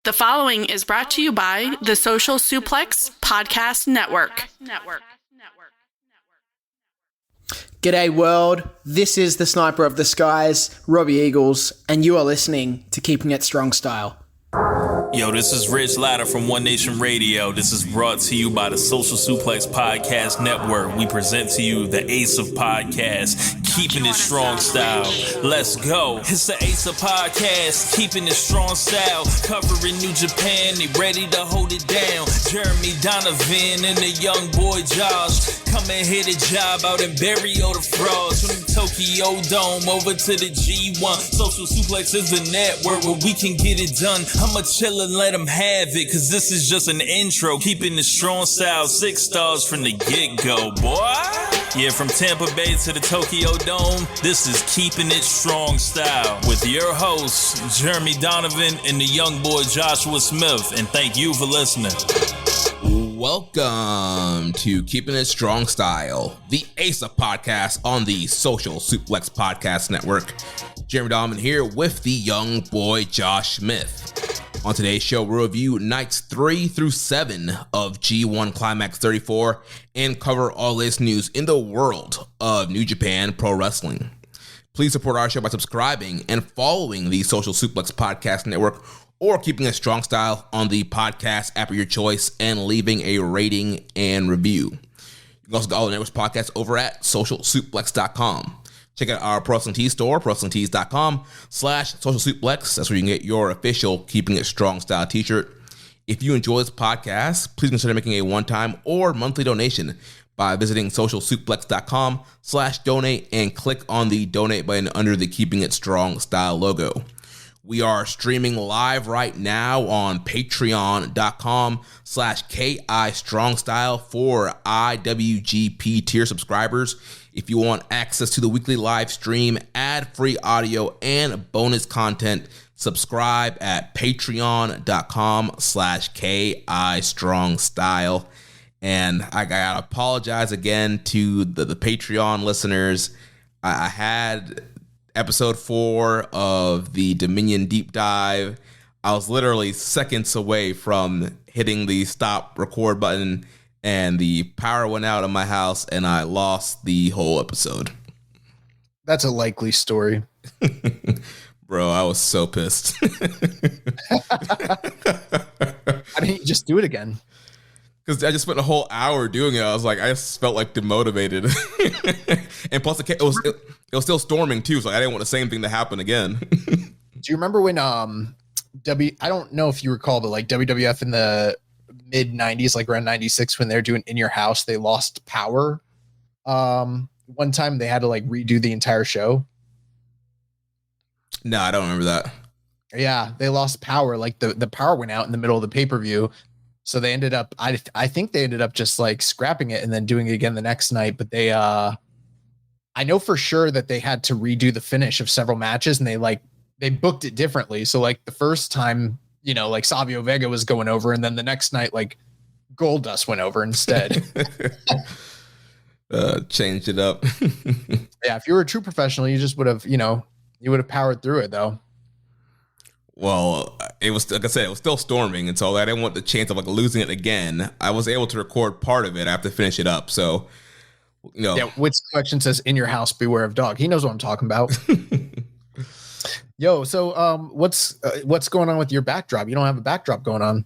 The following is brought to you by the Social Suplex Podcast Network. G'day world, this is the Sniper of the Skies, Robbie Eagles, and you are listening to Keeping It Strong Style. Yo, this is Rich Latta from One Nation Radio. This is brought to you by the Social Suplex Podcast Network. We present to you the Ace of Podcasts, Keeping It Strong Style. Let's go. It's the Ace of Podcasts, Keeping It Strong Style. Covering New Japan, they ready to hold it down. Jeremy Donovan and the young boy Josh. Come and hit a job out and bury all the frauds. From the Tokyo Dome over to the G1. Social Suplex is the network where we can get it done. I'ma chill and let them have it, cause this is just an intro. Keeping the strong style, 6 stars from the get-go, boy. Yeah, from Tampa Bay to the Tokyo Dome, this is Keeping It Strong Style with your hosts, Jeremy Donovan and the young boy Joshua Smith. And thank you for listening. Welcome to Keeping It Strong Style, the Ace of Podcast on the Social Suplex Podcast Network. Jeremy Donovan here with the young boy Josh Smith. On today's show, we'll review nights 3 through 7 of G1 Climax 34 and cover all this news in the world of New Japan Pro Wrestling. Please support our show by subscribing and following the Social Suplex Podcast Network or Keeping It Strong Style on the podcast app of your choice and leaving a rating and review. You can also get all the network's podcasts over at socialsuplex.com. Check out our Pro Wrestling Tees store, ProWrestlingTees.com/socialsuplex. That's where you can get your official Keeping It Strong Style t-shirt. If you enjoy this podcast, please consider making a one-time or monthly donation by visiting socialsuplex.com/donate and click on the donate button under the Keeping It Strong Style logo. We are streaming live right now on patreon.com/KI Strong Style for IWGP tier subscribers. If you want access to the weekly live stream, ad-free audio, and bonus content, subscribe at patreon.com/KI Strong Style. And I gotta apologize again to the Patreon listeners. I had episode 4 of the Dominion Deep Dive. I was literally seconds away from hitting the stop record button, and the power went out in my house, and I lost the whole episode. That's a likely story. Bro, I was so pissed. Why didn't you just do it again? Because I just spent a whole hour doing it. I was like, I just felt like demotivated. And plus, it was still storming too, so I didn't want the same thing to happen again. Do you remember when I don't know if you recall, but like WWF in the mid 90s, like around 96, when they're doing In Your House, they lost power. One time they had to like redo the entire show. No, I don't remember that. Yeah, they lost power. Like the power went out in the middle of the pay-per-view. So they ended up, I think they ended up just like scrapping it and then doing it again the next night. But they, I know for sure that they had to redo the finish of several matches, and they booked it differently. So like the first time, you know, like Savio Vega was going over, and then the next night, like Goldust went over instead. Changed it up. Yeah, if you were a true professional, you just would have, you would have powered through it though. Well, it was, like I said, it was still storming, and so I didn't want the chance of like losing it again. I was able to record part of it. I have to finish it up, so Yeah, Witt's collection says "In Your House, Beware of Dog." He knows what I'm talking about. Yo, so what's going on with your backdrop? You don't have a backdrop going on.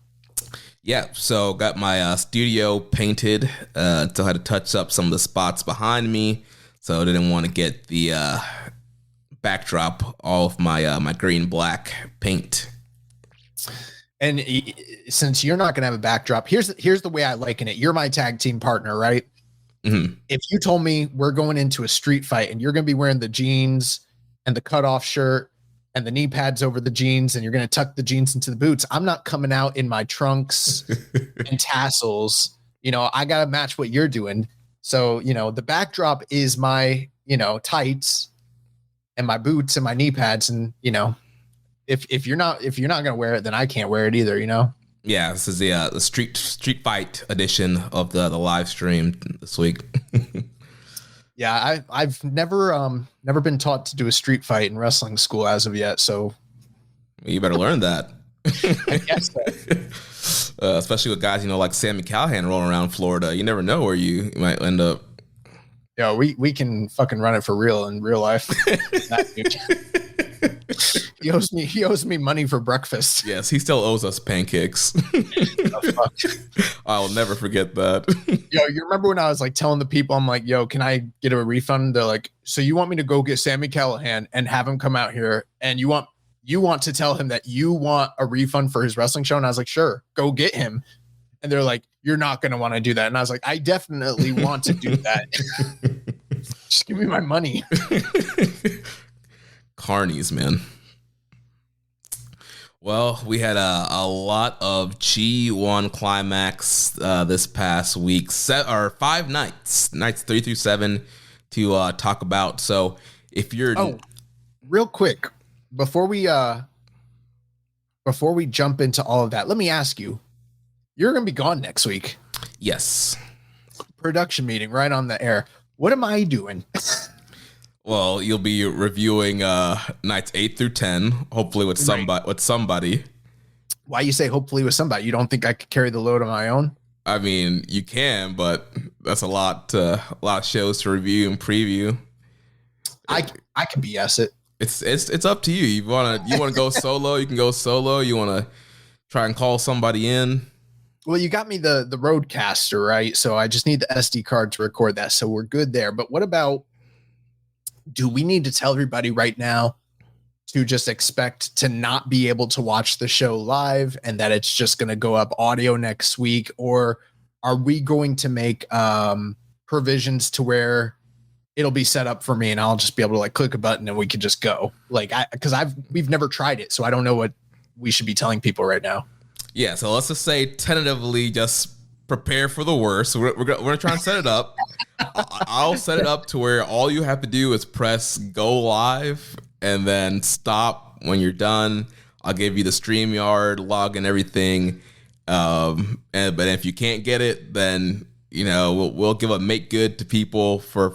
Yeah, so got my studio painted. So I had to touch up some of the spots behind me. So I didn't want to get the backdrop all of my green black paint. And since you're not gonna have a backdrop, here's the way I liken it. You're my tag team partner, right? Mm-hmm. If you told me we're going into a street fight and you're gonna be wearing the jeans and the cutoff shirt and the knee pads over the jeans, and you're going to tuck the jeans into the boots, I'm not coming out in my trunks and tassels. I got to match what you're doing. So, the backdrop is my, tights and my boots and my knee pads. And, if you're not going to wear it, then I can't wear it either, Yeah, this is the street fight edition of the live stream this week. Yeah, I've never been taught to do a street fight in wrestling school as of yet. So you better learn that. I guess so. Especially with guys, like Sammy Callahan rolling around Florida. You never know where you might end up. Yeah, we can fucking run it for real in real life. He owes me money for breakfast. Yes, he still owes us pancakes. Oh, fuck. I'll never forget that. Yo, you remember when I was like telling the people, I'm like, yo, can I get a refund? They're like, so you want me to go get Sammy Callahan and have him come out here, and you want to tell him that you want a refund for his wrestling show? And I was like, sure, go get him. And they're like, you're not going to want to do that. And I was like, I definitely want to do that. Just give me my money. Carnies, man. Well, we had a lot of G1 Climax this past week. 5 nights 3 through 7 to talk about. So if you're real quick before we jump into all of that, let me ask you. You're going to be gone next week. Yes. Production meeting right on the air. What am I doing? Well, you'll be reviewing nights 8 through 10, hopefully with somebody. Why you say hopefully with somebody? You don't think I could carry the load on my own? I mean, you can, but that's a lot of shows to review and preview. I can BS it. It's up to you. You want to go solo, you can go solo. You want to try and call somebody in. Well, you got me the Roadcaster, right? So I just need the SD card to record that. So we're good there. But what about, do we need to tell everybody right now to just expect to not be able to watch the show live and that it's just going to go up audio next week? Or are we going to make provisions to where it'll be set up for me and I'll just be able to like click a button and we can just go? Like, we've never tried it, so I don't know what we should be telling people right now. Yeah, so let's just say tentatively, just prepare for the worst. We're gonna try and set it up. I'll set it up to where all you have to do is press go live and then stop when you're done. I'll give you the StreamYard log and everything. But if you can't get it, then we'll give a make good to people for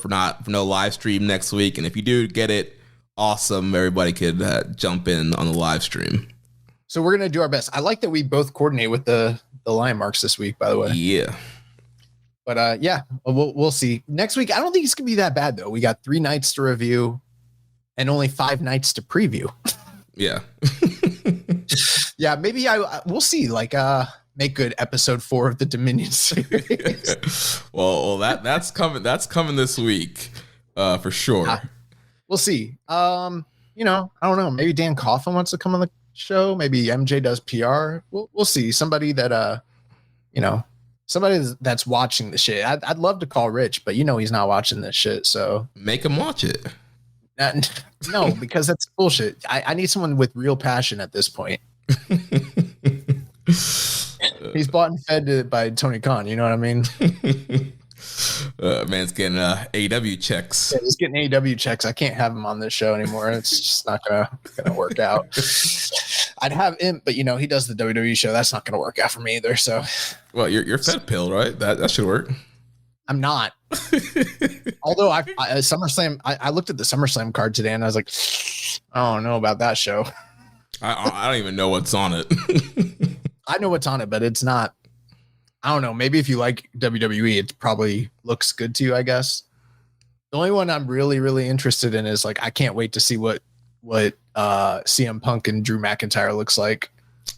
no live stream next week. And if you do get it, awesome. Everybody could jump in on the live stream. So we're going to do our best. I like that we both coordinate with the line marks this week, by the way. Yeah. But yeah, we'll see. Next week, I don't think it's going to be that bad, though. We got 3 nights to review and only 5 nights to preview. Yeah. Yeah, maybe we'll see. Like, make good episode 4 of the Dominion series. well, that's coming. That's coming this week, for sure. We'll see. I don't know. Maybe Dan Coughlin wants to come on the show. Maybe MJ does PR. We'll see. Somebody that somebody that's watching the shit. I'd love to call Rich, but he's not watching this shit. So make him watch it. No, because that's bullshit. I need someone with real passion at this point. He's bought and fed by Tony Khan. You know what I mean? Man's getting AEW checks. Yeah, he's getting AEW checks. I can't have him on this show anymore. It's just not gonna work out. I'd have him, but he does the WWE show. That's not gonna work out for me either. So, well, you're fed pill, right? That should work. I'm not. Although SummerSlam, I looked at the SummerSlam card today and I was like, I don't know about that show. I don't even know what's on it. I know what's on it, but it's not. I don't know. Maybe if you like WWE, it probably looks good to you, I guess. The only one I'm really, really interested in is like, I can't wait to see what CM Punk and Drew McIntyre looks like.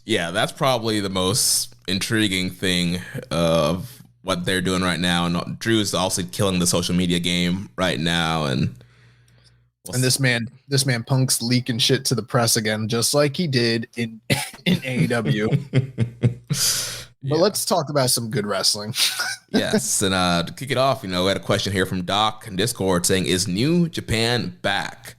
Yeah, that's probably the most intriguing thing of what they're doing right now. And Drew's also killing the social media game right now. And this man Punk's leaking shit to the press again, just like he did in AEW. But let's talk about some good wrestling. Yes, and to kick it off, we had a question here from Doc in Discord saying, "Is New Japan back?"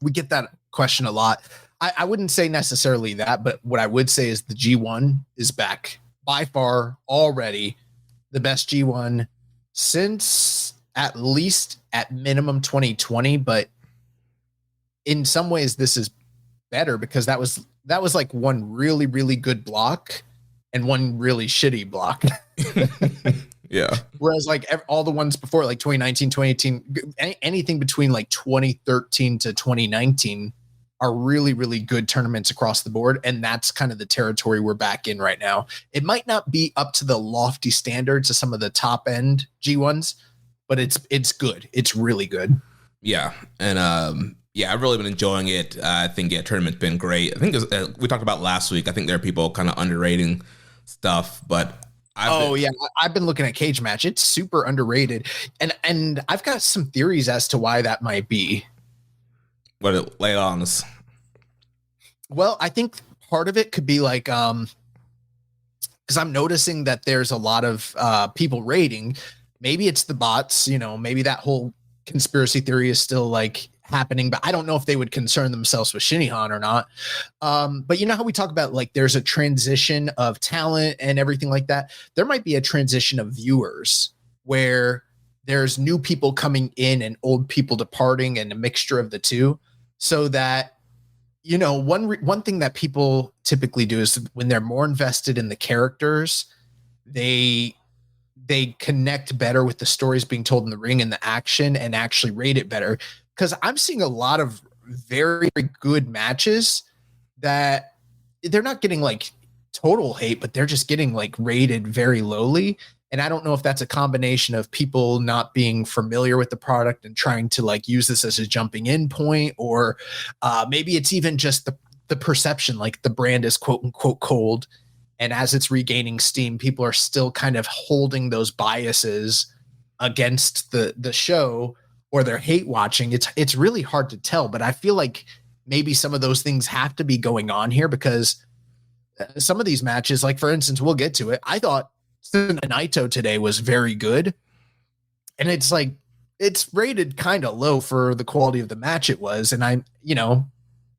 We get that question a lot. I wouldn't say necessarily that, but what I would say is the G1 is back. By far, already the best G1 since at least at minimum 2020. But in some ways, this is better because that was like one really, really good block and one really shitty block. Yeah. Whereas like all the ones before, like 2019, 2018, anything between like 2013 to 2019 are really, really good tournaments across the board. And that's kind of the territory we're back in right now. It might not be up to the lofty standards of some of the top end G1s, but it's good. It's really good. Yeah. And I've really been enjoying it. I think tournament's been great. I think we talked about last week. I think there are people kind of underrating stuff, but I've been looking at Cage Match. It's super underrated. And I've got some theories as to why that might be. What, lay it on us. Well, I think part of it could be like, because I'm noticing that there's a lot of people rating. Maybe it's the bots, maybe that whole conspiracy theory is still like happening, but I don't know if they would concern themselves with Shinihan or not. But you know how we talk about like there's a transition of talent and everything like that? There might be a transition of viewers where there's new people coming in and old people departing and a mixture of the two. So that, one thing that people typically do is when they're more invested in the characters, they connect better with the stories being told in the ring and the action and actually rate it better. Because I'm seeing a lot of very, very good matches that they're not getting like total hate, but they're just getting like rated very lowly. And I don't know if that's a combination of people not being familiar with the product and trying to like use this as a jumping in point, or maybe it's even just the perception, like the brand is quote unquote cold. And as it's regaining steam, people are still kind of holding those biases against the show, or they're hate watching. It's really hard to tell, but I feel like maybe some of those things have to be going on here, because some of these matches, like for instance, we'll get to it. I thought Naito today was very good. And it's like, it's rated kind of low for the quality of the match it was. And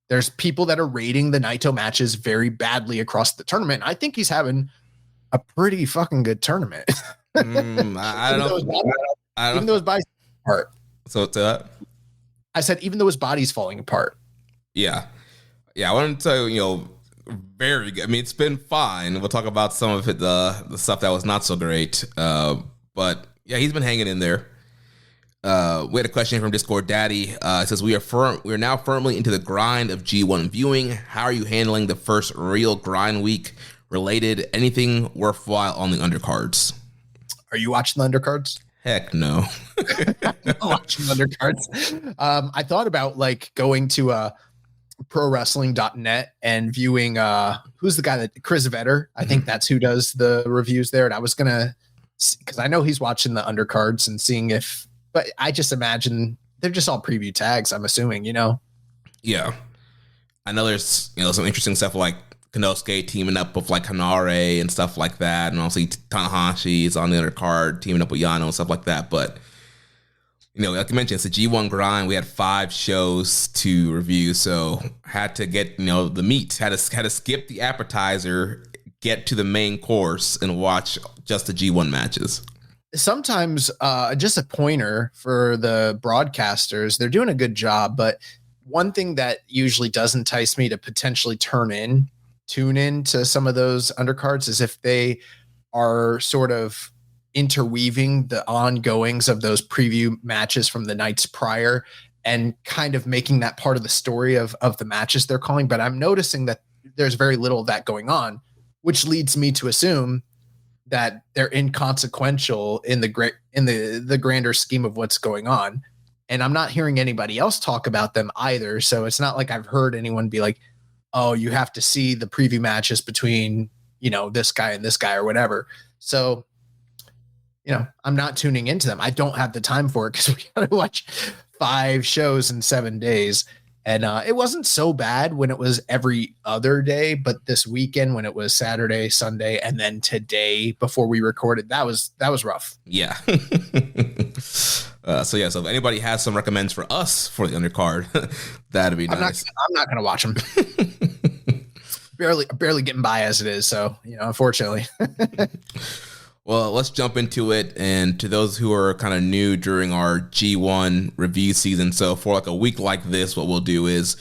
there's people that are rating the Naito matches very badly across the tournament. I think he's having a pretty fucking good tournament. I don't know. Even though his body's falling apart. So to that, I said, even though his body's falling apart. Yeah. I wanted to tell you, very good. I mean, it's been fine. We'll talk about some of it, the stuff that was not so great. But yeah, he's been hanging in there. We had a question from Discord Daddy. It says, we are now firmly into the grind of G1 viewing. How are you handling the first real grind week related? Anything worthwhile on the undercards? Are you watching the undercards? Heck no. Watching undercards. I thought about like going to prowrestling.net and viewing who's the guy that Chris Vetter. I think that's who does the reviews there. And I was gonna, because I know he's watching the undercards and seeing if, but I just imagine they're just all preview tags, I'm assuming, Yeah. I know there's, some interesting stuff like Konosuke teaming up with like Hanare and stuff like that. And obviously Tanahashi is on the undercard teaming up with Yano and stuff like that. But, like you mentioned, it's a G1 grind. We had 5 shows to review. So had to get, the meat, had to skip the appetizer, get to the main course and watch just the G1 matches. Sometimes just a pointer for the broadcasters. They're doing a good job, but one thing that usually does entice me to potentially tune in to some of those undercards is if they are sort of interweaving the ongoings of those preview matches from the nights prior and kind of making that part of the story of the matches they're calling. But I'm noticing that there's very little of that going on, which leads me to assume that they're inconsequential in the grander scheme of what's going on. And I'm not hearing anybody else talk about them either. So it's not like I've heard anyone be like, oh, you have to see the preview matches between, this guy and this guy or whatever. So, I'm not tuning into them. I don't have the time for it because we got to watch 5 shows in 7 days. And it wasn't so bad when it was every other day, but this weekend when it was Saturday, Sunday, and then today before we recorded, that was rough. Yeah. So if anybody has some recommends for us for the undercard, that'd be nice. I'm not going to watch them. barely getting by as it is. So, unfortunately. Well, let's jump into it. And to those who are kind of new during our G1 review season, so for like a week like this, what we'll do is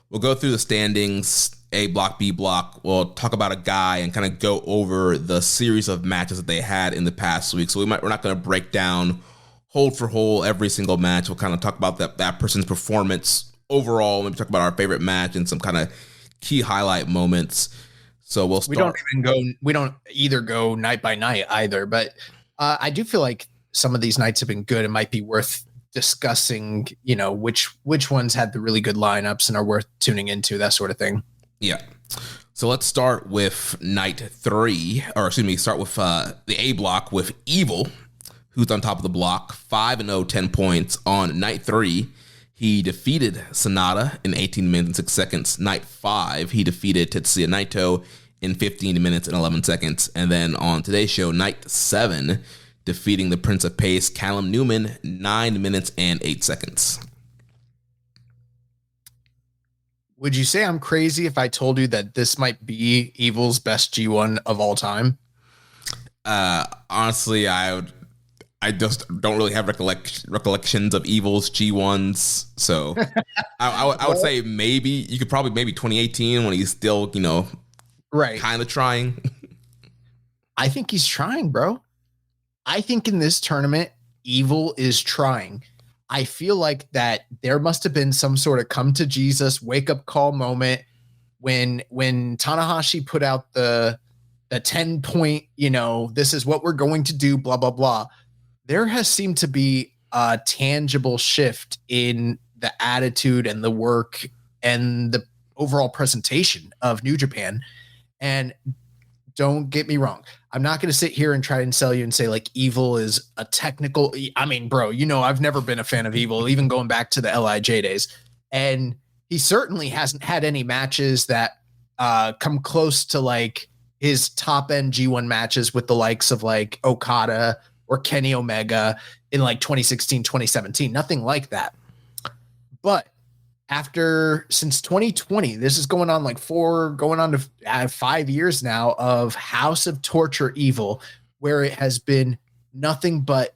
we'll go through the standings, A block, B block. We'll talk about a guy and kind of go over the series of matches that they had in the past week. So we're not going to break down hold for hold every single match. We'll kind of talk about that person's performance overall, let me talk about our favorite match and some kind of key highlight moments. So we'll start. We don't either go night by night either, but I do feel like some of these nights have been good. It might be worth discussing, which ones had the really good lineups and are worth tuning into, that sort of thing. Yeah. So let's start with night 3, or excuse me, start with the A block with Evil, who's on top of the block, 5-0, 10 points. On night 3, he defeated Sonata in 18 minutes and 6 seconds. Night 5, he defeated Tetsuya Naito in 15 minutes and 11 seconds. And then on today's show, night 7, defeating the Prince of Pace, Callum Newman, 9 minutes and 8 seconds. Would you say I'm crazy if I told you that this might be Evil's best G1 of all time? Honestly, I just don't really have recollections of Evil's G1s. So I would say maybe you could probably 2018 when he's still, right, kind of trying. I think he's trying, bro. I think in this tournament, Evil is trying. I feel like that there must have been some sort of come to Jesus wake up call moment when Tanahashi put out the 10 point, this is what we're going to do, blah, blah, blah. There has seemed to be a tangible shift in the attitude and the work and the overall presentation of New Japan. And don't get me wrong, I'm not going to sit here and try and sell you and say like Evil is a technical. I mean, bro, I've never been a fan of Evil, even going back to the LIJ days. And he certainly hasn't had any matches that come close to like his top end G1 matches with the likes of like Okada or Kenny Omega in like 2016, 2017. Nothing like that. But since 2020, this is going on like 5 years now of House of Torture Evil, where it has been nothing but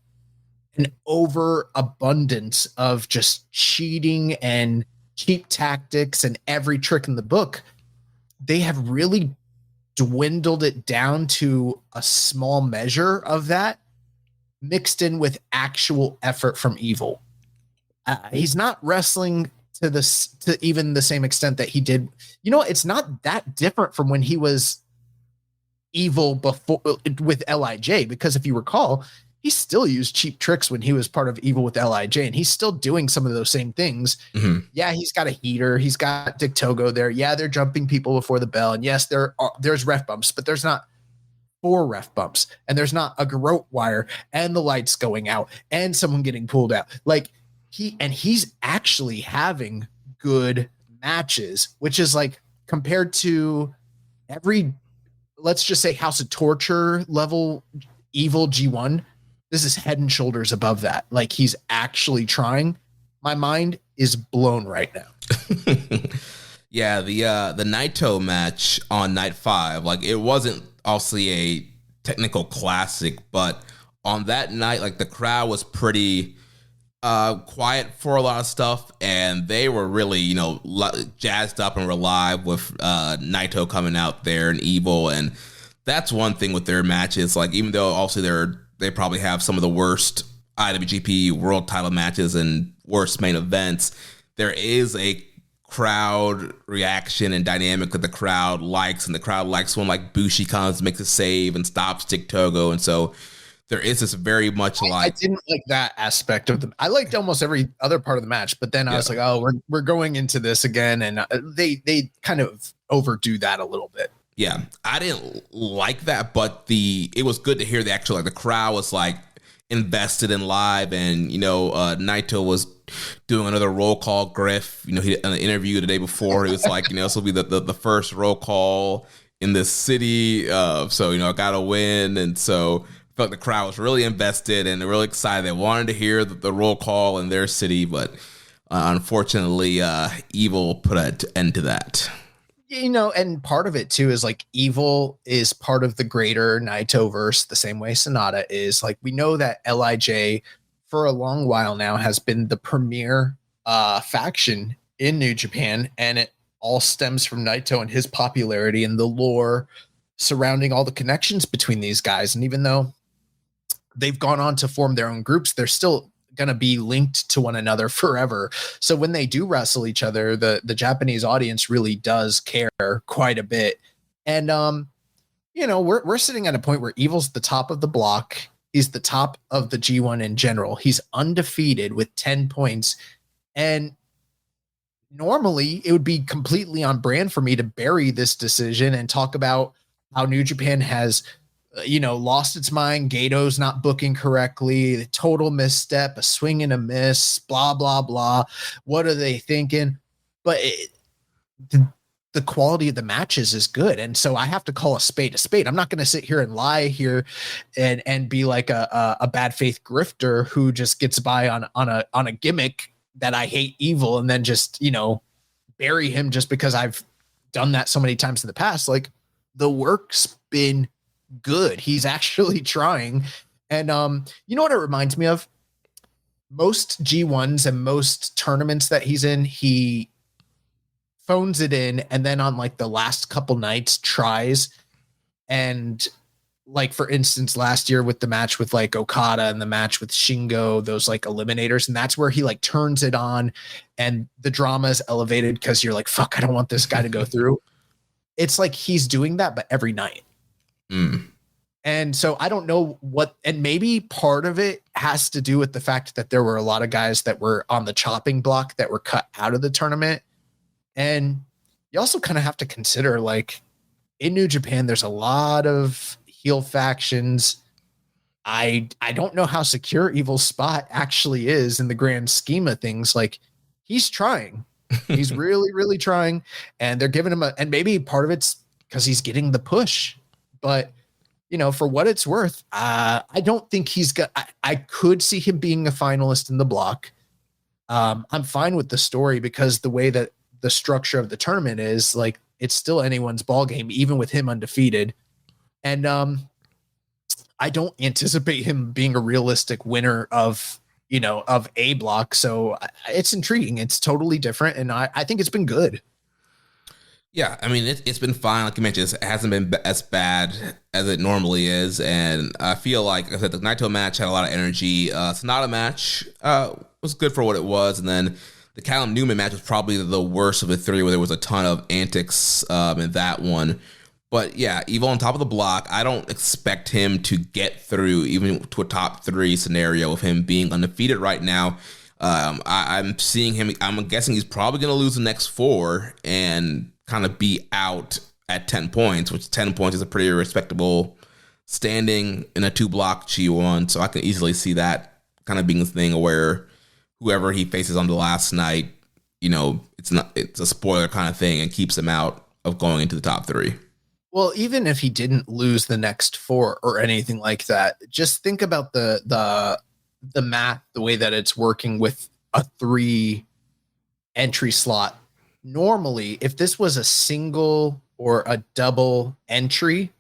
an overabundance of just cheating and cheap tactics and every trick in the book. They have really dwindled it down to a small measure of that mixed in with actual effort from Evil. He's not wrestling to even the same extent that he did. It's not that different from when he was Evil before with LIJ, because if you recall, he still used cheap tricks when he was part of Evil with LIJ, and he's still doing some of those same things. Mm-hmm. Yeah, he's got a heater. He's got Dick Togo there. Yeah, they're jumping people before the bell. And yes, there's ref bumps, but there's not 4 ref bumps, and there's not a garrote wire and the lights going out and someone getting pulled out. Like he's actually having good matches, which is like compared to every, let's just say House of Torture level Evil G1, this is head and shoulders above that. Like he's actually trying. My mind is blown right now. Yeah, the Naito match on night 5, like it wasn't obviously a technical classic, but on that night, like the crowd was pretty quiet for a lot of stuff, and they were really, jazzed up and were live with Naito coming out there and Evil. And that's one thing with their matches. Like, even though obviously they probably have some of the worst IWGP World Title matches and worst main events, there is a crowd reaction and dynamic that the crowd likes, and the crowd likes when like Bushi comes, makes a save, and stops Dick Togo, and so there is this very much like... I didn't like that aspect of them. I liked almost every other part of the match, but then I was like, oh, we're going into this again, and they kind of overdo that a little bit. Yeah, I didn't like that, but it was good to hear the crowd was like invested in live, and Naito was doing another roll call griff. He in an interview the day before, he was like, this will be the first roll call in this city, so I gotta win, and so I felt the crowd was really invested and really excited. They wanted to hear the roll call in their city, but unfortunately, Evil put an end to that. And part of it too is like Evil is part of the greater Naito verse, the same way Sonata is. Like, we know that LIJ for a long while now has been the premier faction in New Japan, and it all stems from Naito and his popularity and the lore surrounding all the connections between these guys. And even though they've gone on to form their own groups, they're still going to be linked to one another forever. So when they do wrestle each other, the Japanese audience really does care quite a bit. And, we're sitting at a point where Evil's the top of the block. He's the top of the G1 in general. He's undefeated with 10 points. And normally it would be completely on brand for me to bury this decision and talk about how New Japan has, lost its mind. Gato's not booking correctly, the total misstep, a swing and a miss, blah, blah, blah. What are they thinking? But the quality of the matches is good. And so I have to call a spade a spade. I'm not going to sit here and lie here and be like a bad faith grifter who just gets by on a gimmick that I hate Evil and then just, bury him just because I've done that so many times in the past. Like, the work's been good. He's actually trying. And you know what it reminds me of? Most G1s and most tournaments that he's in, he phones it in, and then on like the last couple nights tries. And like, for instance, last year with the match with like Okada and the match with Shingo, those like eliminators, and that's where he like turns it on and the drama is elevated because you're like, fuck, I don't want this guy to go through. It's like he's doing that, but every night. And so I don't know what, and maybe part of it has to do with the fact that there were a lot of guys that were on the chopping block that were cut out of the tournament. And you also kind of have to consider, like, in New Japan, there's a lot of heel factions. I don't know how secure Evil's spot actually is in the grand scheme of things. Like, he's trying. He's really, really trying. And they're giving him and maybe part of it's because he's getting the push. But, for what it's worth, I don't think he's got, I could see him being a finalist in the block. I'm fine with the story because the way that the structure of the tournament is, like, it's still anyone's ball game, even with him undefeated. And I don't anticipate him being a realistic winner of A block. So it's intriguing. It's totally different. And I think it's been good. Yeah, I mean, it's been fine. Like you mentioned, it hasn't been as bad as it normally is. And I feel like I said, the Naito match had a lot of energy. Sonata match was good for what it was. And then the Callum Newman match was probably the worst of the three, where there was a ton of antics in that one. But yeah, Evil on top of the block. I don't expect him to get through even to a top three scenario of him being undefeated right now. I'm seeing him. I'm guessing he's probably going to lose the next four and kind of be out at 10 points, which 10 points is a pretty respectable standing in a 2-block G1. So I can easily see that kind of being a thing where whoever he faces on the last night, it's a spoiler kind of thing and keeps him out of going into the top three. Well, even if he didn't lose the next four or anything like that, just think about the math, the way that it's working with a 3 entry slot. Normally, if this was a single or a double entry,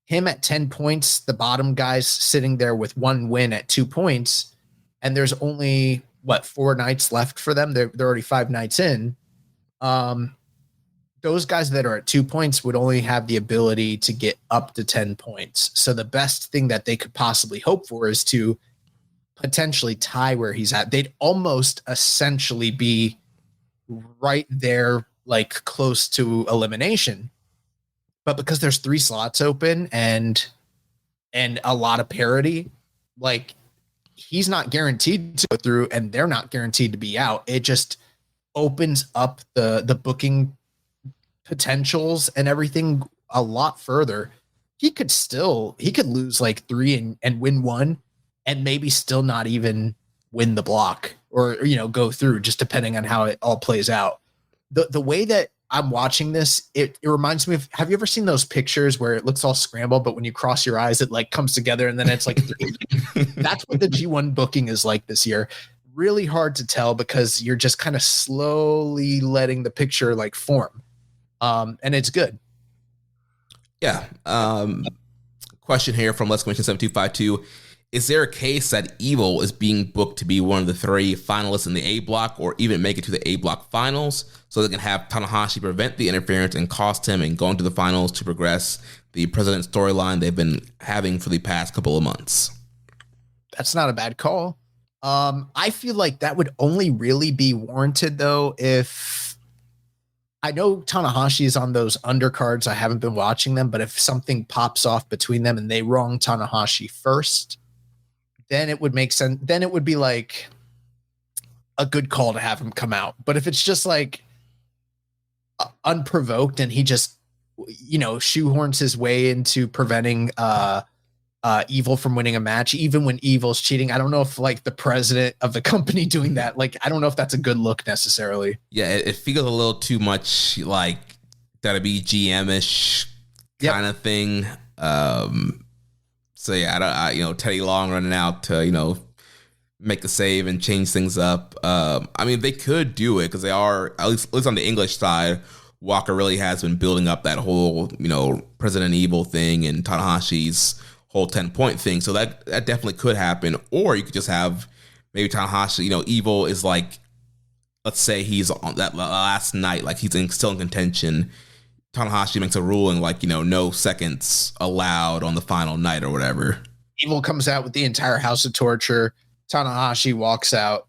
him at 10 points, the bottom guy's sitting there with 1 win at 2 points, and there's only 4 nights left for them. They're already 5 nights in. Those guys that are at 2 points would only have the ability to get up to 10 points. So the best thing that they could possibly hope for is to potentially tie where he's at. They'd almost essentially be right there, like close to elimination. But because there's 3 slots open and a lot of parity, like, he's not guaranteed to go through and they're not guaranteed to be out. It just opens up the booking potentials and everything a lot further. He could lose like 3 and win 1 and maybe still not even win the block or go through, just depending on how it all plays out. The way that I'm watching this, it reminds me of, have you ever seen those pictures where it looks all scrambled, but when you cross your eyes, it like comes together and then it's like that's what the G1 booking is like this year. Really hard to tell because you're just kind of slowly letting the picture like form. And it's good. Yeah. Question here from Let's Commission 7252. Is there a case that Evil is being booked to be one of the 3 finalists in the A block or even make it to the A block finals so they can have Tanahashi prevent the interference and cost him and going to the finals to progress the president storyline they've been having for the past couple of months? That's not a bad call. I feel like that would only really be warranted though if I know Tanahashi is on those undercards. I haven't been watching them, but if something pops off between them and they wrong Tanahashi first, then it would make sense. Then it would be like a good call to have him come out. But if it's just like unprovoked and he just, shoehorns his way into preventing Evil from winning a match, even when Evil's cheating, I don't know if like the president of the company doing that, like, I don't know if that's a good look necessarily. Yeah, it feels a little too much like that'd be GM-ish kind of thing. So yeah, Teddy Long running out to, make the save and change things up. I mean, they could do it because they are, at least on the English side, Walker really has been building up that whole, President Evil thing and Tanahashi's whole 10-point thing. So that definitely could happen. Or you could just have maybe Tanahashi, Evil is like, let's say he's on that last night, like he's still in contention. Tanahashi makes a ruling like, no seconds allowed on the final night or whatever. Evil comes out with the entire House of Torture. Tanahashi walks out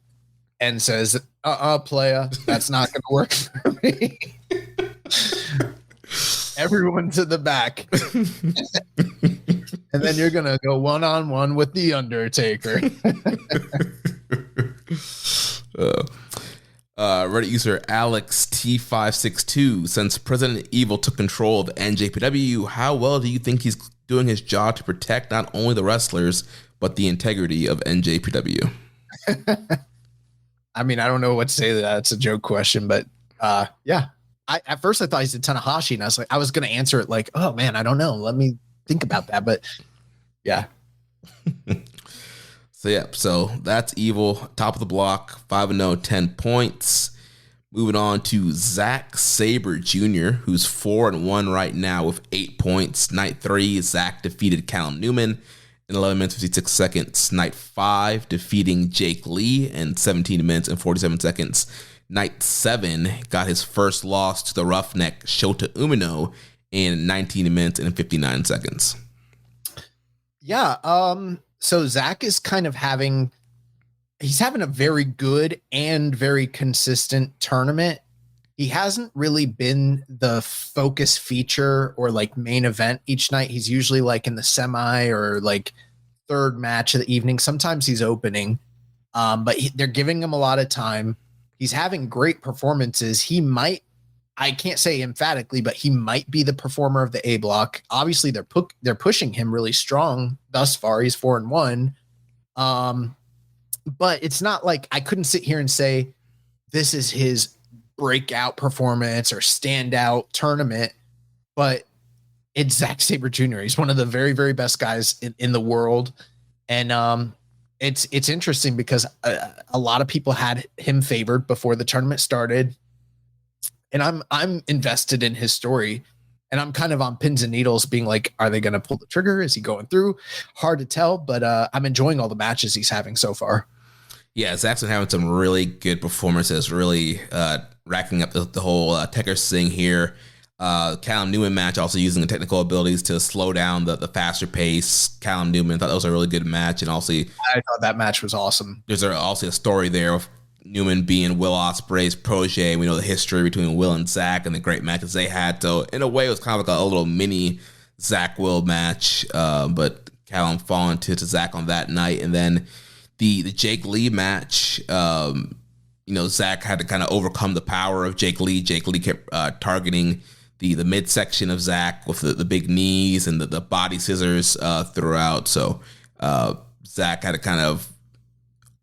and says, playa, that's not going to work for me. Everyone to the back. And then you're going to go one-on-one with The Undertaker. Reddit user Alex T562, since President Evil took control of NJPW, how well do you think he's doing his job to protect not only the wrestlers, but the integrity of NJPW? I mean, I don't know what to say to that. It's a joke question, but yeah. At first I thought he said Tanahashi, and I was going to answer it like, oh man, I don't know. Let me think about that. But yeah. So that's Evil, top of the block, 5-0, 10 points. Moving on to Zack Sabre Jr., who's 4-1 right now with 8 points. Night 3, Zack defeated Callum Newman in 11 minutes 56 seconds. Night 5, defeating Jake Lee in 17 minutes and 47 seconds. Night 7 got his first loss to the Roughneck Shota Umino in 19 minutes and 59 seconds. Yeah, so Zack is kind of having a very good and very consistent tournament. He hasn't really been the focus feature or like main event each night. He's usually like in the semi or like third match of the evening. Sometimes he's opening, but they're giving him a lot of time. He's having great performances. I can't say emphatically, but he might be the performer of the A block. Obviously, they're pushing him really strong thus far. He's 4-1. But it's not like I couldn't sit here and say this is his breakout performance or standout tournament, but it's Zack Sabre Jr. He's one of the very, very best guys in the world. And it's interesting because a lot of people had him favored before the tournament started. And I'm invested in his story, and I'm kind of on pins and needles being like, are they going to pull the trigger? Is he going through? Hard to tell, but I'm enjoying all the matches he's having so far. Yeah, Zach's been having some really good performances, really racking up the whole Techers thing here. Callum Newman match, also using the technical abilities to slow down the faster pace. Callum Newman, thought that was a really good match. And also, I thought that match was awesome. There's also a story there of Newman being Will Ospreay's protege. We know the history between Will and Zach and the great matches they had. So in a way, it was kind of like a little mini Zach Will match. But Callum falling to Zach on that night. And then the Jake Lee match, Zach had to kind of overcome the power of Jake Lee. Jake Lee kept targeting the midsection of Zach with the big knees and the body scissors throughout. So Zach had to kind of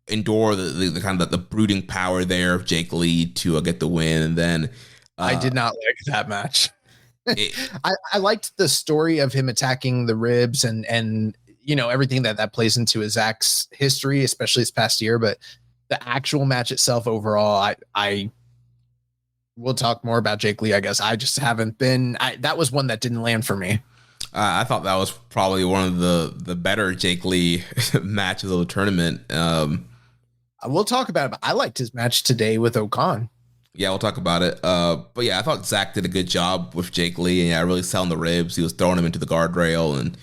endure the kind of the brooding power there of Jake Lee to get the win. And then I did not like that match. I liked the story of him attacking the ribs and everything that plays into his Zach's history, especially this past year. But the actual match itself overall, I we'll talk more about Jake Lee, I guess. I just haven't been. That was one that didn't land for me. I thought that was probably one of the better Jake Lee matches of the tournament. We'll talk about it, but I liked his match today with Okan. Yeah, we'll talk about it. But yeah, I thought Zach did a good job with Jake Lee, and really selling the ribs. He was throwing him into the guardrail, and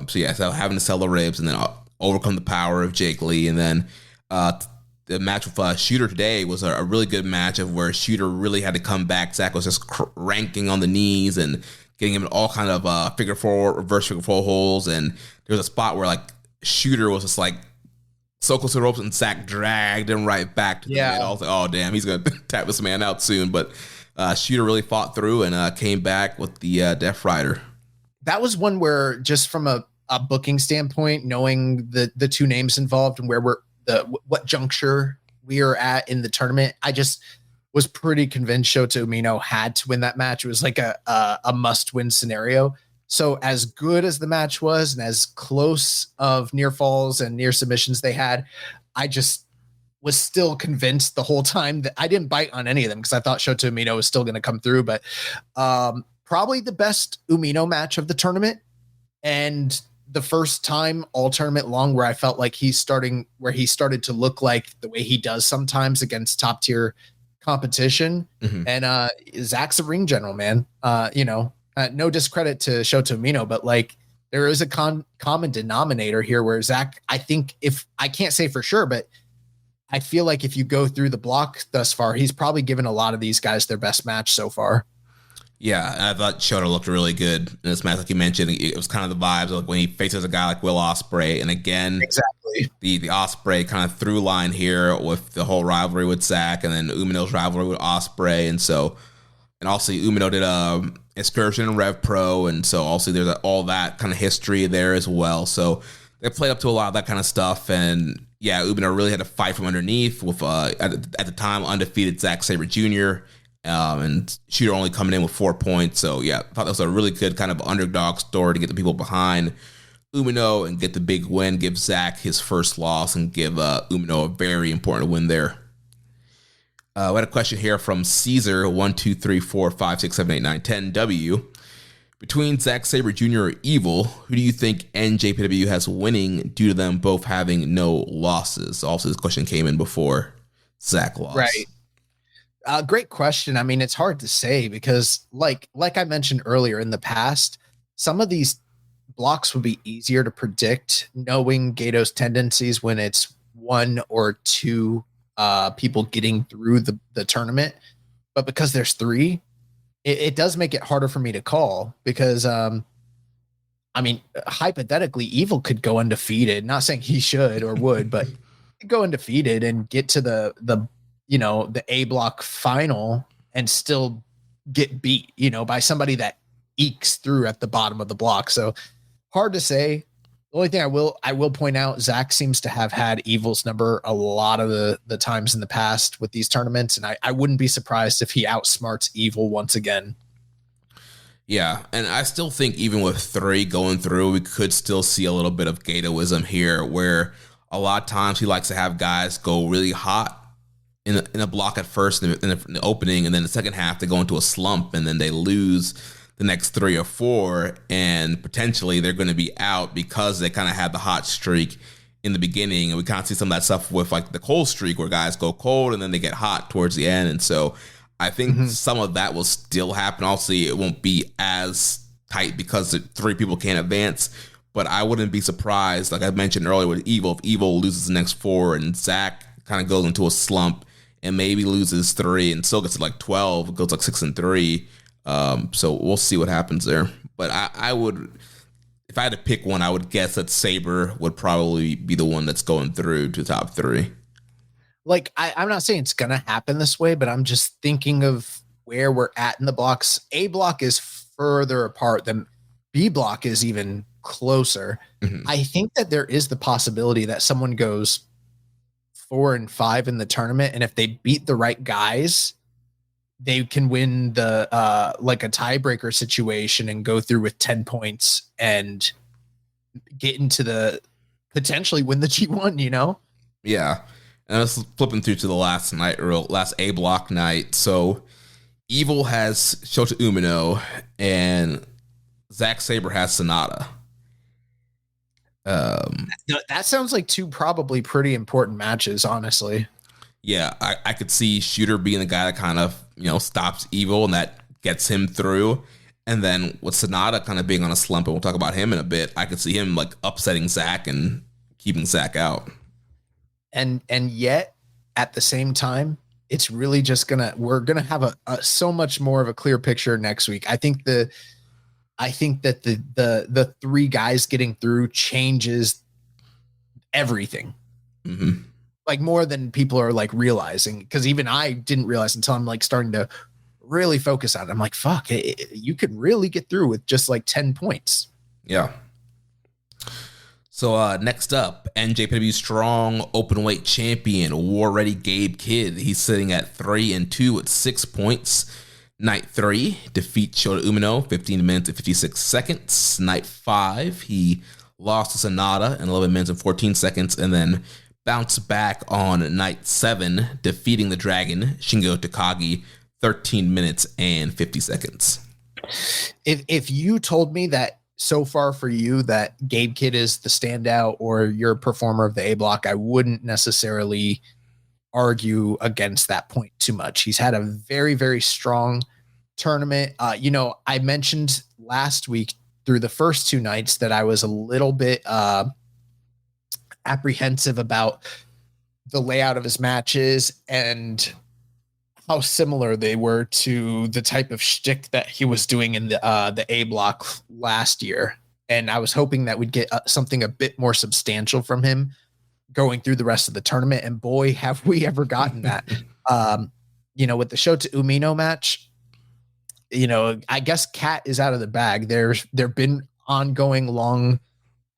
so having to sell the ribs and then overcome the power of Jake Lee, and then The match with Shooter today was a really good match of where Shooter really had to come back. Zach was just ranking on the knees and getting him in all kind of reverse figure four holds. And there was a spot where like Shooter was just like so close to the ropes and Zach dragged him right back to the mid. I was like, oh damn, he's gonna tap this man out soon. But Shooter really fought through and came back with the Death Rider. That was one where just from a booking standpoint, knowing the two names involved and where what juncture we are at in the tournament, I just was pretty convinced Shota Umino had to win that match. It was like a must-win scenario. So as good as the match was and as close of near falls and near submissions they had, I just was still convinced the whole time that I didn't bite on any of them because I thought Shota Umino was still going to come through. But probably the best Umino match of the tournament, and the first time all tournament long where I felt like he started to look like the way he does sometimes against top tier competition. Mm-hmm. And Zach's a ring general, man. No discredit to Shota Umino, but like there is a common denominator here where Zach, I think, if I can't say for sure, but I feel like if you go through the block thus far, he's probably given a lot of these guys their best match so far. Yeah, I thought Shota looked really good in this match. Like you mentioned, it was kind of the vibes of when he faces a guy like Will Ospreay. And again, exactly the Ospreay kind of through line here with the whole rivalry with Zach and then Umino's rivalry with Ospreay. And also Umino did a excursion in Rev Pro. And so also there's all that kind of history there as well. So they played up to a lot of that kind of stuff. And yeah, Umino really had to fight from underneath with, at the time, undefeated Zack Sabre Jr., and Shooter only coming in with 4 points. So yeah, I thought that was a really good kind of underdog story to get the people behind Umino and get the big win, give Zach his first loss, and give Umino a very important win there. We had a question here from Caesar 1 2 3 4 5 6 7 8 9 10 W. Between Zack Sabre Jr. or Evil, who do you think NJPW has winning due to them both having no losses? Also, this question came in before Zach lost. Right. Great question. I mean, it's hard to say because like I mentioned earlier in the past, some of these blocks would be easier to predict knowing Gato's tendencies when it's one or two people getting through the tournament. But because there's three, it does make it harder for me to call because, hypothetically, Evil could go undefeated. Not saying he should or would, but go undefeated and get to the A block final and still get beat, by somebody that ekes through at the bottom of the block. So hard to say. The only thing I will point out, Zach seems to have had Evil's number a lot of the times in the past with these tournaments. And I wouldn't be surprised if he outsmarts Evil once again. Yeah. And I still think even with three going through, we could still see a little bit of Gatoism here where a lot of times he likes to have guys go really hot in a block at first in the opening, and then the second half they go into a slump and then they lose the next 3 or 4, and potentially they're going to be out because they kind of had the hot streak in the beginning. And we kind of see some of that stuff with like the cold streak where guys go cold and then they get hot towards the end. And so I think some of that will still happen. Obviously, it won't be as tight because the 3 people can't advance, but I wouldn't be surprised, like I mentioned earlier with Evil, if Evil loses the next 4 and Zach kind of goes into a slump and maybe loses 3 and still gets to like 12, goes like 6-3. So we'll see what happens there. But I would, if I had to pick one, I would guess that Sabre would probably be the one that's going through to top 3. Like, I'm not saying it's going to happen this way, but I'm just thinking of where we're at in the blocks. A block is further apart than B block is even closer. Mm-hmm. I think that there is the possibility that someone goes 4 and 5 in the tournament, and if they beat the right guys, they can win the like a tiebreaker situation and go through with 10 points and get into the potentially win the G1, Yeah. And I was flipping through to the last A block night. So Evil has Shota Umino and Zack Sabre has Sonata. That sounds like 2 probably pretty important matches, honestly. Yeah, I could see Shooter being the guy that kind of, stops Evil and that gets him through. And then with Sonata kind of being on a slump, and we'll talk about him in a bit, I could see him like upsetting Zach and keeping Zach out. And yet at the same time, it's really just we're gonna have a so much more of a clear picture next week. I think that the three guys getting through changes everything. Mm-hmm. Like more than people are like realizing, because even I didn't realize until I'm like starting to really focus on it. I'm like, fuck, you could really get through with just like 10 points. Yeah. So next up, NJPW Strong Openweight Champion, War Ready Gabe Kidd. He's sitting at 3-2 with 6 points. Night 3, defeat Shota Umino, 15 minutes and 56 seconds. Night 5, he lost to Sonata in 11 minutes and 14 seconds, and then bounced back on night 7, defeating the Dragon, Shingo Takagi, 13 minutes and 50 seconds. If you told me that so far for you that Gabe Kidd is the standout or your performer of the A block, I wouldn't necessarily argue against that point too much. He's had a very, very strong tournament. I mentioned last week through the first 2 nights that I was a little bit apprehensive about the layout of his matches and how similar they were to the type of shtick that he was doing in the A block last year. And I was hoping that we'd get something a bit more substantial from him going through the rest of the tournament. And boy, have we ever gotten that. With the Shota Umino match, I guess Cat is out of the bag. There've been ongoing long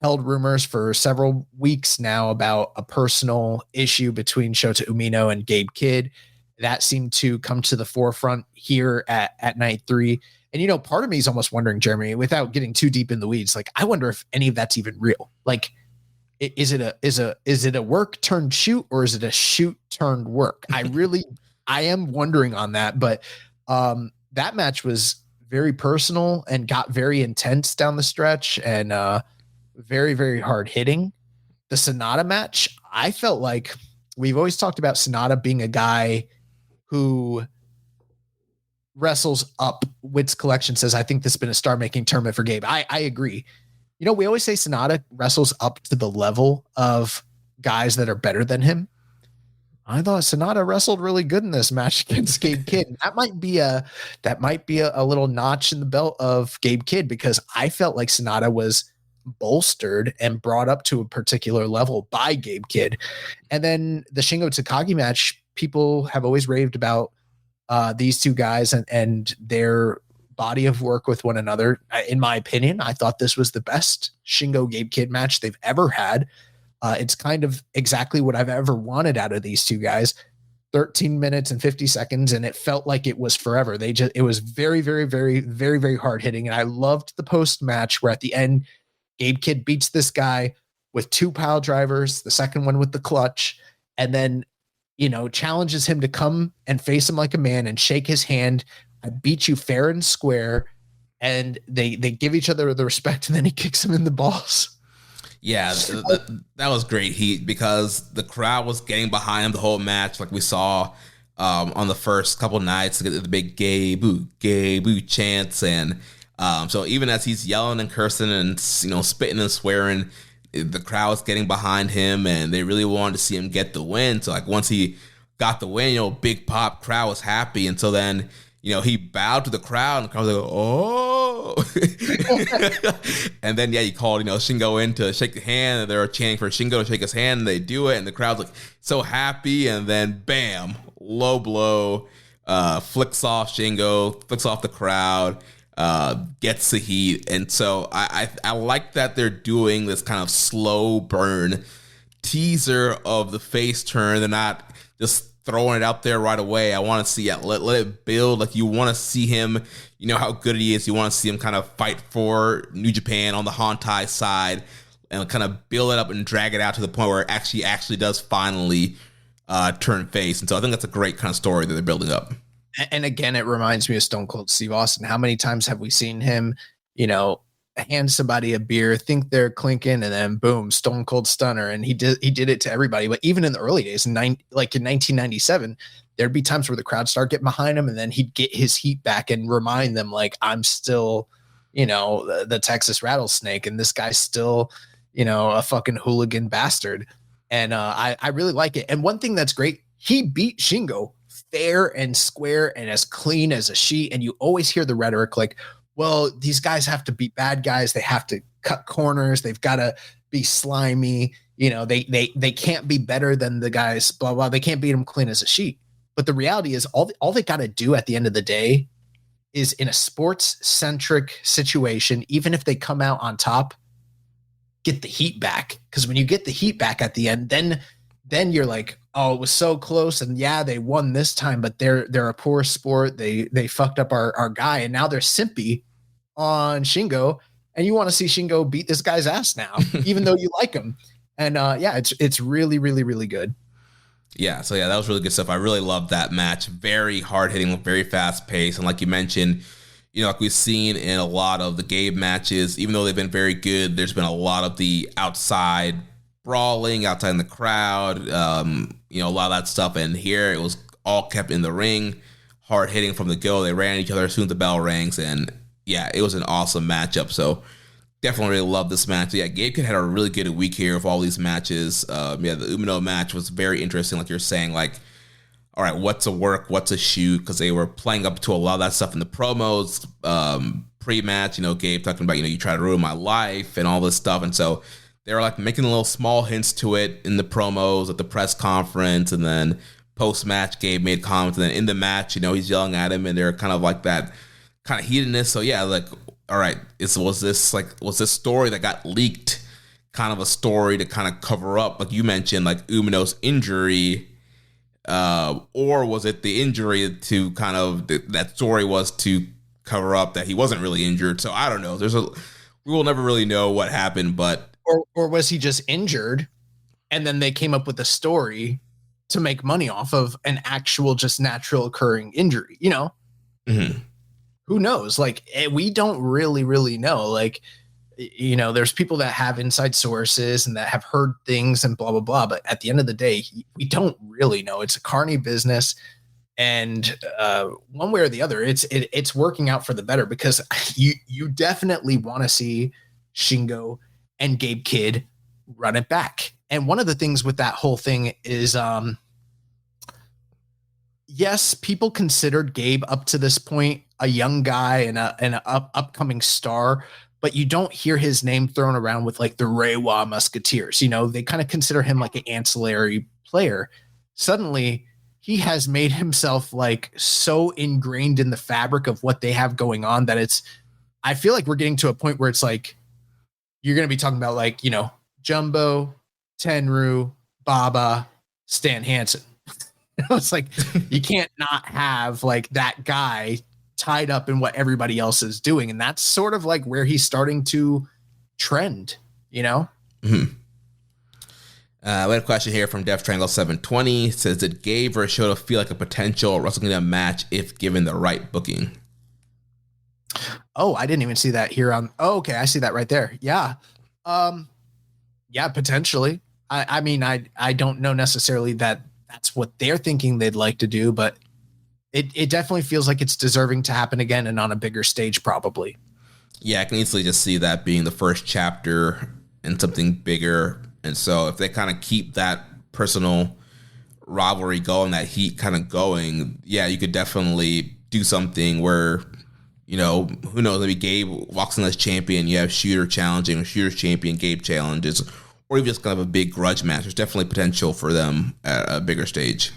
held rumors for several weeks now about a personal issue between Shota Umino and Gabe Kidd. That seemed to come to the forefront here at night 3. And, part of me is almost wondering, Jeremy, without getting too deep in the weeds, like, I wonder if any of that's even real. Like, is it a work turned shoot, or is it a shoot turned work? I am wondering on that, but that match was very personal and got very intense down the stretch and very, very hard hitting. The Sonata match, I felt like we've always talked about Sonata being a guy who wrestles up. Wits Collection says, I think this has been a star-making tournament for Gabe. I agree. We always say Sonata wrestles up to the level of guys that are better than him. I thought Sonata wrestled really good in this match against Gabe Kidd. That might be a little notch in the belt of Gabe Kidd, because I felt like Sonata was bolstered and brought up to a particular level by Gabe Kidd. And then the Shingo Takagi match, people have always raved about these two guys and their body of work with one another. In my opinion, I thought this was the best Shingo Gabe Kidd match they've ever had. It's kind of exactly what I've ever wanted out of these two guys. 13 minutes and 50 seconds, and it felt like it was forever. It was very, very, very, very, very hard hitting. And I loved the post match where at the end, Gabe Kidd beats this guy with 2 pile drivers, the second one with the clutch, and then, challenges him to come and face him like a man and shake his hand. I beat you fair and square. And they give each other the respect, and then he kicks him in the balls. Yeah, that was great heat, because the crowd was getting behind him the whole match, like we saw on the first couple nights, the big gay boo chants. And so even as he's yelling and cursing and spitting and swearing, the crowd's getting behind him, and they really wanted to see him get the win. So like once he got the win, big pop, crowd was happy. And so then he bowed to the crowd, and the crowd was like, oh. And then, he called, Shingo in to shake the hand, and they were chanting for Shingo to shake his hand, and they do it, and the crowd's like so happy. And then, bam, low blow, flicks off Shingo, flicks off the crowd, gets the heat. And so I like that they're doing this kind of slow burn teaser of the face turn. They're not just throwing it out there right away. I want to see it. Let it build. Like, you want to see him, how good he is. You want to see him kind of fight for New Japan on the Hontai side and kind of build it up and drag it out to the point where it actually does finally turn face. And so I think that's a great kind of story that they're building up. And again, it reminds me of Stone Cold Steve Austin. How many times have we seen him, hand somebody a beer, think they're clinking, and then boom, Stone Cold Stunner. And he did it to everybody. But even in the early days, like in 1997, there'd be times where the crowd start getting behind him, and then he'd get his heat back and remind them, like, I'm still, the Texas Rattlesnake, and this guy's still, a fucking hooligan bastard. And I really like it. And one thing that's great, he beat Shingo fair and square and as clean as a sheet. And you always hear the rhetoric like, well, these guys have to beat bad guys. They have to cut corners. They've got to be slimy. They can't be better than the guys, blah, blah. They can't beat them clean as a sheet. But the reality is all they got to do at the end of the day is in a sports centric situation, even if they come out on top, get the heat back. Because when you get the heat back at the end, then you're like, oh, it was so close. And yeah, they won this time, but they're a poor sport. They fucked up our guy. And now they're simpy on Shingo. And you want to see Shingo beat this guy's ass now, even though you like him. And it's really, really, really good. Yeah, so that was really good stuff. I really loved that match. Very hard hitting, very fast paced. And like you mentioned, like we've seen in a lot of the Gabe matches, even though they've been very good, there's been a lot of the outside brawling, outside in the crowd, a lot of that stuff. And here it was all kept in the ring, hard hitting from the go. They ran at each other as soon as the bell rings. And yeah, it was an awesome matchup. So definitely really love this match. Yeah, Gabe Kid had a really good week here of all these matches. The Umino match was very interesting, like you're saying, like, all right, what's a work, what's a shoot? Because they were playing up to a lot of that stuff in the promos, pre-match, Gabe talking about, you try to ruin my life and all this stuff. And so they were like making little small hints to it in the promos at the press conference. And then post-match, Gabe made comments. And then in the match, he's yelling at him and they're kind of like that kind of heatedness. So yeah, like, all right, was this story that got leaked kind of a story to kind of cover up, like you mentioned, like Umino's injury, or was it the injury to kind of that story was to cover up that he wasn't really injured? So I don't know. We will never really know what happened, but or was he just injured, and then they came up with a story to make money off of an actual just natural occurring injury? Mm-hmm. Who knows? Like, we don't really know. Like, there's people that have inside sources and that have heard things and blah, blah, blah. But at the end of the day, we don't really know. It's a carny business. And one way or the other, it's working out for the better, because you definitely want to see Shingo and Gabe Kidd run it back. And one of the things with that whole thing is, yes, people considered Gabe up to this point a young guy and an upcoming star, but you don't hear his name thrown around with like the Reiwa Musketeers. They kind of consider him like an ancillary player. Suddenly, he has made himself like so ingrained in the fabric of what they have going on that I feel like we're getting to a point where it's like you're going to be talking about like, Jumbo, Tenru, Baba, Stan Hansen. It's like you can't not have like that guy tied up in what everybody else is doing. And that's sort of like where he's starting to trend, Mm-hmm. We had a question here from Def Triangle 720. It says, did Gabe or Shota feel like a potential Wrestle Kingdom match if given the right booking? Oh, I didn't even see that here on. Oh, okay. I see that right there. Yeah. Yeah, potentially. I mean, I don't know necessarily that that's what they're thinking they'd like to do, but it definitely feels like it's deserving to happen again and on a bigger stage, probably. Yeah, I can easily just see that being the first chapter and something bigger. And so if they kind of keep that personal rivalry going, that heat kind of going, yeah, you could definitely do something where, who knows, maybe Gabe walks in as champion, you have Shooter challenging, or Shooter's champion, Gabe challenges, or even just kind of a big grudge match. There's definitely potential for them at a bigger stage.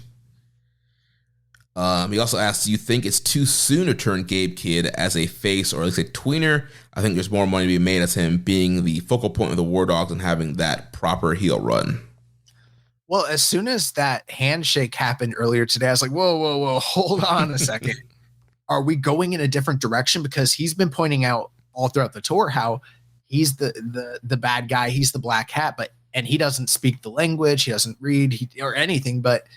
He also asks, do you think it's too soon to turn Gabe Kidd as a face or at least a tweener? I think there's more money to be made as him being the focal point of the War Dogs and having that proper heel run. Well, as soon as that handshake happened earlier today, I was like, whoa, hold on a second. Are we going in a different direction? Because he's been pointing out all throughout the tour how he's the bad guy, he's the black hat, and he doesn't speak the language, he doesn't read or anything, but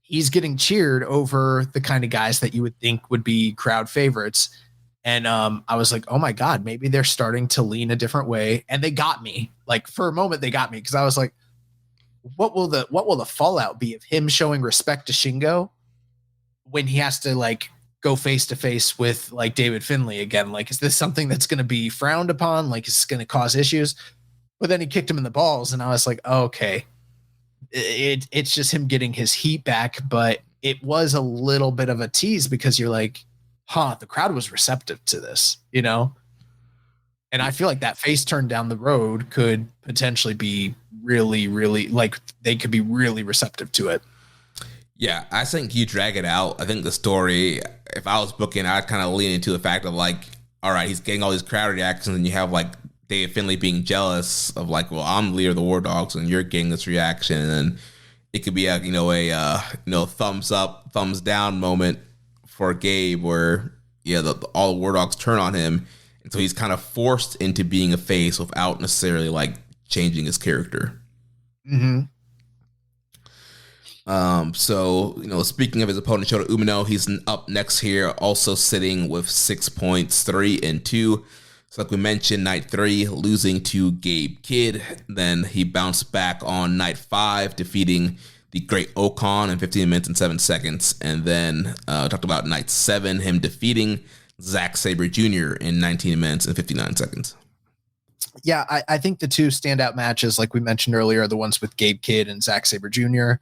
he's getting cheered over the kind of guys that you would think would be crowd favorites. And I was like, oh my God, maybe they're starting to lean a different way. And they got me. Like, for a moment, they got me, because I was like, what will the fallout be of him showing respect to Shingo when he has to like go face to face with like David Finlay again? Like, is this something that's going to be frowned upon? Like, is this going to cause issues? But then he kicked him in the balls, and I was like, okay, it's just him getting his heat back, but it was a little bit of a tease because you're like, the crowd was receptive to this, And I feel like that face turn down the road could potentially be really, really, like, they could be really receptive to it. Yeah, I think you drag it out. I think the story, if I was booking, I'd kind of lean into the fact of like, all right, he's getting all these crowd reactions, and you have like Dave Finlay being jealous of like, well, I'm the leader of the War Dogs, and you're getting this reaction, and it could be a thumbs up, thumbs down moment for Gabe, where all the War Dogs turn on him, and so he's kind of forced into being a face without necessarily like changing his character. Mm-hmm. So, speaking of his opponent, Shota Umino, he's up next here, also sitting with 6 points, 3-2. So like we mentioned, night 3, losing to Gabe Kidd. Then he bounced back on night 5, defeating the great Okan in 15 minutes and 7 seconds. And then talked about night 7, him defeating Zack Sabre Jr. in 19 minutes and 59 seconds. Yeah, I think the two standout matches, like we mentioned earlier, are the ones with Gabe Kidd and Zack Sabre Jr.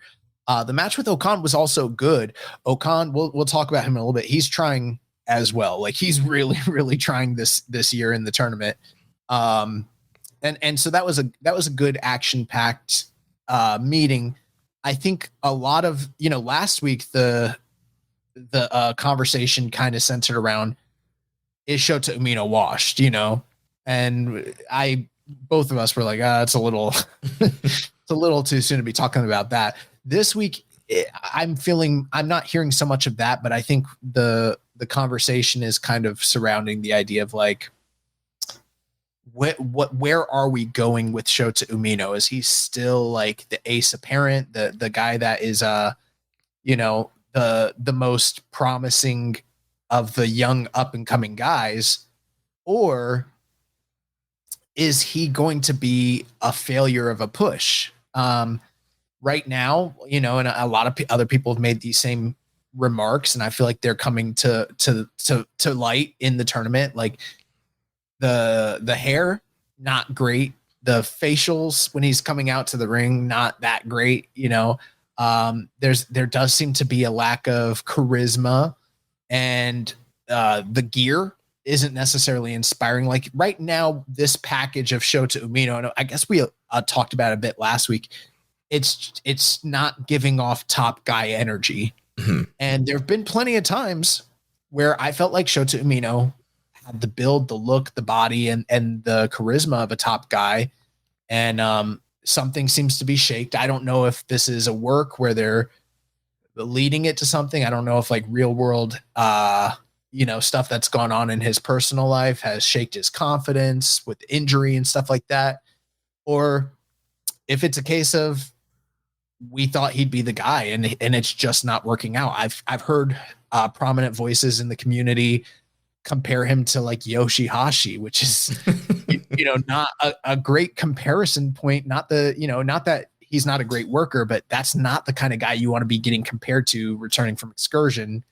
The match with Okan was also good. Okan, we'll talk about him in a little bit. He's trying as well. Like, he's really, really trying this year in the tournament. And so that was a good action-packed meeting. I think a lot of, last week the conversation kind of centered around, is Shota Umino washed, and both of us were like, it's a little too soon to be talking about that. This week, I'm not hearing so much of that, but I think the conversation is kind of surrounding the idea of like, where are we going with Shota Umino? Is he still like the ace apparent, the guy that is the most promising of the young up and coming guys, or is he going to be a failure of a push? Right now, and a lot of other people have made these same remarks, and I feel like they're coming to light in the tournament. Like the hair, not great. The facials when he's coming out to the ring, not that great. There does seem to be a lack of charisma, and the gear isn't necessarily inspiring. Like right now, this package of Shota Umino, and I guess we talked about it a bit last week. It's not giving off top guy energy. Mm-hmm. And there have been plenty of times where I felt like Shota Umino had the build, the look, the body, and the charisma of a top guy. And something seems to be shaked. I don't know if this is a work where they're leading it to something. I don't know if like real world, stuff that's gone on in his personal life has shaked his confidence with injury and stuff like that. Or if it's a case of, we thought he'd be the guy and it's just not working out. I've heard prominent voices in the community compare him to like Yoshihashi, which is, not a great comparison point. Not that he's not a great worker, but that's not the kind of guy you want to be getting compared to returning from excursion,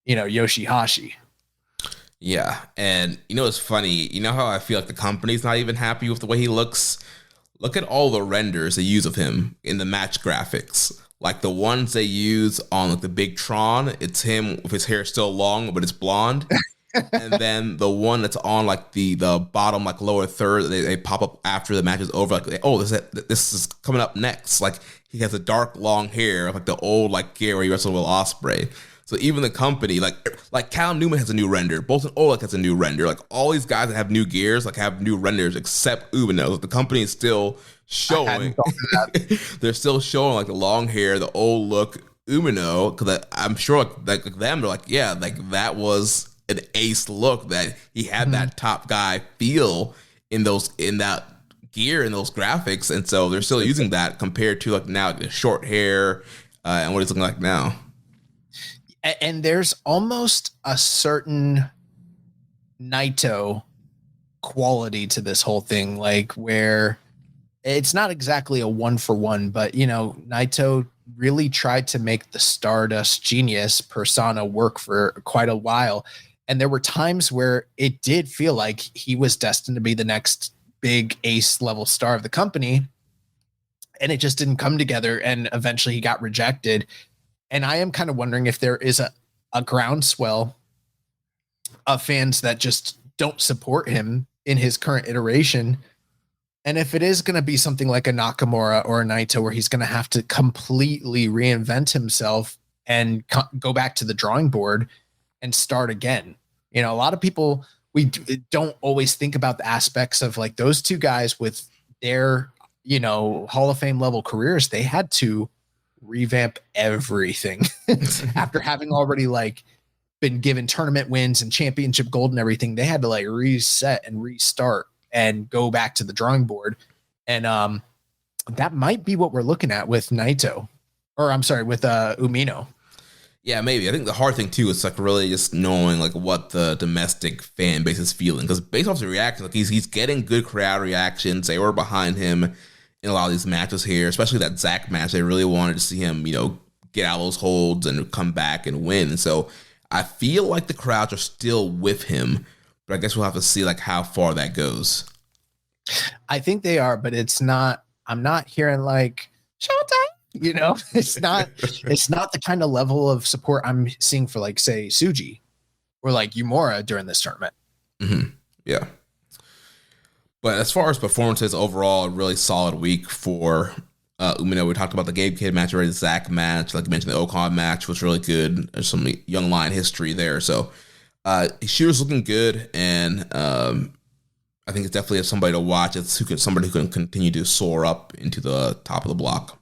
Yoshihashi. Yeah. And it's funny, how I feel like the company's not even happy with the way he looks. Look at all the renders they use of him in the match graphics. Like the ones they use on like the big Tron, it's him with his hair still long, but it's blonde. And then the one that's on like the bottom, like lower third, they pop up after the match is over. Like, this is coming up next. Like he has a dark long hair, like the old like gear where he wrestled with Ospreay. So even the company, like Cal Newman has a new render. Bolton Oleg has a new render. Like all these guys that have new gears, like have new renders, except Umino. The company is still showing. They're still showing like the long hair, the old look Umino. Because I'm sure like them, they're like, yeah, like that was an ace look that he had that top guy feel in that gear and those graphics, and so they're still using that compared to like now like the short hair and what it's looking like now. And there's almost a certain Naito quality to this whole thing, like where it's not exactly a 1-for-1, but Naito really tried to make the Stardust Genius persona work for quite a while. And there were times where it did feel like he was destined to be the next big ace level star of the company. and it just didn't come together. And eventually he got rejected. And I am kind of wondering if there is a groundswell of fans that just don't support him in his current iteration. And if it is going to be something like a Nakamura or a Naito, where he's going to have to completely reinvent himself and go back to the drawing board and start again. You know, a lot of people, we don't always think about the aspects of like those two guys with their, you know, Hall of Fame level careers. They had to revamp everything after having already like been given tournament wins and championship gold and everything. They had to like reset and restart and go back to the drawing board. And that might be what we're looking at with Naito, or I'm sorry, with Umino. Yeah, maybe. I think the hard thing too is like really just knowing like what the domestic fan base is feeling, because based off the reaction, like he's getting good crowd reactions. They were behind him in a lot of these matches here, especially that Zack match. They really wanted to see him, you know, get out of those holds and come back and win. And so I feel like the crowds are still with him, but I guess we'll have to see like how far that goes. I think they are, but it's not. I'm not hearing like Showtime. You know, it's not the kind of level of support I'm seeing for like, say, Tsuji or like Yumura during this tournament. Mm-hmm. Yeah. But as far as performances overall, a really solid week for Umino. We talked about the Gabe Kidd match already, the Zack match. Like you mentioned, the Ocon match was really good. There's some young lion history there. So Ishiro's looking good, and I think it's definitely somebody to watch. It's somebody who can continue to soar up into the top of the block.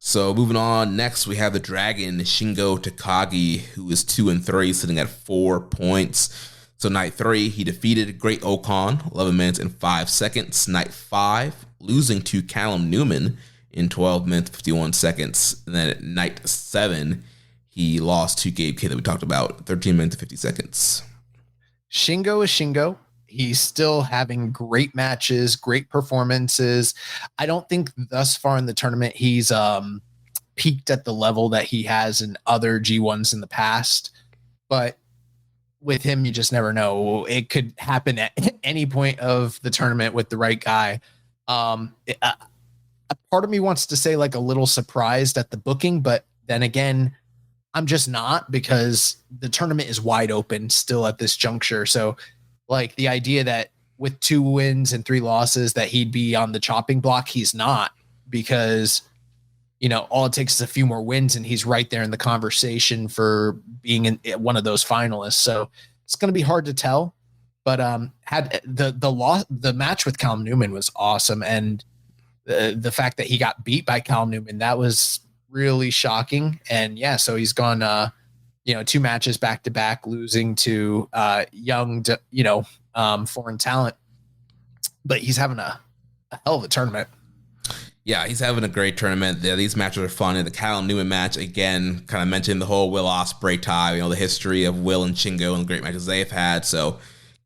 So moving on, next we have the Dragon, Shingo Takagi, who is 2-3, sitting at 4 points. So night 3, he defeated Great Ocon, 11 minutes and 5 seconds. Night 5, losing to Callum Newman in 12 minutes, 51 seconds. And then at night 7, he lost to Gabe Kidd that we talked about, 13 minutes and 50 seconds. Shingo is Shingo. He's still having great matches, great performances. I don't think thus far in the tournament he's peaked at the level that he has in other G1s in the past. But with him, you just never know. It could happen at any point of the tournament with the right guy. A part of me wants to say like a little surprised at the booking, but then again, I'm just not, because the tournament is wide open still at this juncture. So like the idea that with 2 wins and 3 losses that he'd be on the chopping block, he's not, because, you know, all it takes is a few more wins and he's right there in the conversation for being in one of those finalists. So it's going to be hard to tell, but had the match with Callum Newman was awesome. And the fact that he got beat by Callum Newman, that was really shocking. And yeah, so he's gone, 2 matches back to back, losing to young, foreign talent, but he's having a hell of a tournament. Yeah, he's having a great tournament. Yeah, these matches are fun. And the Callum Newman match, again, kind of mentioned the whole Will Ospreay tie, the history of Will and Shingo and the great matches they've had. So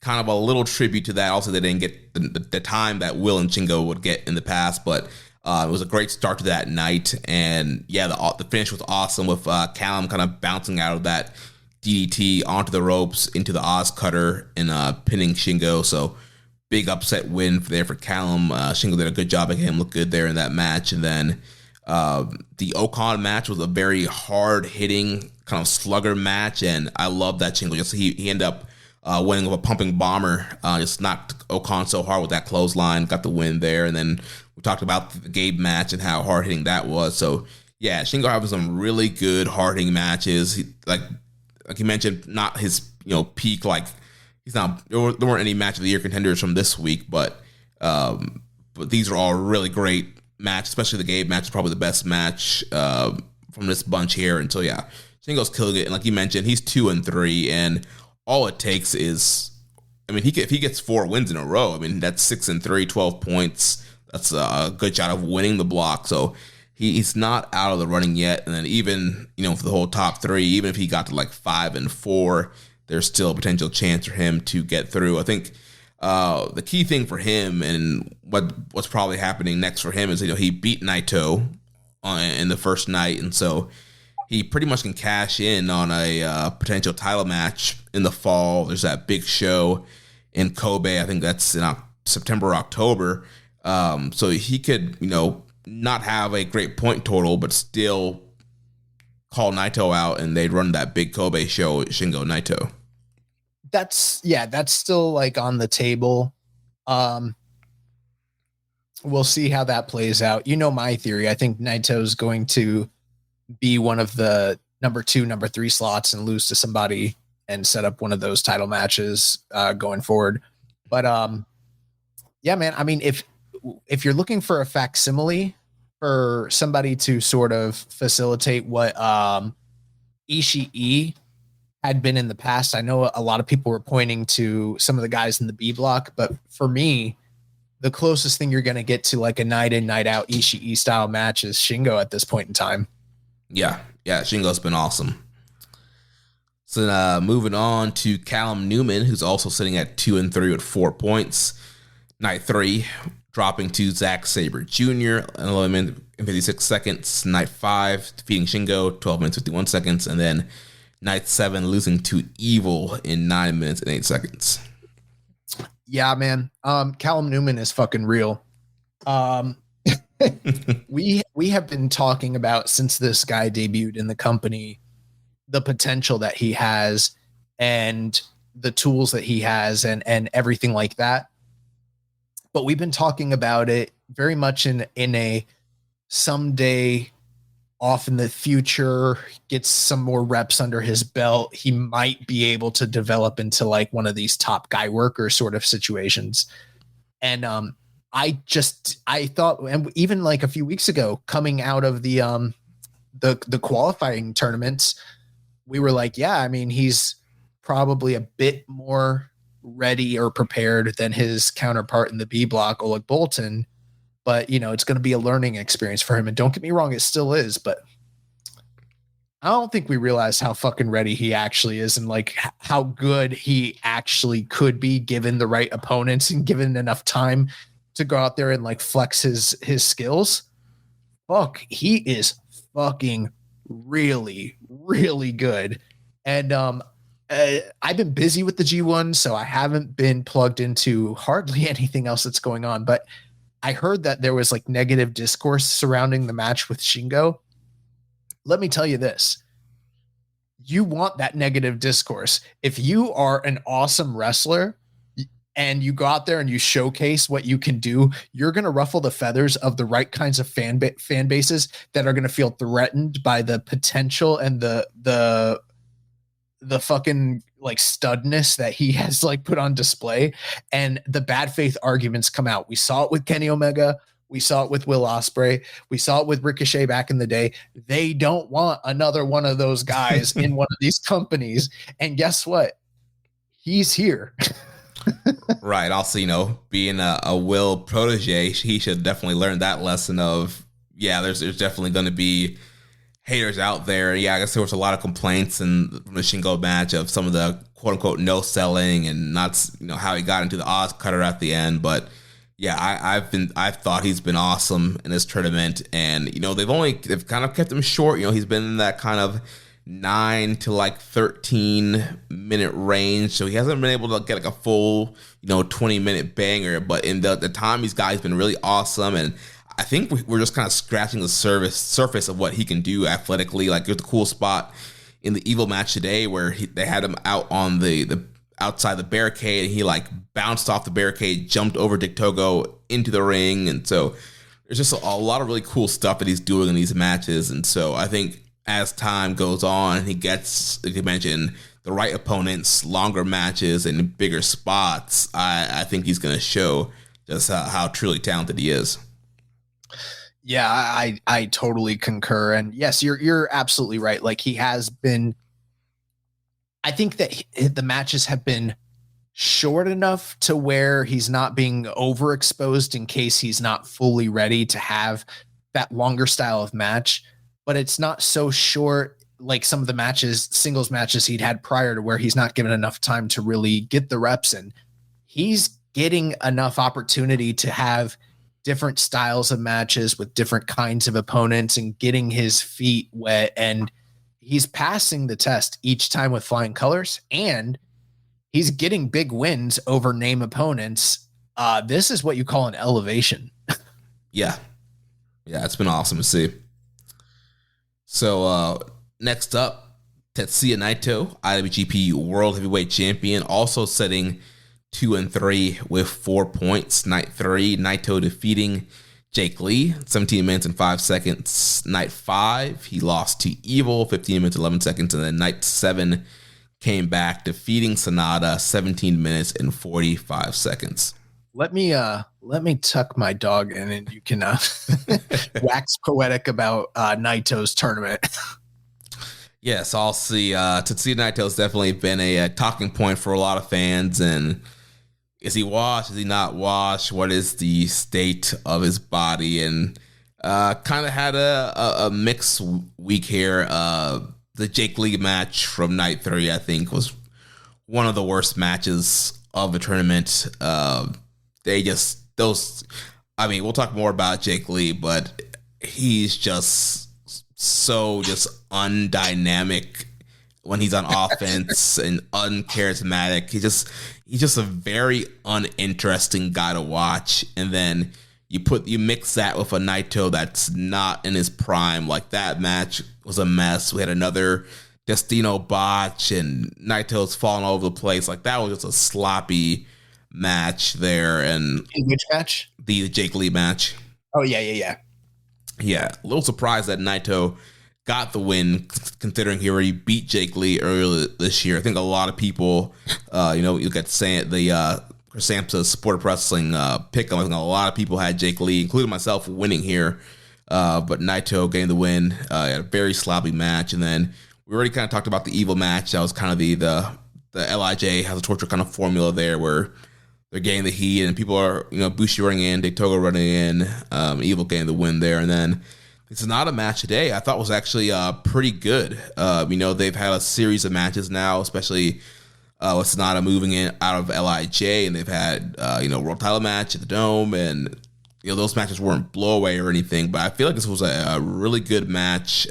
kind of a little tribute to that. Also, they didn't get the time that Will and Shingo would get in the past, but it was a great start to that night. And yeah, the finish was awesome with Callum kind of bouncing out of that DDT onto the ropes into the Oz Cutter and pinning Shingo. So big upset win there for Callum. Shingo did a good job making him look good there in that match. And then the Ocon match was a very hard-hitting kind of slugger match, and I love that Shingo. He ended up winning with a pumping bomber. Just knocked Ocon so hard with that clothesline, got the win there. And then we talked about the Gabe match and how hard-hitting that was. So yeah, Shingo having some really good hard-hitting matches. Like you mentioned, not his peak. Like he's not. There weren't any match of the year contenders from this week, but these are all really great matches. Especially the Gabe match is probably the best match from this bunch here. And so yeah, Shingo's killing it. And like you mentioned, he's 2-3, and all it takes is, if he gets 4 wins in a row, that's 6-3, 12 points. That's a good shot of winning the block. So he's not out of the running yet. And then even, for the whole top 3, even if he got to like 5-4, there's still a potential chance for him to get through. I think the key thing for him and what's probably happening next for him is, he beat Naito in the first night. And so he pretty much can cash in on a potential title match in the fall. There's that big show in Kobe. I think that's in September or October. So he could, not have a great point total, but still call Naito out, and they'd run that big Kobe show with Shingo Naito. That's still like on the table. We'll see how that plays out. My theory. I think Naito's going to be one of the number 2, number 3 slots and lose to somebody and set up one of those title matches going forward. But yeah, man. I mean, if you're looking for a facsimile for somebody to sort of facilitate what Ishii had been in the past, I know a lot of people were pointing to some of the guys in the B block, but for me, the closest thing you're going to get to like a night in, night out Ishii style match is Shingo at this point in time. Yeah, Shingo's been awesome. So moving on to Callum Newman, who's also sitting at 2-3 with 4 points. Night 3, dropping to Zack Sabre Jr. 11 minutes and 56 seconds. Night 5, defeating Shingo, 12 minutes 51 seconds. And then Night 7, losing to Evil in 9 minutes and 8 seconds. Yeah, man. Callum Newman is fucking real. We have been talking about, since this guy debuted in the company, the potential that he has and the tools that he has and everything like that. But we've been talking about it very much in a someday, off in the future, gets some more reps under his belt, he might be able to develop into like one of these top guy worker sort of situations. And I thought, and even like a few weeks ago, coming out of the qualifying tournaments, we were like, yeah, I mean, he's probably a bit more ready or prepared than his counterpart in the B block, Oleg Boltin. But, it's going to be a learning experience for him. And don't get me wrong, it still is. But I don't think we realize how fucking ready he actually is and like how good he actually could be given the right opponents and given enough time to go out there and like flex his skills. Fuck, he is fucking really, really good. And I've been busy with the G1, so I haven't been plugged into hardly anything else that's going on. But I heard that there was like negative discourse surrounding the match with Shingo. Let me tell you this. You want that negative discourse. If you are an awesome wrestler and you go out there and you showcase what you can do, you're going to ruffle the feathers of the right kinds of fan bases that are going to feel threatened by the potential and the fucking like studness that he has like put on display, and the bad faith arguments come out. We saw it with Kenny Omega. We saw it with Will Ospreay. We saw it with Ricochet back in the day. They don't want another one of those guys in one of these companies. And guess what? He's here. Right. Also, being a Will protege, he should definitely learn that lesson of, there's definitely going to be haters out there. Yeah, I guess there was a lot of complaints in the Shingo match of some of the quote unquote no selling and not, how he got into the Oz cutter at the end. But yeah, I've thought he's been awesome in this tournament, and they've kind of kept him short. He's been in that kind of 9 to like 13 minute range, so he hasn't been able to get like a full 20-minute banger. But in the time he's been really awesome, and I think we're just kind of scratching the surface of what he can do athletically. Like there's a cool spot in the Evil match today where they had him out on the outside the barricade, and he like bounced off the barricade, jumped over Dick Togo into the ring. And so there's just a lot of really cool stuff that he's doing in these matches. And so I think as time goes on, he gets, like you mentioned, the right opponents, longer matches, and bigger spots. I think he's going to show just how truly talented he is. Yeah, I totally concur. And yes, you're absolutely right. Like he has been, I think that the matches have been short enough to where he's not being overexposed in case he's not fully ready to have that longer style of match. But it's not so short like some of the singles matches he'd had prior, to where he's not given enough time to really get the reps in. He's getting enough opportunity to have different styles of matches with different kinds of opponents and getting his feet wet, and he's passing the test each time with flying colors, and he's getting big wins over name opponents This is what you call an elevation. Yeah. It's been awesome to see. So next up, Tetsuya Naito, IWGP World Heavyweight Champion, also setting 2-3 with 4 points. Night 3, Naito defeating Jake Lee, 17 minutes and 5 seconds. Night 5, he lost to Evil, 15 minutes, 11 seconds. And then night 7 came back, defeating Sonata, 17 minutes and 45 seconds. Let me tuck my dog in and you can wax poetic about Naito's tournament. Yes, I'll see. Tetsuya Naito's definitely been a talking point for a lot of fans. And is he washed? Is he not washed? What is the state of his body? And kind of had a mixed week here. The Jake Lee match from night 3, I think, was one of the worst matches of the tournament. We'll talk more about Jake Lee, but he's just so undynamic when he's on offense and uncharismatic. He's just a very uninteresting guy to watch. And then you mix that with a Naito that's not in his prime. Like, that match was a mess. We had another Destino botch and Naito's falling all over the place. Like, that was just a sloppy match there. And which match? The Jake Lee match. Oh yeah. Yeah, a little surprised that Naito got the win, considering he already beat Jake Lee earlier this year. I think a lot of people, you look at the Chris Sampson's Sport of Wrestling pick. I think a lot of people had Jake Lee, including myself, winning here. But Naito getting the win, had a very sloppy match. And then we already kind of talked about the Evil match. That was kind of the LIJ has a torture kind of formula there where they're getting the heat and people are, Bushi running in, Daytoga running in, Evil getting the win there. And then it's not a match today. I thought was actually pretty good. They've had a series of matches now, especially with Sonata moving in out of LIJ, and they've had world title match at the Dome, and those matches weren't blowaway or anything. But I feel like this was a really good match.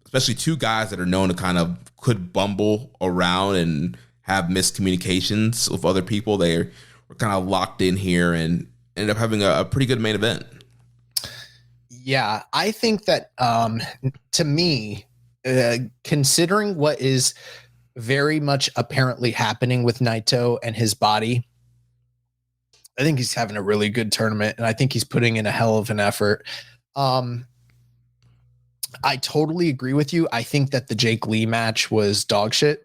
Especially two guys that are known to kind of could bumble around and have miscommunications with other people. They were kind of locked in here and ended up having a pretty good main event. Yeah, I think that to me, considering what is very much apparently happening with Naito and his body, I think he's having a really good tournament, and I think he's putting in a hell of an effort. I totally agree with you. I think that the Jake Lee match was dog shit.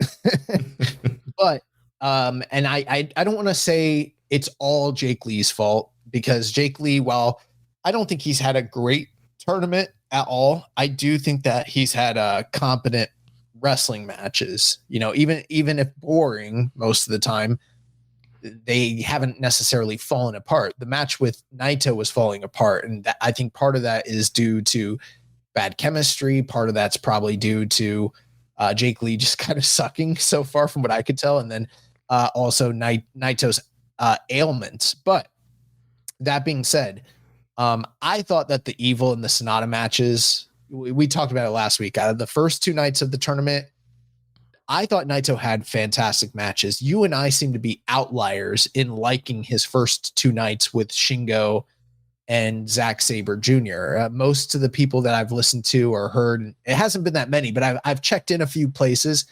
But and I don't want to say it's all Jake Lee's fault, because Jake Lee, while I don't think he's had a great tournament at all, I do think that he's had competent wrestling matches. Even if boring most of the time, they haven't necessarily fallen apart. The match with Naito was falling apart, and I think part of that is due to bad chemistry. Part of that's probably due to Jake Lee just kind of sucking so far from what I could tell. And then also Naito's ailments. But that being said, I thought that the Evil and the Sonata matches, we talked about it last week. Out of the first two nights of the tournament, I thought Naito had fantastic matches. You and I seem to be outliers in liking his first two nights with Shingo and Zack Sabre Jr. Most of the people that I've listened to or heard, it hasn't been that many, but I've checked in a few places,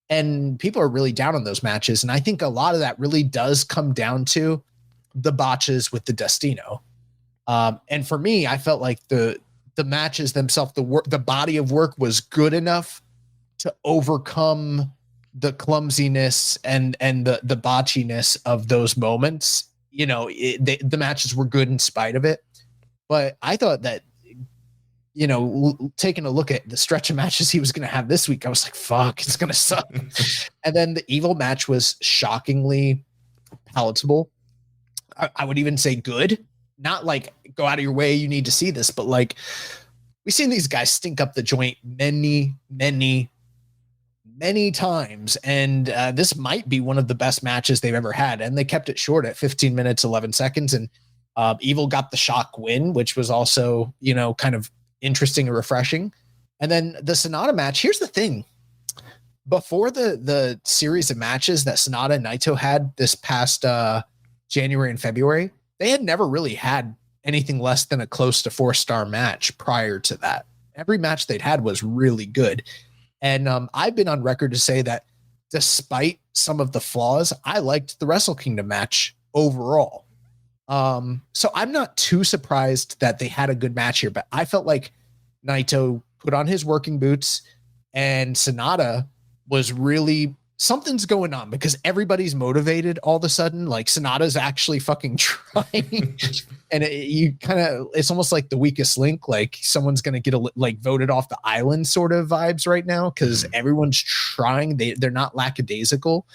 and people are really down on those matches. And I think a lot of that really does come down to the botches with the Destino. And for me, I felt like the matches themselves, the body of work was good enough to overcome the clumsiness and the botchiness of those moments. The matches were good in spite of it. But I thought that, taking a look at the stretch of matches he was going to have this week, I was like, fuck, it's going to suck. And then the Evil match was shockingly palatable. I would even say good. Not like go out of your way, you need to see this, but like we've seen these guys stink up the joint many times. And this might be one of the best matches they've ever had. And they kept it short at 15 minutes, 11 seconds. And Evil got the shock win, which was also, kind of interesting and refreshing. And then the Sonata match, here's the thing. Before the series of matches that Sonata and Naito had this past January and February, they had never really had anything less than a close to 4-star match prior to that. Every match they'd had was really good. And I've been on record to say that despite some of the flaws, I liked the Wrestle Kingdom match overall. So I'm not too surprised that they had a good match here, but I felt like Naito put on his working boots and Sonata was really, something's going on because everybody's motivated all of a sudden. Like Sonata's actually fucking trying and it's almost like the weakest link. Like someone's going to get voted off the island sort of vibes right now. Cause everyone's trying, they're not lackadaisical.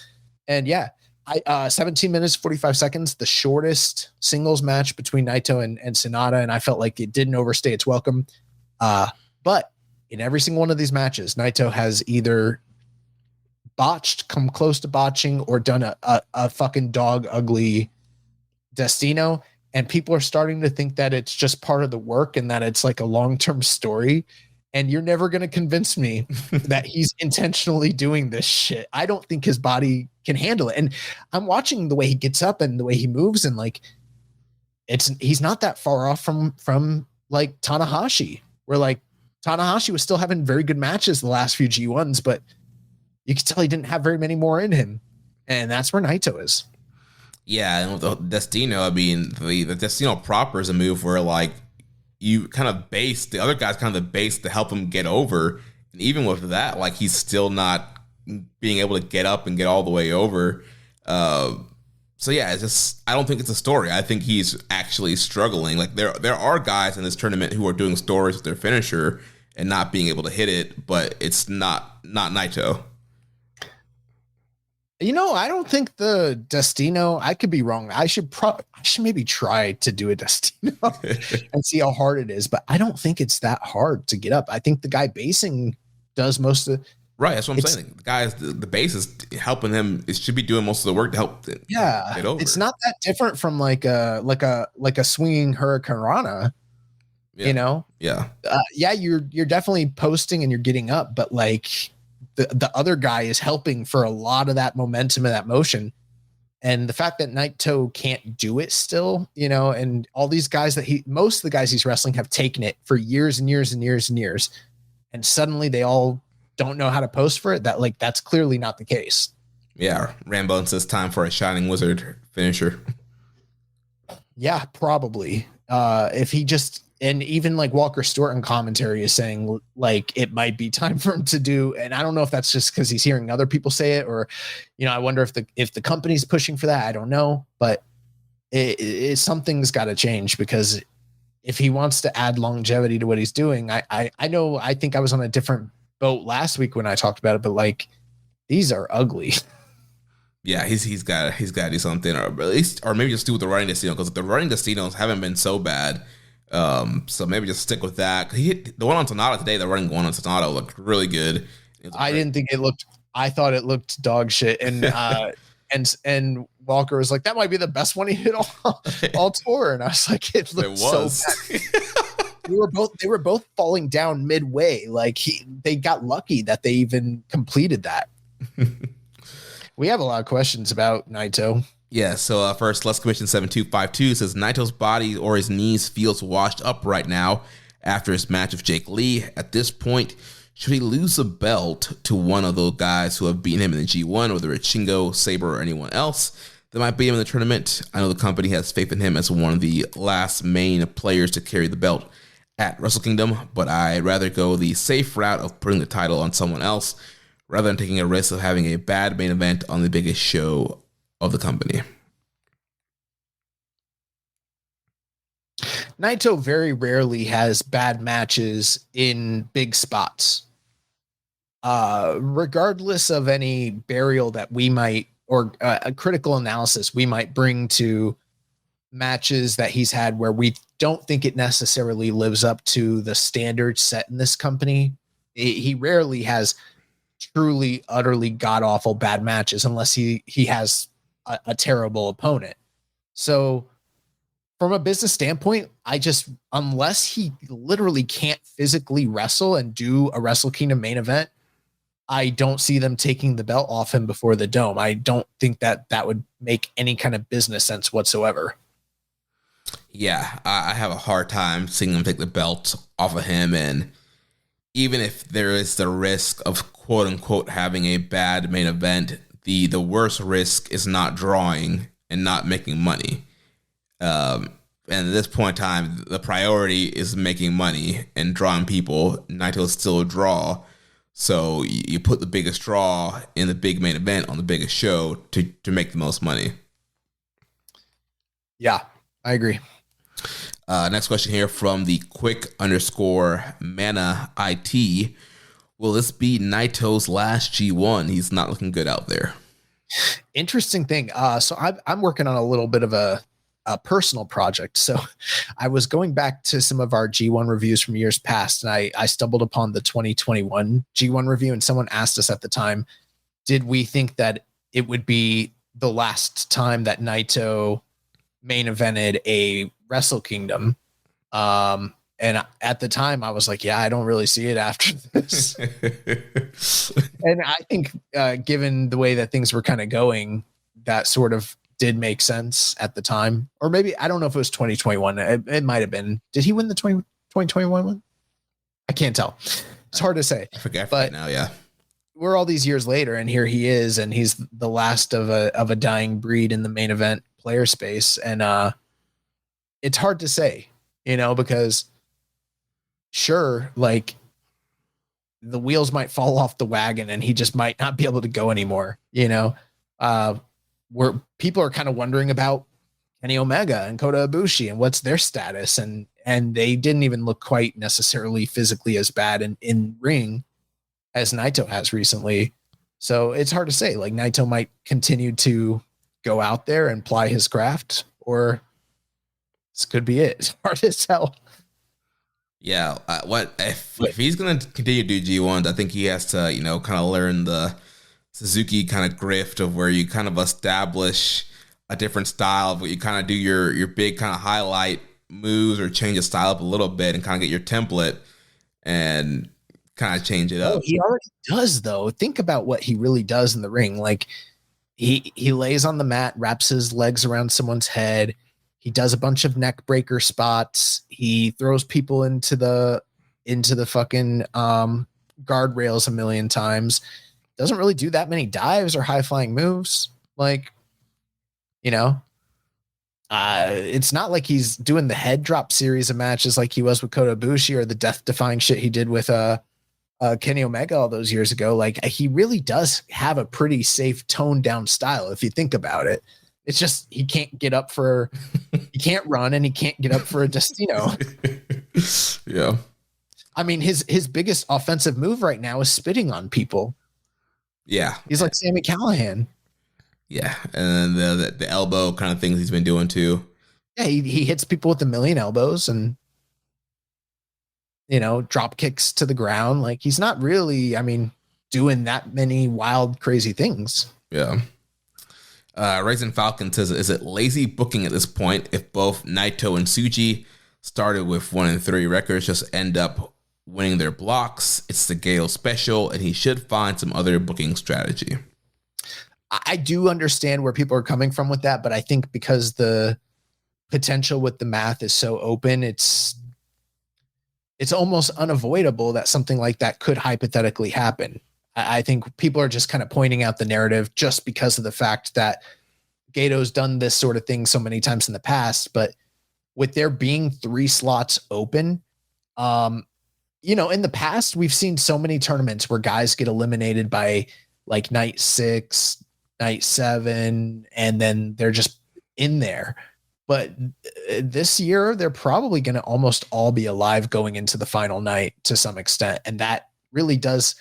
And yeah, 17 minutes, 45 seconds, the shortest singles match between Naito and Sonata. And I felt like it didn't overstay its welcome. But in every single one of these matches, Naito has either botched, come close to botching, or done a fucking dog ugly Destino. And people are starting to think that it's just part of the work and that it's like a long-term story. And you're never going to convince me that he's intentionally doing this shit. I don't think his body can handle it. And I'm watching the way he gets up and the way he moves, and like he's not that far off from like Tanahashi, where like Tanahashi was still having very good matches the last few G1s, but you could tell he didn't have very many more in him. And that's where Naito is. Yeah, and with the Destino, I mean, the Destino proper is a move where like you kind of base the other guy's kind of the base to help him get over. And even with that, like he's still not being able to get up and get all the way over. So yeah, it's just, I don't think it's a story. I think he's actually struggling. Like there are guys in this tournament who are doing stories with their finisher and not being able to hit it, but it's not Naito. You know, I don't think the Destino, I could be wrong. I should maybe try to do a Destino and see how hard it is, but I don't think it's that hard to get up. I think the guy basing does most of right. That's what I'm saying. The guys, the base is helping him. It should be doing most of the work to help. Get over. It's not that different from like a swinging Hurricane Rana. Yeah. You know, you're definitely posting and you're getting up, but like the other guy is helping for a lot of that momentum and that motion. And the fact that Naito can't do it still, you know, and all these guys most of the guys he's wrestling have taken it for years and years and years and years. And suddenly they all don't know how to post for it. That's clearly not the case. Yeah. Rambo says time for a Shining Wizard finisher. Yeah, probably. If he just, and even like Walker Stewart in commentary is saying like it might be time for him to do, and I don't know if that's just because he's hearing other people say it, or you know, I wonder if the company's pushing for that. I don't know, but something's got to change, because if he wants to add longevity to what he's doing, I know, I think I was on a different boat last week when I talked about it, but like these are ugly. Yeah, he's got to do something, or at least, or maybe just do with the running Destino, because the running Destinos haven't been so bad. So maybe just stick with that. The one on Sonata today, the running one on Sonata looked really good. Didn't think it looked. I thought it looked dog shit, and and Walker was like, that might be the best one he hit all tour, and I was like, it looked so bad. They were both falling down midway. Like they got lucky that they even completed that. We have a lot of questions about Naito. Yeah, so first, Let's Commission 7252 says Naito's body or his knees feels washed up right now after his match with Jake Lee. At this point, should he lose a belt to one of those guys who have beaten him in the G1, whether it's Shingo, Sabre, or anyone else that might beat him in the tournament? I know the company has faith in him as one of the last main players to carry the belt at Wrestle Kingdom, but I'd rather go the safe route of putting the title on someone else rather than taking a risk of having a bad main event on the biggest show of the company. Naito very rarely has bad matches in big spots. Regardless of any burial that we might, or a critical analysis we might bring to matches that he's had where we don't think it necessarily lives up to the standards set in this company, he rarely has truly, utterly god-awful bad matches unless he has a terrible opponent. So from a business standpoint, unless he literally can't physically wrestle and do a Wrestle Kingdom main event, I don't see them taking the belt off him before the Dome. I don't think that would make any kind of business sense whatsoever. Yeah, I have a hard time seeing them take the belt off of him. And even if there is the risk of quote unquote having a bad main event, the worst risk is not drawing and not making money. And at this point in time, the priority is making money and drawing people. Naito's still a draw. So you put the biggest draw in the big main event on the biggest show to make the most money. Yeah, I agree. Next question here from the quick_mana IT. Will this be Naito's last G1? He's not looking good out there. Interesting thing. So I'm working on a little bit of a personal project. So I was going back to some of our G1 reviews from years past, and I stumbled upon the 2021 G1 review, and someone asked us at the time, did we think that it would be the last time that Naito main evented a Wrestle Kingdom? And at the time I was like, yeah, I don't really see it after this. And I think given the way that things were kind of going, that sort of did make sense at the time. Or maybe, I don't know if it was 2021. It might have been. Did he win the 2021 one? I can't tell. It's hard to say. I forget now, yeah. We're all these years later, and here he is, and he's the last of a dying breed in the main event player space. And it's hard to say, because sure, like the wheels might fall off the wagon and he just might not be able to go anymore, where people are kind of wondering about Kenny Omega and Kota Ibushi and what's their status. And they didn't even look quite necessarily physically as bad in ring as Naito has recently. So it's hard to say, like Naito might continue to go out there and ply his craft, or this could be it. It's hard to tell. Yeah. If he's going to continue to do G1s, I think he has to, kind of learn the Suzuki kind of grift of where you kind of establish a different style of what you kind of do your big kind of highlight moves or change the style up a little bit and kind of get your template and kind of change it up. He already does, though. Think about what he really does in the ring. Like he lays on the mat, wraps his legs around someone's head. He does a bunch of neck breaker spots. He throws people into the fucking guardrails a million times. Doesn't really do that many dives or high flying moves. Like, it's not like he's doing the head drop series of matches like he was with Kota Ibushi or the death defying shit he did with Kenny Omega all those years ago. Like he really does have a pretty safe toned down style if you think about it. It's just he can't get up for he can't run and he can't get up for a Destino. Yeah. I mean, his biggest offensive move right now is spitting on people. Yeah. He's like Sami Callihan. Yeah. And then the elbow kind of things he's been doing too. Yeah, he hits people with a million elbows and drop kicks to the ground. Like he's not really, doing that many wild, crazy things. Yeah. Raisin Falcon says, is it lazy booking at this point if both Naito and Tsuji started with 1-3 records, just end up winning their blocks? It's the Gale special, and he should find some other booking strategy. I do understand where people are coming from with that, but I think because the potential with the math is so open, it's almost unavoidable that something like that could hypothetically happen. I think people are just kind of pointing out the narrative just because of the fact that Gato's done this sort of thing so many times in the past, but with there being 3 slots open, in the past, we've seen so many tournaments where guys get eliminated by like night 6, night 7, and then they're just in there. But this year, they're probably going to almost all be alive going into the final night to some extent. And that really does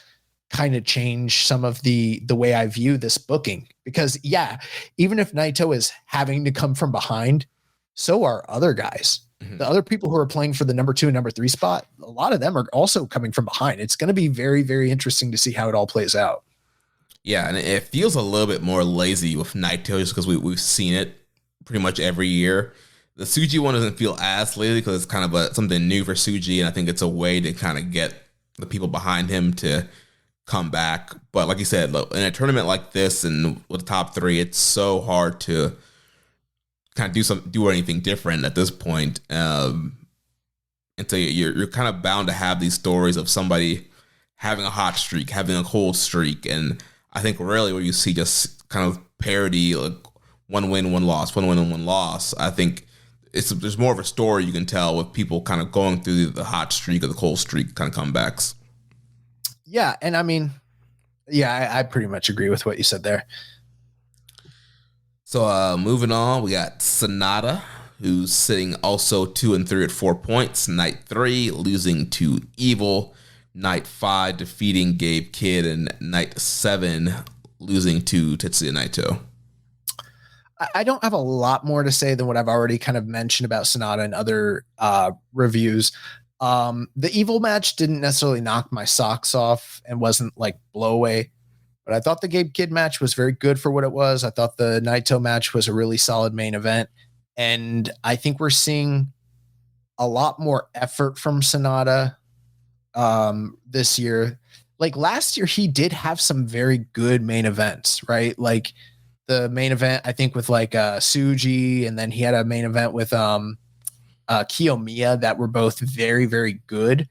kind of change some of the way I view this booking, because even if Naito is having to come from behind, so are other guys. Mm-hmm. The other people who are playing for the number 2 and number 3 spot, a lot of them are also coming from behind. It's going to be very, very interesting to see how it all plays out. Yeah. And it feels a little bit more lazy with Naito just because we've seen it pretty much every year. The Tsuji one doesn't feel as lazy because it's kind of something new for Tsuji. And I think it's a way to kind of get the people behind him to comeback. But like you said, look, in a tournament like this and with the top three, it's so hard to kind of do anything different at this point. And so you're kind of bound to have these stories of somebody having a hot streak, having a cold streak, and I think rarely where you see just kind of parody, like one win, one loss, one win and one loss. I think there's more of a story you can tell with people kind of going through the hot streak or the cold streak kind of comebacks. Yeah, and I mean, I pretty much agree with what you said there. So moving on, we got Sonata, who's sitting also 2-3 at 4 points. Night 3, losing to Evil. Night 5, defeating Gabe Kidd. And Night 7, losing to Tetsuya Naito. I don't have a lot more to say than what I've already kind of mentioned about Sonata and other reviews. The Evil match didn't necessarily knock my socks off and wasn't like blow away, but I thought the Gabe Kidd match was very good for what it was. I thought the Naito match was a really solid main event. And I think we're seeing a lot more effort from Sonata this year. Like last year, he did have some very good main events, right? Like the main event, I think, with like Suji, and then he had a main event with Kiyomiya that were both very, very good.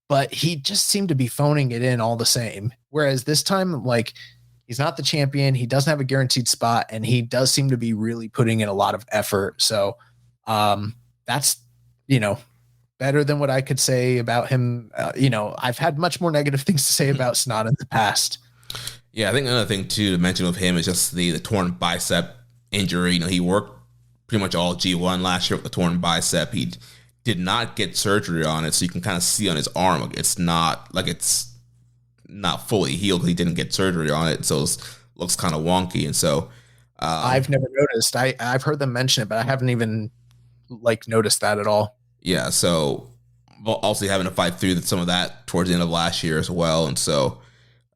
But he just seemed to be phoning it in all the same. Whereas this time, like, he's not the champion. He doesn't have a guaranteed spot, and he does seem to be really putting in a lot of effort. So that's, better than what I could say about him. I've had much more negative things to say about Sonata in the past. Yeah, I think another thing, too, to mention with him is just the torn bicep injury. He worked pretty much all G1 last year with the torn bicep. He did not get surgery on it, so you can kind of see on his arm, it's not fully healed because he didn't get surgery on it, so it looks kind of wonky. And so I've never noticed. I've heard them mention it, but I haven't even noticed that at all. Yeah, so also having to fight through some of that towards the end of last year as well. And so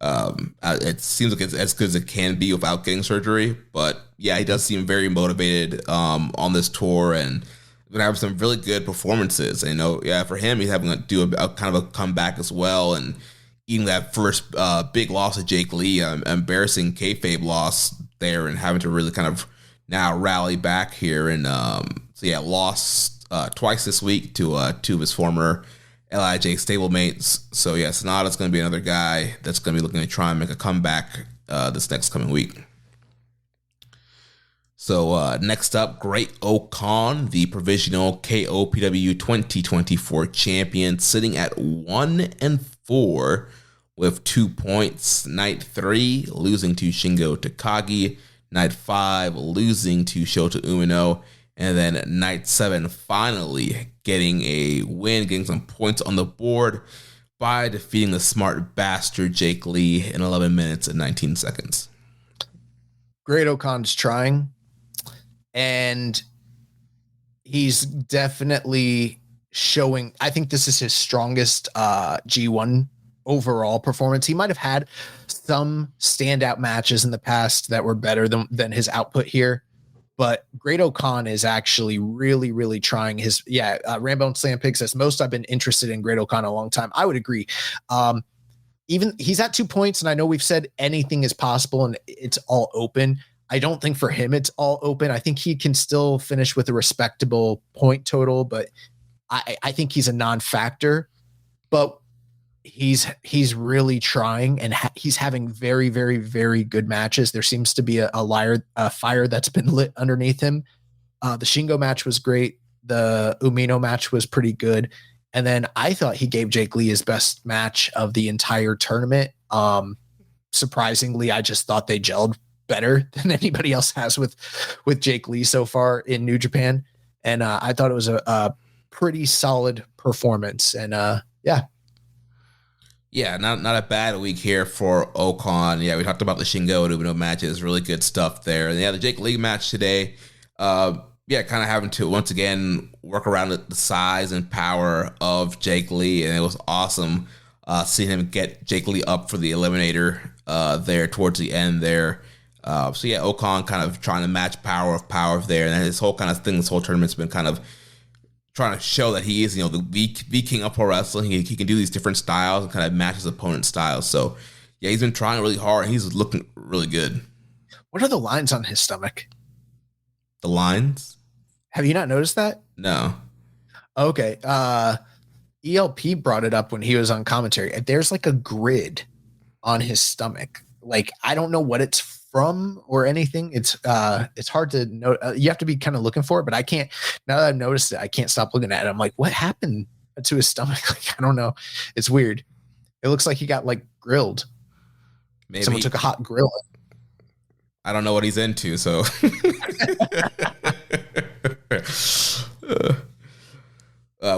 it seems like it's as good as it can be without getting surgery. But yeah, he does seem very motivated on this tour and going to have some really good performances. And, for him, he's having to do a kind of a comeback as well. And eating that first big loss to Jake Lee, embarrassing kayfabe loss there, and having to really kind of now rally back here. And lost twice this week to two of his former LIJ stablemates. So yeah, Sonata's going to be another guy that's going to be looking to try and make a comeback this next coming week. So next up, Great Okan, the provisional KOPW 2024 champion, sitting at 1-4 with 2 points. Night 3, losing to Shingo Takagi. Night 5, losing to Shota Umino. And then Night 7, finally getting a win, getting some points on the board by defeating the smart bastard Jake Lee in 11 minutes and 19 seconds. Great Okan's trying, and he's definitely showing. I think this is his strongest G1 overall performance. He might have had some standout matches in the past that were better than his output here. But Great Okan is actually really, really trying his, Rambo and Slam Pig says, most I've been interested in Great Okan a long time. I would agree. Even he's at 2 points, and I know we've said anything is possible and it's all open. I don't think for him it's all open. I think he can still finish with a respectable point total, but I think he's a non-factor. But he's really trying, and he's having very, very, very good matches. There seems to be a fire that's been lit underneath him. The Shingo match was great. The Umino match was pretty good. And then I thought he gave Jake Lee his best match of the entire tournament. Surprisingly, I just thought they gelled better than anybody else has with Jake Lee so far in New Japan. And I thought it was a pretty solid performance. And Yeah, not a bad week here for Okan. Yeah, we talked about the Shingo and Umino matches. Really good stuff there. And the Jake Lee match today, kind of having to, once again, work around the size and power of Jake Lee. And it was awesome seeing him get Jake Lee up for the Eliminator there towards the end there. Okan kind of trying to match power of there. And his whole kind of thing, this whole tournament's been kind of trying to show that he is, the king of pro wrestling. He can do these different styles and kind of match his opponent's styles. So, yeah, he's been trying really hard. And he's looking really good. What are the lines on his stomach? The lines? Have you not noticed that? No. Okay. ELP brought it up when he was on commentary. There's like a grid on his stomach. Like, I don't know what it's from or anything. It's hard to know. You have to be kind of looking for it, but I can't. Now that I've noticed it, I can't stop looking at it. I'm like, what happened to his stomach? Like, I don't know. It's weird. It looks like he got like grilled. Maybe someone took a hot grill. I don't know what he's into, so.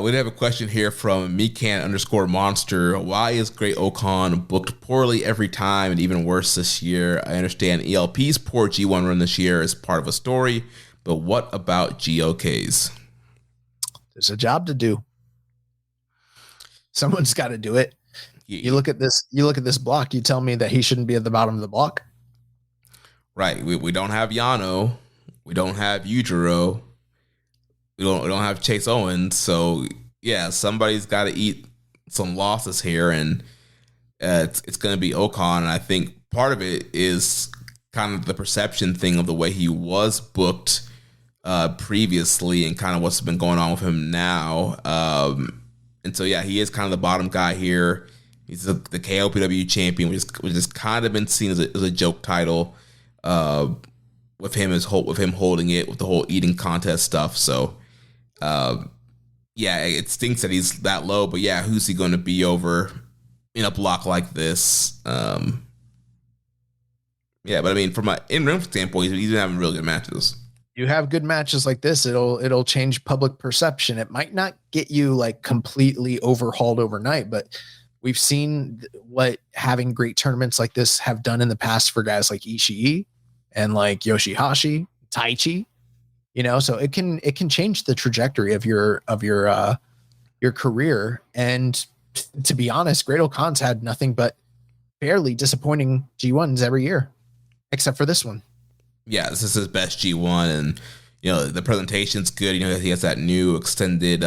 We have a question here from Mecan_monster. Why is Great Okan booked poorly every time and even worse this year? I understand ELP's poor G1 run this year is part of a story, but what about GOK's? There's a job to do. Someone's got to do it. You look at this block, you tell me that he shouldn't be at the bottom of the block. Right. We don't have Yano. We don't have Yujiro. We don't have Chase Owens. So, yeah, somebody's got to eat some losses here, and it's going to be Okan. And I think part of it is kind of the perception thing of the way he was booked previously and kind of what's been going on with him now. And so, yeah, he is kind of the bottom guy here. He's the KOPW champion, which has kind of been seen as a joke title with him holding it with the whole eating contest stuff. So, yeah, it stinks that he's that low. But yeah, who's he going to be over in a block like this? Yeah, but I mean, from an in-ring standpoint, he's been having really good matches. You have good matches like this, it'll change public perception. It might not get you like completely overhauled overnight, but we've seen what having great tournaments like this have done in the past for guys like Ishii and like Yoshihashi, Taichi, so it can change the trajectory of your career. And to be honest, Great Okan's had nothing but fairly disappointing G1s every year, except for this one. Yeah, this is his best G1, and the presentation's good. He has that new extended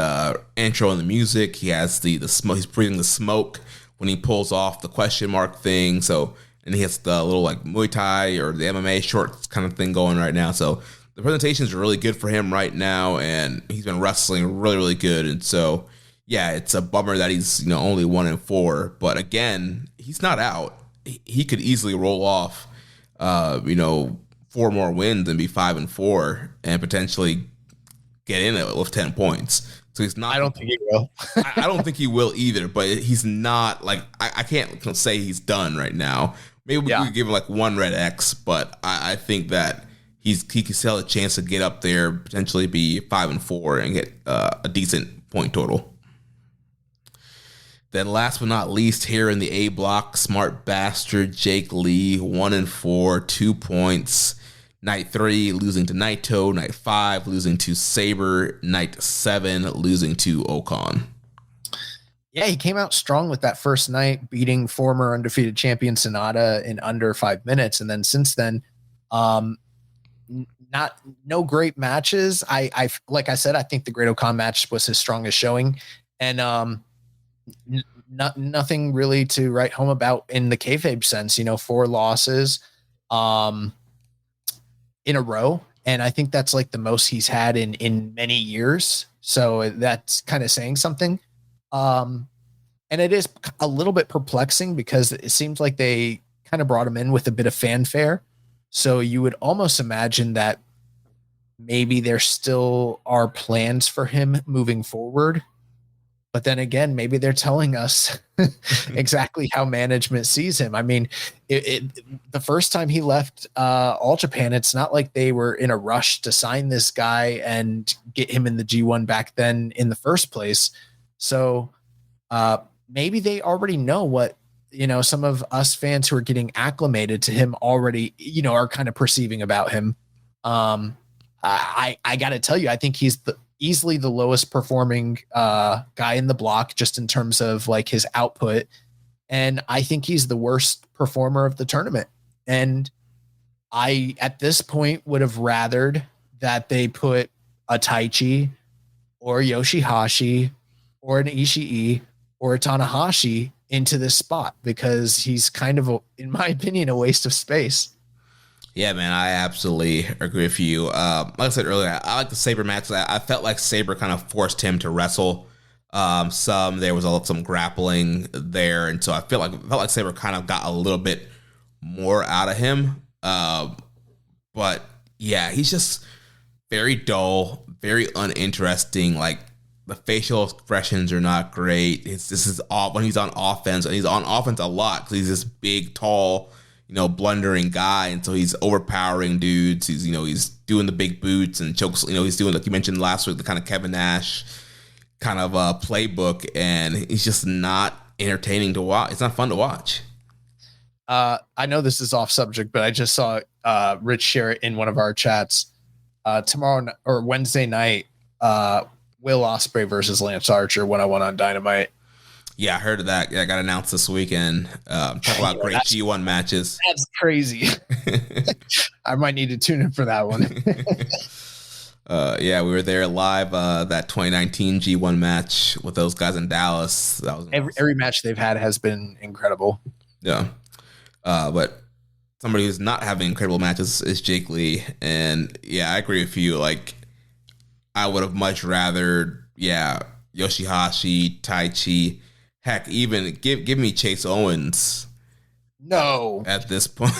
intro in the music. He has the smoke. He's breathing the smoke when he pulls off the question mark thing. So, and he has the little like Muay Thai or the MMA shorts kind of thing going right now. So the presentations are really good for him right now, and he's been wrestling really, really good. And so, yeah, it's a bummer that he's only 1-4. But again, he's not out. He could easily roll off, 4 more wins and be 5-4 and potentially get in it with 10 points. So he's not. I don't think he will. I don't think he will either, but he's not like, I can't say he's done right now. Maybe we could give him like 1 red X, but I think that he can still have a chance to get up there, potentially be 5-4 and get a decent point total. Then last but not least, here in the A block, smart bastard Jake Lee, 1-4, 2 points. Night 3, losing to Naito. Night 5, losing to Sabre. Night 7, losing to Okan. Yeah, he came out strong with that first night, beating former undefeated champion Sonata in under 5 minutes. And then since then, no great matches. I like I said, I think the Great Okan match was his strongest showing. And nothing really to write home about in the kayfabe sense. 4 losses in a row, and I think that's like the most he's had in many years. So that's kind of saying something. And it is a little bit perplexing because it seems like they kind of brought him in with a bit of fanfare. So you would almost imagine that maybe there still are plans for him moving forward. But then again, maybe they're telling us exactly how management sees him. I mean, the first time he left All Japan, it's not like they were in a rush to sign this guy and get him in the G1 back then in the first place. So maybe they already know what, some of us fans who are getting acclimated to him already, are kind of perceiving about him. I got to tell you, I think he's easily the lowest performing guy in the block, just in terms of like his output. And I think he's the worst performer of the tournament. And I, at this point, would have rathered that they put a Taichi or Yoshihashi or an Ishii or a Tanahashi into this spot, because he's kind of, in my opinion, a waste of space. Yeah, man, I absolutely agree with you. Like I said earlier, I like the Sabre match. I felt like Sabre kind of forced him to wrestle. There was some grappling there, and so I felt like Sabre kind of got a little bit more out of him. But yeah, he's just very dull, very uninteresting. Like, the facial expressions are not great. This is all when he's on offense, and he's on offense a lot because he's this big, tall, blundering guy, and so he's overpowering dudes. He's doing the big boots and chokes. He's doing, like you mentioned last week, the kind of Kevin Nash kind of playbook, and he's just not entertaining to watch. It's not fun to watch. I know this is off subject, but I just saw Rich share it in one of our chats. Tomorrow or Wednesday night, Will Ospreay versus Lance Archer 1-on-1 on Dynamite. Yeah, I heard of that. Yeah, I got announced this weekend. Talk about great G1 matches. That's crazy. I might need to tune in for that one. Yeah, we were there live. That 2019 G1 match with those guys in Dallas. That was every match they've had has been incredible. Yeah, but somebody who's not having incredible matches is Jake Lee, and yeah, I agree with you. Like, I would have much rather, Yoshihashi, Taichi, heck, even give me Chase Owens. No, at this point,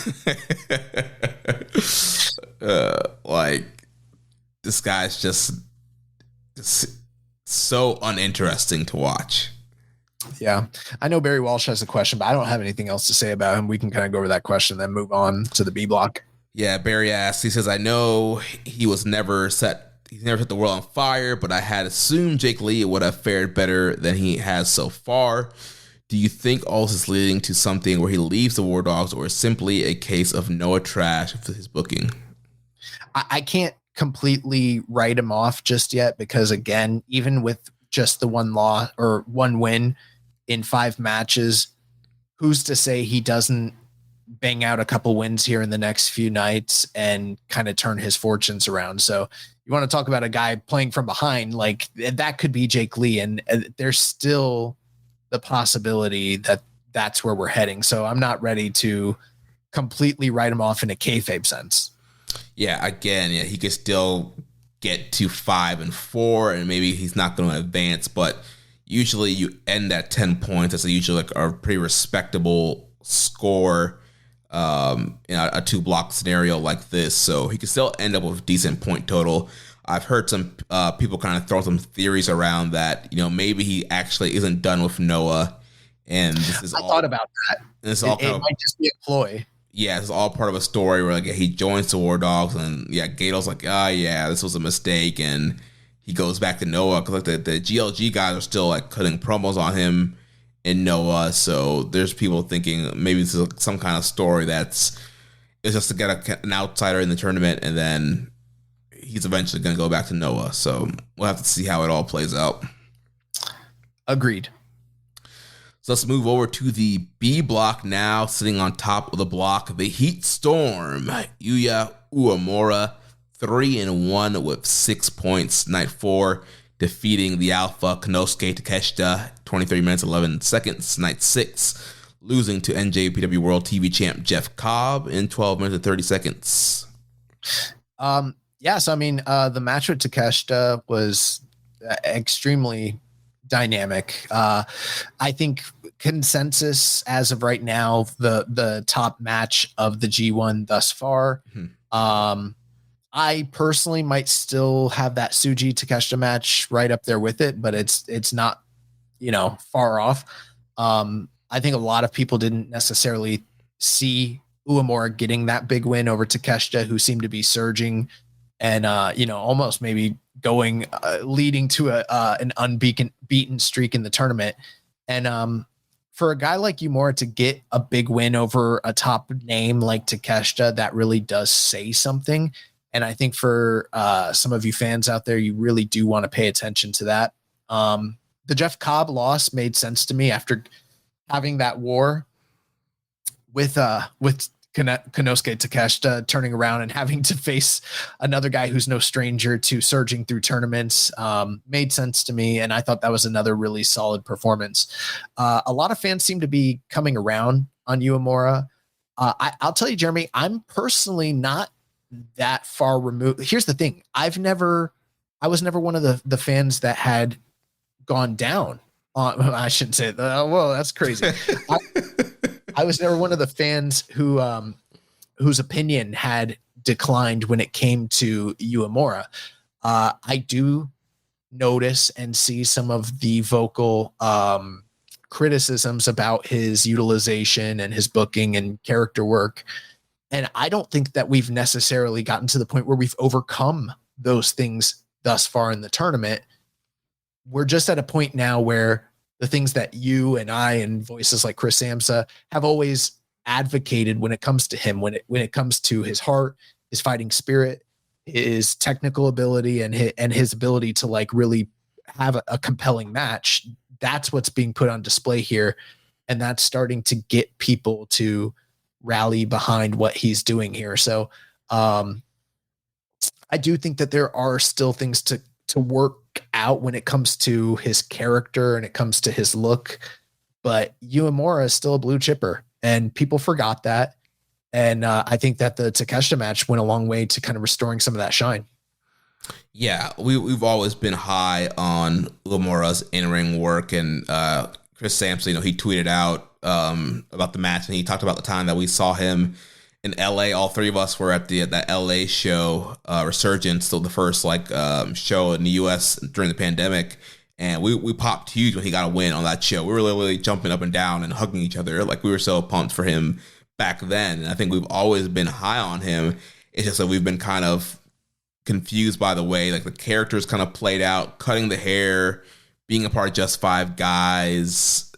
like, this guy's just so uninteresting to watch. Yeah, I know Barry Walsh has a question, but I don't have anything else to say about him. We can kind of go over that question, then move on to the B block. Yeah, Barry asks, he says, I know he's never set the world on fire, but I had assumed Jake Lee would have fared better than he has so far. Do you think all this is leading to something where he leaves the War Dogs, or is simply a case of Noah trash for his booking? I can't completely write him off just yet, because again, even with just the one win in 5 matches, who's to say he doesn't bang out a couple wins here in the next few nights and kind of turn his fortunes around? So you want to talk about a guy playing from behind, like that could be Jake Lee, and there's still the possibility that that's where we're heading. So I'm not ready to completely write him off in a kayfabe sense. Yeah, again, he could still get to 5-4, and maybe he's not going to advance, but usually you end at 10 points. That's usually like a pretty respectable score in a 2-block scenario like this. So he could still end up with a decent point total. I've heard some people kind of throw some theories around that, maybe he actually isn't done with Noah. And this is I thought about that. It might just be a ploy. Yeah, it's all part of a story where, like, he joins the War Dogs, and Gato's like, this was a mistake, and he goes back to Noah because, like, the GLG guys are still, like, cutting promos on him in Noah. So there's people thinking maybe this is some kind of story it's just to get an outsider in the tournament, and then he's eventually going to go back to Noah. So we'll have to see how it all plays out. Agreed. So let's move over to the B block now. Sitting on top of the block, the Heat Storm. Yuya Uemura, 3-1 with 6 points. Night 4, defeating the Alpha Konosuke Takeshita, 23 minutes, 11 seconds. Night 6, losing to NJPW World TV Champ Jeff Cobb in 12 minutes and 30 seconds. Yes, I mean, the match with Takeshita was extremely dynamic. I think consensus as of right now, the top match of the G1 thus far. I personally might still have that Tsuji Takeshita match right up there with it, but it's not, far off. I think a lot of people didn't necessarily see Uemura getting that big win over Takeshita, who seemed to be surging and almost maybe going leading to an unbeaten streak in the tournament. And for a guy like Uemura to get a big win over a top name like Takeshita, that really does say something. And I think for some of you fans out there, you really do want to pay attention to that. The Jeff Cobb loss made sense to me after having that war with Konosuke Takeshita turning around and having to face another guy who's no stranger to surging through tournaments made sense to me. And I thought that was another really solid performance. A lot of fans seem to be coming around on Uemura. I'll tell you, Jeremy, I'm personally not that far removed. Here's the thing. I was never one of the fans that had gone down on, I shouldn't say that. Well, that's crazy. I was never one of the fans who, whose opinion had declined when it came to Uemura. I do notice and see some of the vocal, criticisms about his utilization and his booking and character work. And I don't think that we've necessarily gotten to the point where we've overcome those things thus far in the tournament. We're just at a point now where the things that you and I and voices like Chris Samsa have always advocated when it comes to him, when it comes to his heart, his fighting spirit, his technical ability, and his ability to like really have a compelling match. That's what's being put on display here. And that's starting to get people to rally behind what he's doing here. So I do think that there are still things to work out when it comes to his character and it comes to his look, but Uemura is still a blue chipper and people forgot that. And I think that the Takeshita match went a long way to kind of restoring some of that shine. Yeah, we've always been high on Uemura's in-ring work, and Chris Sampson, he tweeted out about the match, and he talked about the time that we saw him in LA. All three of us were at that LA show, Resurgence, still the first show in the US during the pandemic, and we popped huge when he got a win on that show. We were literally jumping up and down and hugging each other, like we were so pumped for him back then. And I think we've always been high on him. It's just that we've been kind of confused by the way like the characters kind of played out, cutting the hair, being a part of Just Five Guys,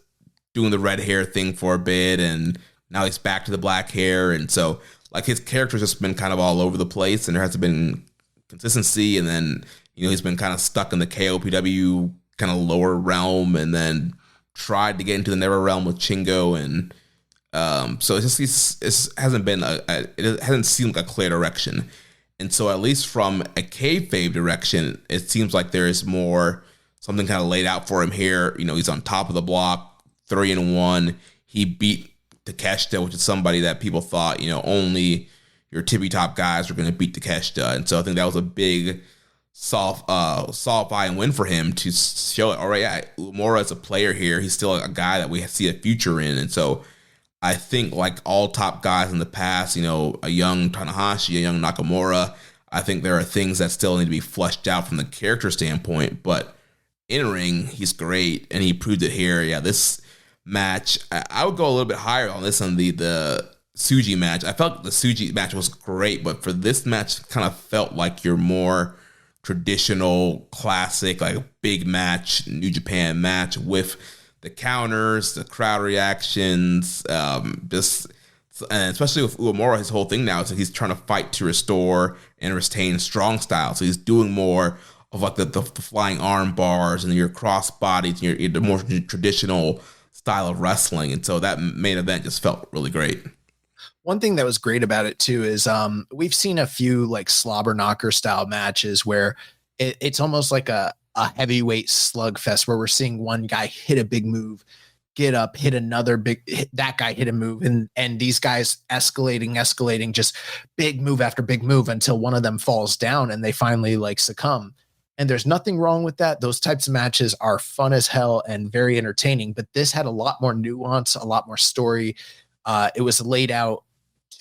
doing the red hair thing for a bit, and now he's back to the black hair. And so like his character's just been kind of all over the place, and there hasn't been consistency. And then he's been kind of stuck in the KOPW kind of lower realm, and then tried to get into the Never realm with Chingo. And so it hasn't been it hasn't seemed like a clear direction. And so at least from a kayfabe direction, it seems like there is more something kind of laid out for him here. He's on top of the block, 3-1. He beat Takeshita, which is somebody that people thought, only your tippy top guys were going to beat Takeshita. And so I think that was a big solidifying win for him to show it. All right, yeah, Uemura as a player here, he's still a guy that we see a future in. And so I think like all top guys in the past, a young Tanahashi, a young Nakamura, I think there are things that still need to be fleshed out from the character standpoint. But in ring, he's great, and he proved it here. Yeah, this match, I would go a little bit higher on this on the Tsuji match. I felt the Tsuji match was great, but for this match, kind of felt like your more traditional, classic, like big match, New Japan match with the counters, the crowd reactions, and especially with Uemura, his whole thing now is that he's trying to fight to restore and retain strong style. So he's doing more of like the flying arm bars and your cross bodies, and your the more traditional style of wrestling. And so that main event just felt really great. One thing that was great about it too is we've seen a few like slobber knocker style matches where it's almost like a heavyweight slugfest where we're seeing one guy hit a big move, get up, hit another that guy hit a move, and these guys escalating, just big move after big move until one of them falls down and they finally like succumb. And there's nothing wrong with that. Those types of matches are fun as hell and very entertaining, but this had a lot more nuance, a lot more story. It was laid out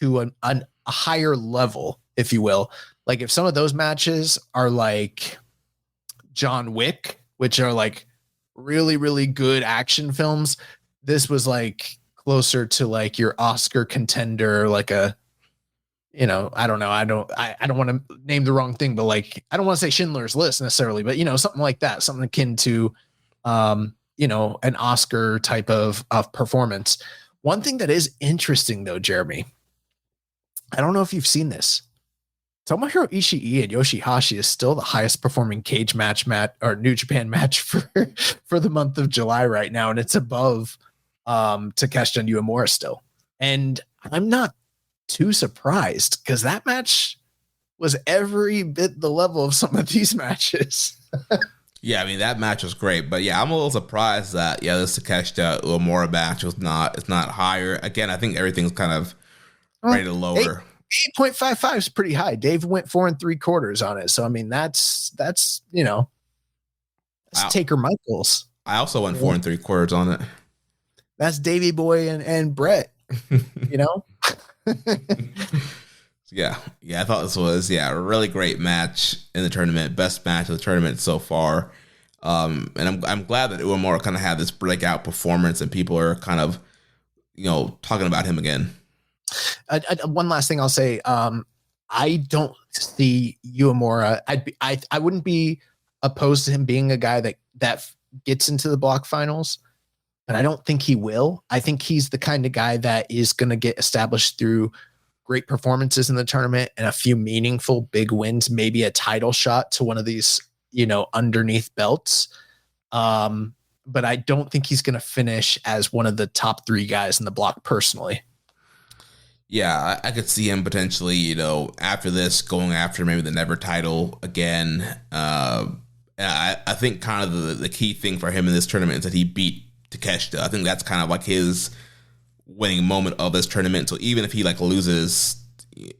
to a higher level, if you will. Like if some of those matches are like John Wick, which are like really, really good action films, this was like closer to like your Oscar contender, like a, I don't know. I don't want to name the wrong thing, but like, I don't want to say Schindler's List necessarily, but something like that, something akin to, an Oscar type of performance. One thing that is interesting though, Jeremy, I don't know if you've seen this. Tomohiro Ishii and Yoshihashi is still the highest performing cage match or New Japan match for the month of July right now. And it's above Takeshita and Uemura still. And I'm not too surprised because that match was every bit the level of some of these matches. Yeah, I mean, that match was great, but yeah, I'm a little surprised that, this Takeshita Uemura match it's not higher. Again, I think everything's kind of rated lower. 8.55 is pretty high. Dave went 4 3/4 on it. So, I mean, that's Taker Michaels. I also went 4 3/4 on it. That's Davey Boy and Brett, Yeah, I thought this was a really great match in the tournament, best match of the tournament so far. And I'm glad that Uemura kind of had this breakout performance, and people are kind of talking about him again. One last thing I'll say, I don't see Uemura. I wouldn't be opposed to him being a guy that gets into the block finals, but I don't think he will. I think he's the kind of guy that is going to get established through great performances in the tournament and a few meaningful big wins, maybe a title shot to one of these, underneath belts. But I don't think he's going to finish as one of the top 3 guys in the block personally. Yeah, I could see him potentially, after this going after maybe the Never title again. I think kind of the key thing for him in this tournament is that he beat Takeshita. I think that's kind of like his winning moment of this tournament. So even if he loses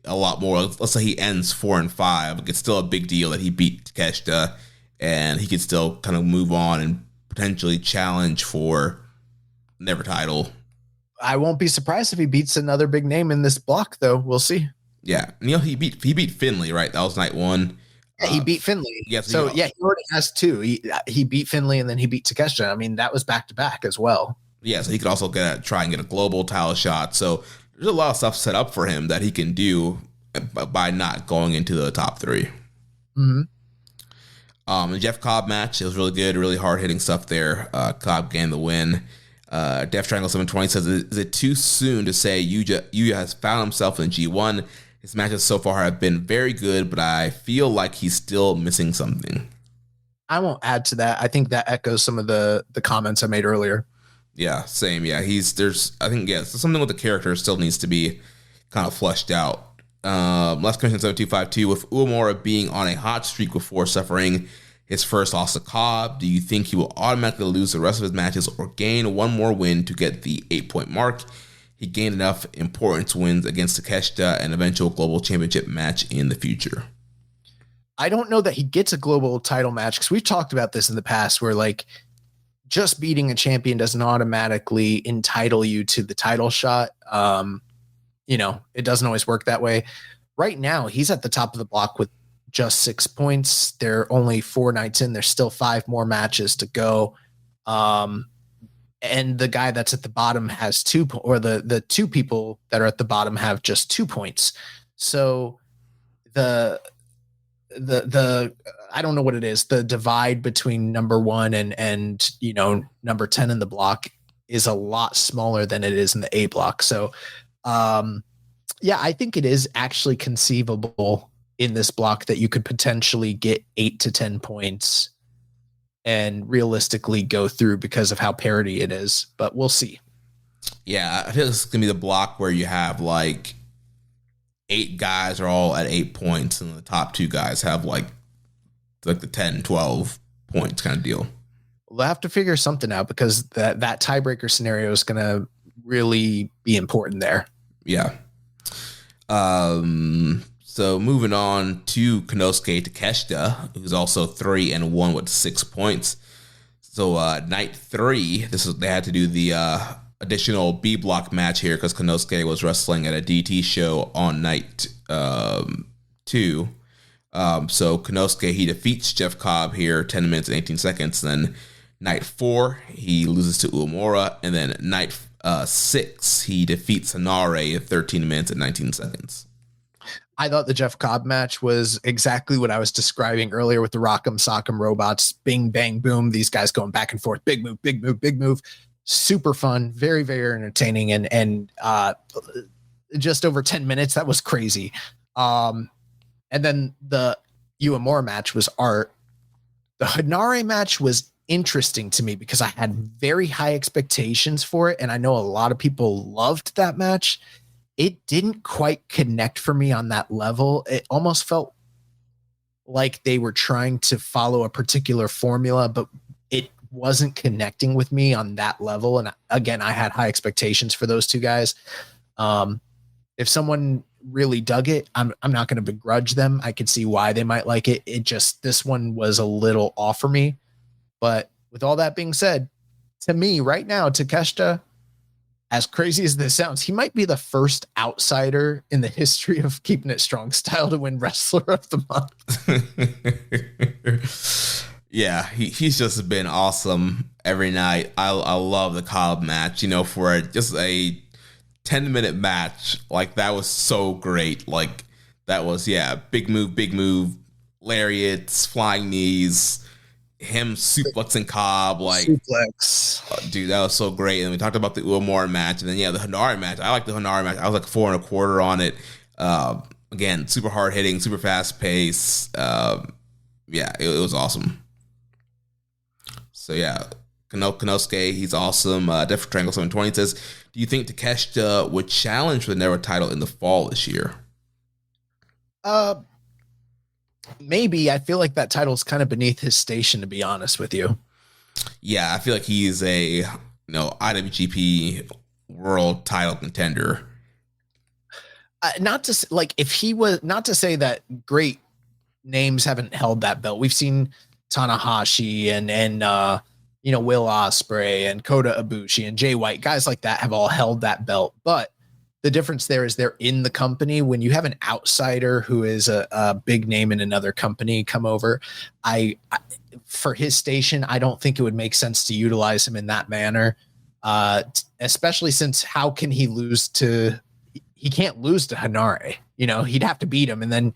a lot more, let's say he ends 4-5, it's still a big deal that he beat Takeshita, and he could still kind of move on and potentially challenge for Never title. I won't be surprised if he beats another big name in this block, though. We'll see. Yeah, he beat Finley, right? That was night 1. Yeah, he beat Finley. Yeah, so he already has 2. He beat Finley and then he beat Takeshita. I mean, that was back to back as well. Yeah, so he could also try and get a global title shot. So there's a lot of stuff set up for him that he can do by not going into the top 3. Mm-hmm. The Jeff Cobb match, it was really good, really hard hitting stuff there. Cobb gained the win. Death Triangle 720 says, "Is it too soon to say Yuya has found himself in G1? His matches so far have been very good, but I feel like he's still missing something." I won't add to that. I think that echoes some of the comments I made earlier. Yeah, same. Yeah, something with the character still needs to be kind of fleshed out. Last question 7252, with Uemura being on a hot streak before suffering his first loss to Cobb, do you think he will automatically lose the rest of his matches or gain one more win to get the 8-point mark? He gained enough important wins against Takeshita and eventual global championship match in the future. I don't know that he gets a global title match because we've talked about this in the past where just beating a champion doesn't automatically entitle you to the title shot. It doesn't always work that way. Right now, he's at the top of the block with just 6 points. There are only 4 nights in. There's still 5 more matches to go. And the guy that's at the bottom has 2, or the 2 people that are at the bottom have just 2 points. So the I don't know what it is. The divide between number 1 and number 10 in the block is a lot smaller than it is in the A block. So, I think it is actually conceivable in this block that you could potentially get 8 to 10 points and realistically go through because of how parity it is, but we'll see. Yeah, I feel this is going to be the block where you have 8 guys are all at 8 points and the top 2 guys have the 10, 12 points kind of deal. We'll have to figure something out because that tiebreaker scenario is going to really be important there. Yeah. So moving on to Konosuke Takeshita, who's also 3-1 with 6 points. So night 3, they had to do the additional B block match here because Konosuke was wrestling at a DT show on night 2. So Konosuke, he defeats Jeff Cobb here, 10 minutes and 18 seconds. Then night 4, he loses to Uemura, and then night 6, he defeats Hanare at 13 minutes and 19 seconds. I thought the Jeff Cobb match was exactly what I was describing earlier with the Rock'em Sock'em robots. Bing, bang, boom. These guys going back and forth. Big move, big move, big move. Super fun. Very, very entertaining. And just over 10 minutes. That was crazy. And then the Uemura match was art. The Hanare match was interesting to me because I had very high expectations for it. And I know a lot of people loved that match. it didn't quite connect for me on that level. It almost felt like they were trying to follow a particular formula, but it wasn't connecting with me on that level. And again, I had high expectations for those two guys. If someone really dug it, I'm not going to begrudge them. I could see why they might like it. This one was a little off for me. But with all that being said, to me right now, Takeshita, as crazy as this sounds, he might be the first outsider in the history of Keeping It Strong Style to win Wrestler of the Month. Yeah, he's just been awesome every night. I love the Cobb match, for just a 10-minute match. Like, that was so great. Like, that was, big move, lariats, flying knees, him suplexing Cobb, like suplex. Dude, that was so great. And we talked about the Uemura match, and then the Hanari match. I like the Hanari match. I was like 4.25 on it. Again, super hard hitting, super fast pace. It was awesome. So Konosuke, he's awesome. Different Triangle 720 says, do you think Takeshita would challenge for the Never title in the fall this year? Maybe. I feel like that title is kind of beneath his station, to be honest with you. Yeah, I feel like he's a IWGP world title contender. Not to say that great names haven't held that belt. We've seen Tanahashi and Will Ospreay and Kota Ibushi and Jay White, guys like that have all held that belt. But the difference there is they're in the company. When you have an outsider who is a big name in another company come over, for his station, I don't think it would make sense to utilize him in that manner. Especially since how can he lose to? He can't lose to Hanare. He'd have to beat him, and then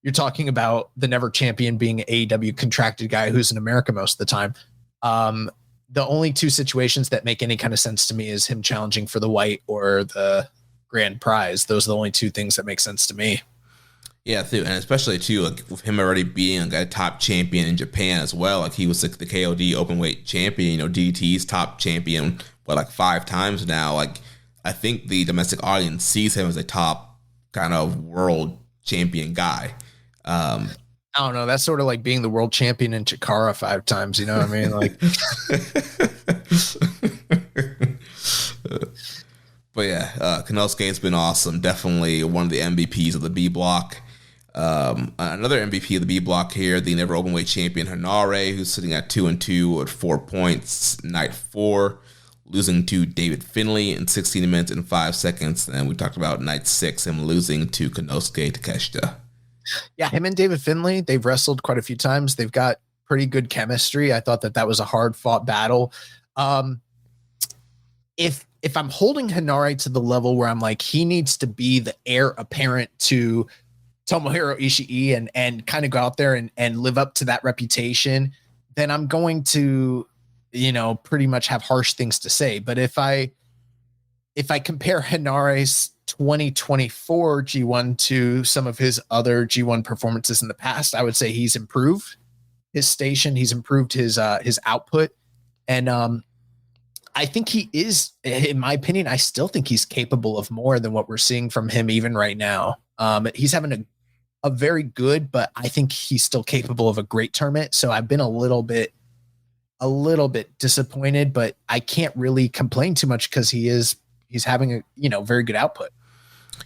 you're talking about the never champion being an AEW contracted guy who's in America most of the time. The only two situations that make any kind of sense to me is him challenging for the white or the grand prize. Those are the only two things that make sense to me. Yeah, and especially too, like with him already being a top champion in Japan as well. Like he was the KOD openweight champion, DDT's top champion, 5 times now. Like I think the domestic audience sees him as a top kind of world champion guy. I don't know. That's sort of like being the world champion in Chikara 5 times. You know what I mean? Like, but Konosuke's been awesome. Definitely one of the MVPs of the B block. Another MVP of the B block here, the never openweight champion Hanare, who's sitting at 2-2 at 4 points. Night 4, losing to David Finlay in 16 minutes and 5 seconds. And we talked about night 6, him losing to Konosuke Takeshita. Yeah, him and David Finlay, they've wrestled quite a few times. They've got pretty good chemistry. I thought that was a hard fought battle. If I'm holding Hanare to the level where I'm like, he needs to be the heir apparent to Tomohiro Ishii and kind of go out there and live up to that reputation, then I'm going to, pretty much have harsh things to say. But if I compare Hanare's 2024 G1 to some of his other G1 performances in the past, I would say he's improved his station. He's improved his output. And I think he is, in my opinion, I still think he's capable of more than what we're seeing from him even right now. He's having a very good, but I think he's still capable of a great tournament. So I've been a little bit disappointed, but I can't really complain too much because he's having a very good output.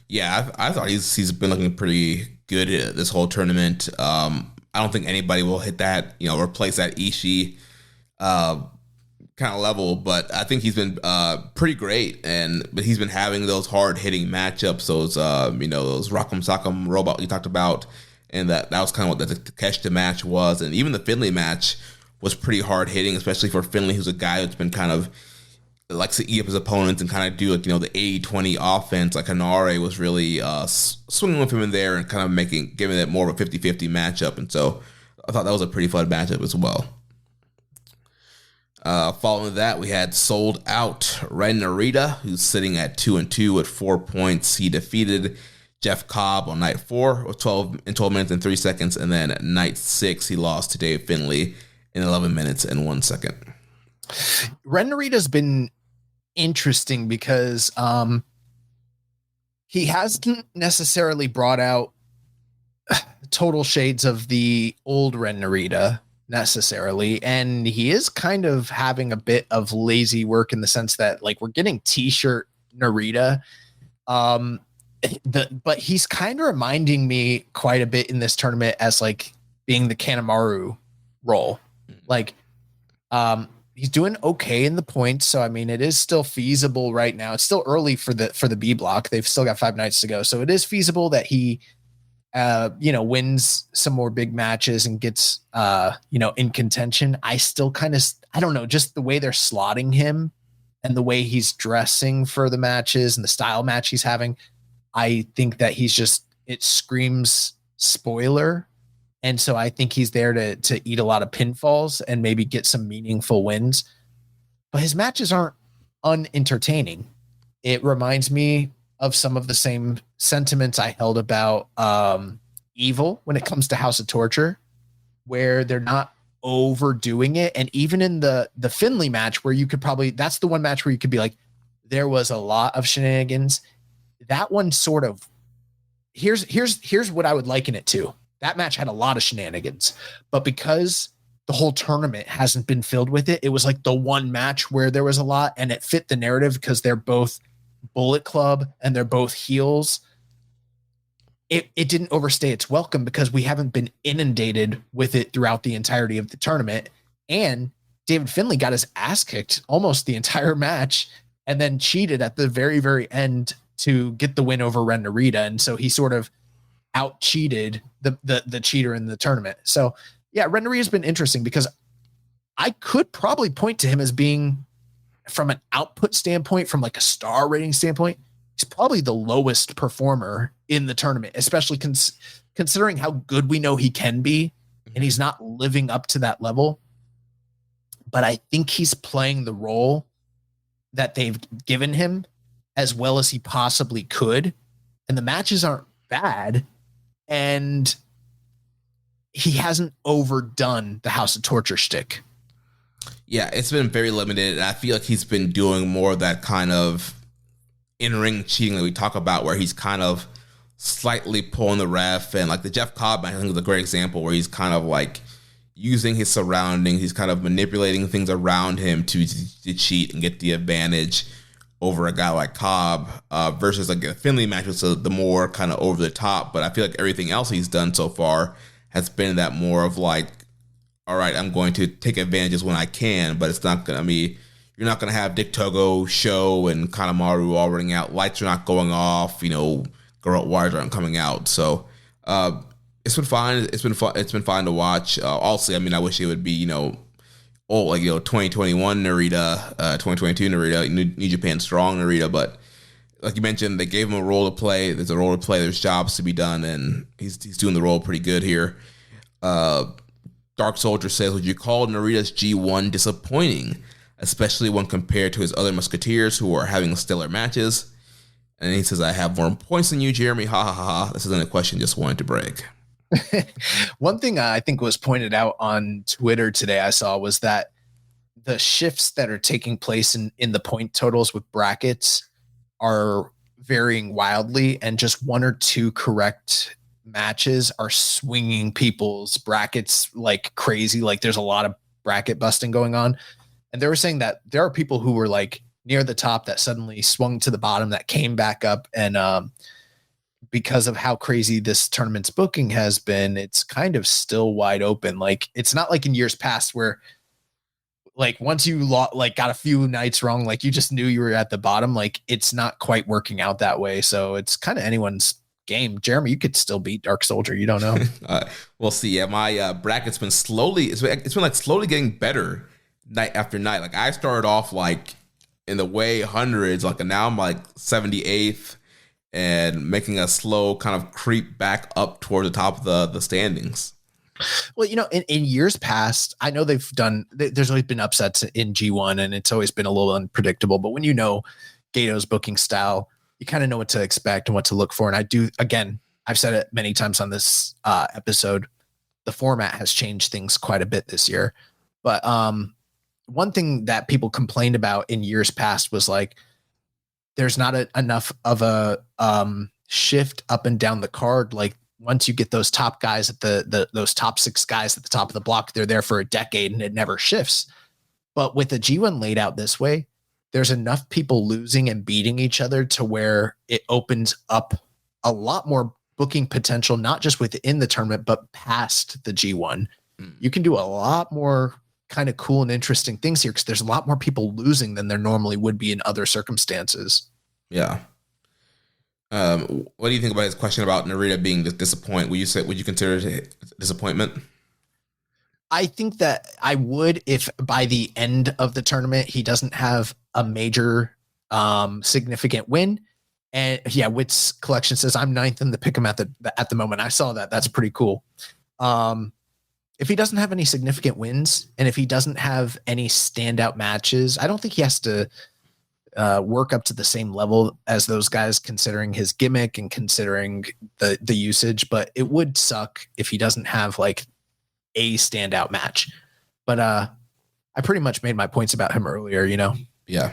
Yeah, I thought he's been looking pretty good this whole tournament. I don't think anybody will hit that, replace that Ishii kind of level, but I think he's been pretty great, but he's been having those hard hitting matchups, those those Rock'em Sock'em Robot you talked about, and that was kind of what the Takeshita match was, and even the Finlay match was pretty hard hitting, especially for Finlay, who's a guy who's been kind of likes to eat up his opponents and kind of do the 80-20 offense. Like Hanare was really swinging with him in there and kind of giving it more of a 50-50 matchup, and so I thought that was a pretty fun matchup as well. Following that, we had Sold Out Ren Narita, who's sitting at 2-2 at 4 points. He defeated Jeff Cobb on night 4 with 12 minutes and 3 seconds, and then at night 6, he lost to Dave Finlay in 11 minutes and 1 second. Ren Narita's been interesting because he hasn't necessarily brought out total shades of the old Ren Narita necessarily. And he is kind of having a bit of lazy work in the sense that like we're getting t-shirt Narita. But he's kind of reminding me quite a bit in this tournament as like being the Kanemaru role. Like, he's doing okay in the points. So, I mean, it is still feasible right now. It's still early for the B block. They've still got 5 nights to go. So it is feasible that he, wins some more big matches and gets, in contention. I still I don't know, just the way they're slotting him and the way he's dressing for the matches and the style match he's having. I think that it screams spoiler. And so I think he's there to eat a lot of pinfalls and maybe get some meaningful wins. But his matches aren't unentertaining. It reminds me of some of the same sentiments I held about Evil when it comes to House of Torture, where they're not overdoing it. And even in the Finley match where you could that's the one match where you could be like, there was a lot of shenanigans. That one sort of, here's what I would liken it to. That match had a lot of shenanigans, but because the whole tournament hasn't been filled with it, it was like the one match where there was a lot and it fit the narrative because they're both Bullet Club and they're both heels. It didn't overstay its welcome because we haven't been inundated with it throughout the entirety of the tournament. And David Finlay got his ass kicked almost the entire match and then cheated at the very, very end to get the win over Ren Narita. And so he sort of out cheated the cheater in the tournament. So yeah, Ren Narita has been interesting because I could probably point to him as being, from an output standpoint, from like a star rating standpoint, he's probably the lowest performer in the tournament, especially considering how good we know he can be, and he's not living up to that level. But I think he's playing the role that they've given him as well as he possibly could. And the matches aren't bad. And he hasn't overdone the House of Torture shtick. Yeah, it's been very limited. And I feel like he's been doing more of that kind of in-ring cheating that we talk about, where he's kind of slightly pulling the ref. And like the Jeff Cobb match, I think, is a great example where he's kind of like using his surroundings. He's kind of manipulating things around him to cheat and get the advantage over a guy like Cobb, versus like a Finley match, which is the more kind of over the top. But I feel like everything else he's done so far has been that more of like, all right, I'm going to take advantages when I can, but it's not going to be, you're not going to have Dick Togo, Show, and Kanemaru all running out. Lights are not going off, girl wires aren't coming out. So it's been fine. It's been fun. It's been fine to watch. Also, I mean, I wish it would be, 2021 Narita, 2022 Narita, New Japan Strong Narita. But like you mentioned, they gave him a role to play. There's a role to play. There's jobs to be done, and he's doing the role pretty good here. Dark Soldier says, would you call Narita's G1 disappointing, especially when compared to his other Musketeers who are having stellar matches? And he says, I have more points than you, Jeremy. Ha ha ha. This isn't a question, just wanted to break. One thing I think was pointed out on Twitter today I saw was that the shifts that are taking place in the point totals with brackets are varying wildly, and just one or two correct matches are swinging people's brackets like crazy. Like there's a lot of bracket busting going on. And they were saying that there are people who were like near the top that suddenly swung to the bottom, that came back up. And because of how crazy this tournament's booking has been, it's kind of still wide open. Like it's not like in years past where like once you got a few nights wrong, like you just knew you were at the bottom. Like it's not quite working out that way. So it's kind of anyone's game. Jeremy, you could still beat Dark Soldier. You don't know. We'll see. Yeah, my bracket's been slowly getting better night after night. Like I started off like in the way hundreds, like, and now I'm like 78th and making a slow kind of creep back up toward the top of the standings. Well, in years past, I know there's always been upsets in G1 and it's always been a little unpredictable, but when Gato's booking style, you kind of know what to expect and what to look for. And I do, again, I've said it many times on this episode, the format has changed things quite a bit this year. But one thing that people complained about in years past was like there's not enough of a shift up and down the card. Like once you get those top guys at those top 6 guys at the top of the block, they're there for a decade and it never shifts. But with the G1 laid out this way, there's enough people losing and beating each other to where it opens up a lot more booking potential, not just within the tournament, but past the G1. You can do a lot more kind of cool and interesting things here because there's a lot more people losing than there normally would be in other circumstances. Yeah. What do you think about his question about Narita being the disappointment? Would you consider it a disappointment? I think that I would if by the end of the tournament he doesn't have a major significant win. And yeah, Witt's collection says I'm 9th in the pick'em at the moment. I saw that. That's pretty cool. If he doesn't have any significant wins and if he doesn't have any standout matches, I don't think he has to work up to the same level as those guys, considering his gimmick and considering the usage. But it would suck if he doesn't have like a standout match. But I pretty much made my points about him earlier, you know? Yeah.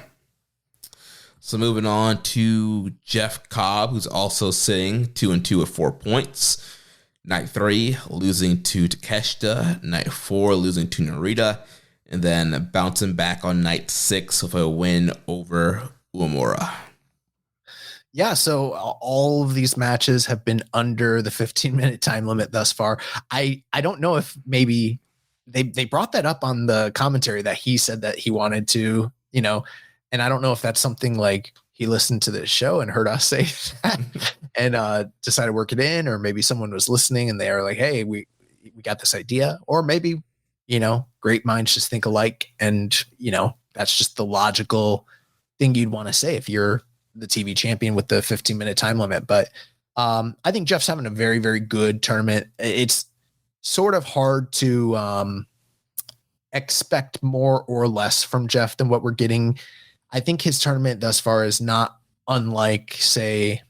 So moving on to Jeff Cobb, who's also sitting 2-2 with 4 points. Night 3, losing to Takeshita. Night 4, losing to Narita. And then bouncing back on night 6 with a win over Uemura. Yeah, so all of these matches have been under the 15-minute time limit thus far. I don't know if maybe they brought that up on the commentary that he said that he wanted to, you know, and I don't know if that's something like he listened to this show and heard us say that and decided to work it in, or maybe someone was listening and they are like, hey, we got this idea, or maybe, you know, great minds just think alike. And, you know, that's just the logical thing you'd want to say if you're the TV champion with the 15-minute time limit. But I think Jeff's having a very, very good tournament. It's sort of hard to expect more or less from Jeff than what we're getting. I think his tournament thus far is not unlike, say,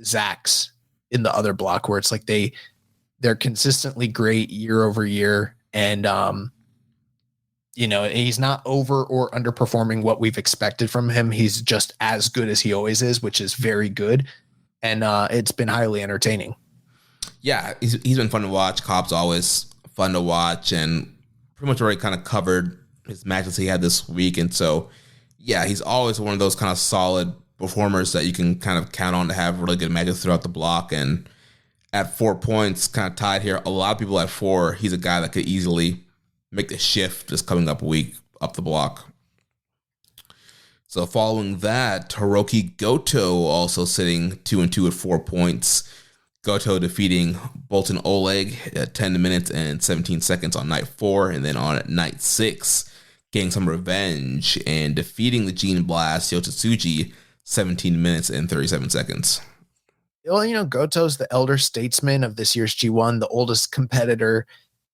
Zach's in the other block, where it's like they're consistently great year over year. And, you know, he's not over or underperforming what we've expected from him. He's just as good as he always is, which is very good. And it's been highly entertaining. Yeah, he's been fun to watch. Cobb's always fun to watch, and pretty much already kind of covered his matches he had this week. And so, yeah, he's always one of those kind of solid performers that you can kind of count on to have really good matches throughout the block. And at 4 points, kind of tied here, a lot of people at 4, he's a guy that could easily make the shift this coming up week up the block. So following that, Hiroki Goto also sitting 2-2 with 4 points. Goto defeating Bolton Oleg at 10 minutes and 17 seconds on night 4, and then on night 6, getting some revenge and defeating the Gene Blast Yota Tsuji 17 minutes and 37 seconds. Well, you know, Goto's the elder statesman of this year's G1, the oldest competitor.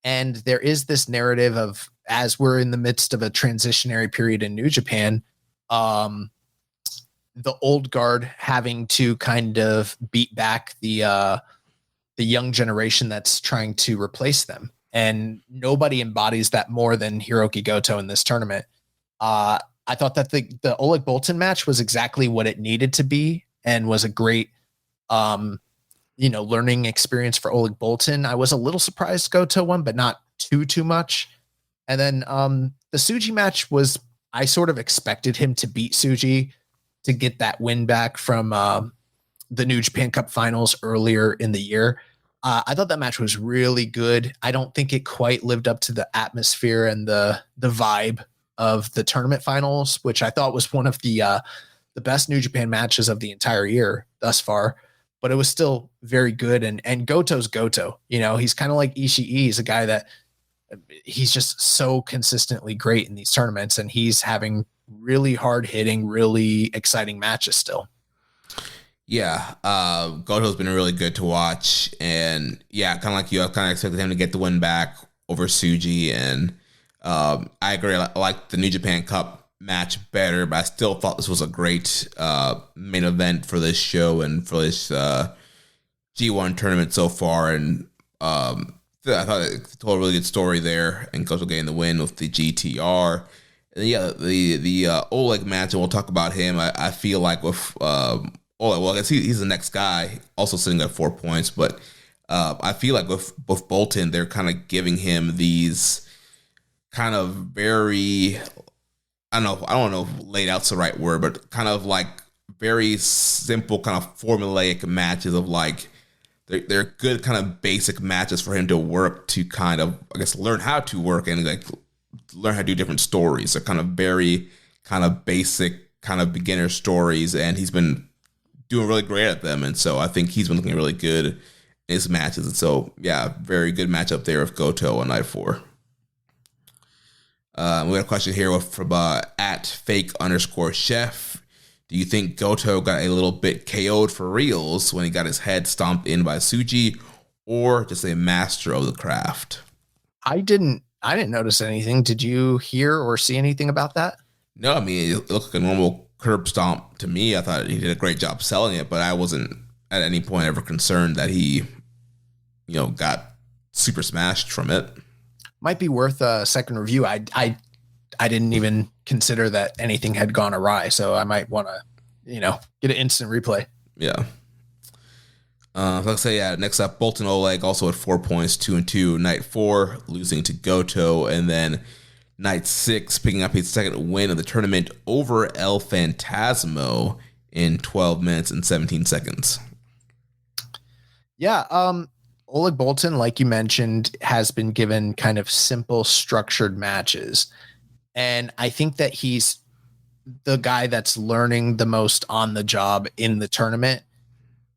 And there is this narrative of, as we're in the midst of a transitionary period in New Japan, the old guard having to kind of beat back the young generation that's trying to replace them. And nobody embodies that more than Hiroki Goto in this tournament. I thought that the Oleg Bolton match was exactly what it needed to be and was a great, learning experience for Oleg Bolton. I was a little surprised Goto won, but not too much. And then the Tsuji match was, I sort of expected him to beat Tsuji to get that win back from the New Japan Cup finals earlier in the year. I thought that match was really good. I don't think it quite lived up to the atmosphere and the vibe of the tournament finals, which I thought was one of the best New Japan matches of the entire year thus far. But it was still very good. And Goto's Goto. You know, he's kind of like Ishii. He's a guy that he's just so consistently great in these tournaments, and he's having really hard hitting, really exciting matches still. Yeah, Goto's been really good to watch, and yeah, kind of like you, I kind of expected him to get the win back over Tsuji, and I agree. I like the New Japan Cup match better, but I still thought this was a great main event for this show and for this G1 tournament so far, and I thought it told a really good story there, and Goto getting the win with the GTR. And yeah, the Oleg match, and we'll talk about him. I feel like with Oleg, well, I guess he's the next guy, also sitting at 4 points, but I feel like with Bolton, they're kind of giving him these kind of very, I don't know if laid out's the right word, but kind of like very simple kind of formulaic matches of like, they're good kind of basic matches for him to work to kind of, I guess, learn how to work and like learn how to do different stories. They're kind of very kind of basic kind of beginner stories, and he's been doing really great at them. And so I think he's been looking really good in his matches. And so, yeah, very good matchup there with Goto on night 4. We got a question here from @fake_chef. Do you think Goto got a little bit KO'd for reals when he got his head stomped in by Tsuji, or just a master of the craft? I didn't notice anything. Did you hear or see anything about that? No, I mean, it looked like a normal curb stomp to me. I thought he did a great job selling it, but I wasn't at any point ever concerned that he, got super smashed from it. Might be worth a second review. I didn't even consider that anything had gone awry, so I might want to, get an instant replay. Yeah. Let's say, next up, Bolton Oleg also at 4 points, 2-2. Night 4, losing to Goto, and then night 6, picking up his second win of the tournament over El Phantasmo in 12 minutes and 17 seconds. Yeah, Oleg Bolton, like you mentioned, has been given kind of simple, structured matches. And I think that he's the guy that's learning the most on the job in the tournament.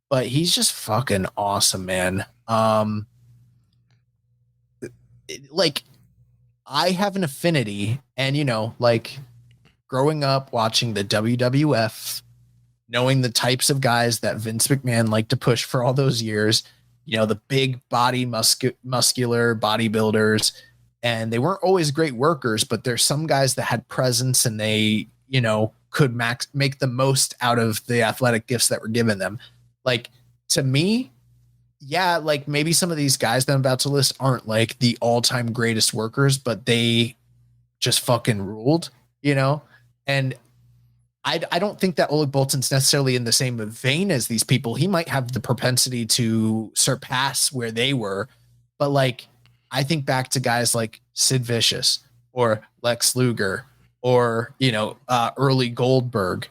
But he's just fucking awesome, man. Like, I have an affinity, and, growing up watching the WWF, knowing the types of guys that Vince McMahon liked to push for all those years, the big body, muscular bodybuilders, and they weren't always great workers, but there's some guys that had presence and they, could make the most out of the athletic gifts that were given them. Like, to me, yeah, like maybe some of these guys that I'm about to list aren't like the all-time greatest workers, but they just fucking ruled, and I don't think that Oleg Bolton's necessarily in the same vein as these people. He might have the propensity to surpass where they were, but like, I think back to guys like Sid Vicious or Lex Luger or, early Goldberg,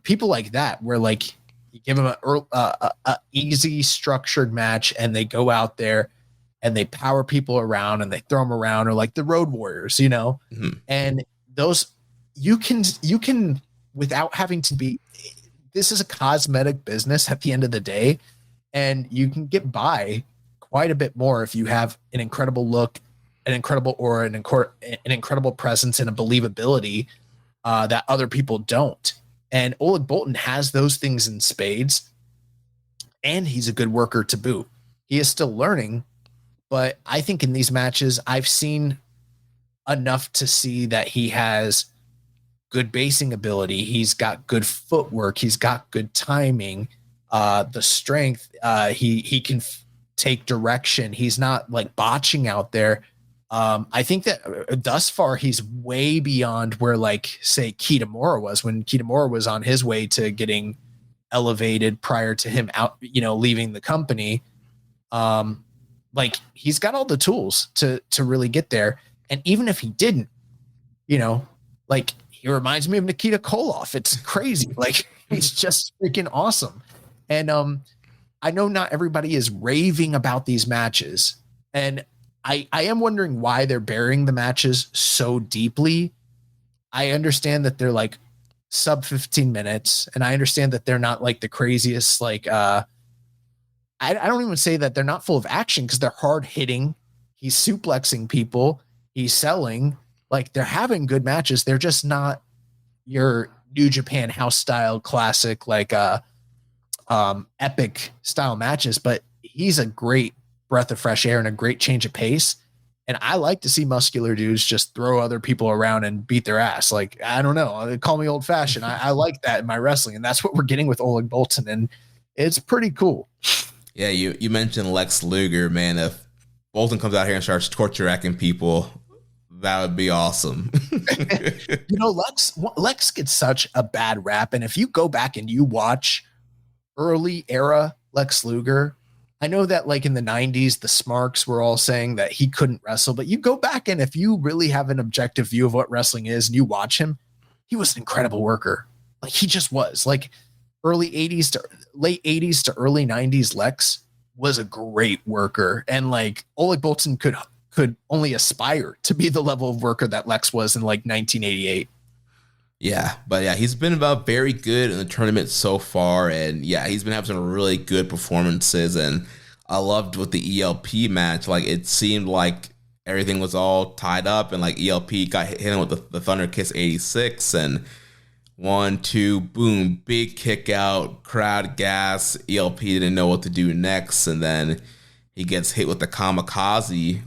people like that, where like you give them a easy structured match and they go out there and they power people around and they throw them around, or like the Road Warriors, Mm-hmm. and those you can without having to be, this is a cosmetic business at the end of the day, and you can get by quite a bit more if you have an incredible look, an incredible aura, an incredible presence, and a believability that other people don't. And Oleg Bolton has those things in spades, and he's a good worker to boot. He is still learning, but I think in these matches, I've seen enough to see that he has good basing ability. He's got good footwork. He's got good timing, the strength. He can take direction. He's not like botching out there. I think that thus far he's way beyond where, like, say Kitamura was, when Kitamura was on his way to getting elevated prior to him out, leaving the company. Like, he's got all the tools to really get there. And even if he didn't, like, he reminds me of Nikita Koloff. It's crazy. Like, he's just freaking awesome. And I know not everybody is raving about these matches, and I am wondering why they're burying the matches so deeply. I understand that they're like sub 15 minutes, and I understand that they're not like the craziest, like, I don't even say that they're not full of action, because they're hard hitting. He's suplexing people. He's selling. Like, they're having good matches. They're just not your New Japan house style classic, like, epic style matches, but he's a great breath of fresh air and a great change of pace. And I like to see muscular dudes just throw other people around and beat their ass. Like, I don't know, call me old fashioned. I like that in my wrestling, and that's what we're getting with Oleg Bolton, and it's pretty cool. Yeah, you mentioned Lex Luger, man. If Bolton comes out here and starts torture racking people, That would be awesome. Lex gets such a bad rap. And if you go back and you watch early era Lex Luger, I know that like in the 90s, the Smarks were all saying that he couldn't wrestle, but you go back and if you really have an objective view of what wrestling is and you watch him, he was an incredible worker. Like he just was like late 80s to early 90s. Lex was a great worker. And like Oleg Boltin could only aspire to be the level of worker that Lex was in like 1988. Yeah, but yeah, he's been very good in the tournament so far, and yeah, he's been having some really good performances, and I loved with the ELP match. Like it seemed like everything was all tied up, and like ELP got hit him with the Thunder Kiss 86, and 1, 2, boom, big kick out, crowd gas. ELP didn't know what to do next, and then he gets hit with the kamikaze.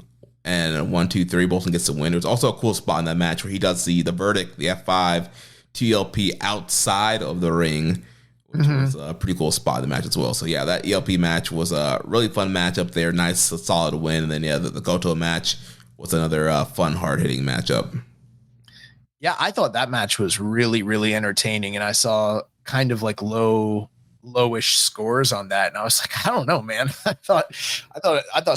And 1, 2, 3, Bolton gets the win. There's also a cool spot in that match where he does the verdict, the F5 to ELP outside of the ring, which was a pretty cool spot in the match as well. So yeah, that ELP match was a really fun match up there. Nice, solid win. And then yeah, the Goto match was another fun, hard-hitting matchup. Yeah, I thought that match was really, really entertaining. And I saw kind of like lowish scores on that, and I was like, I don't know, man. I thought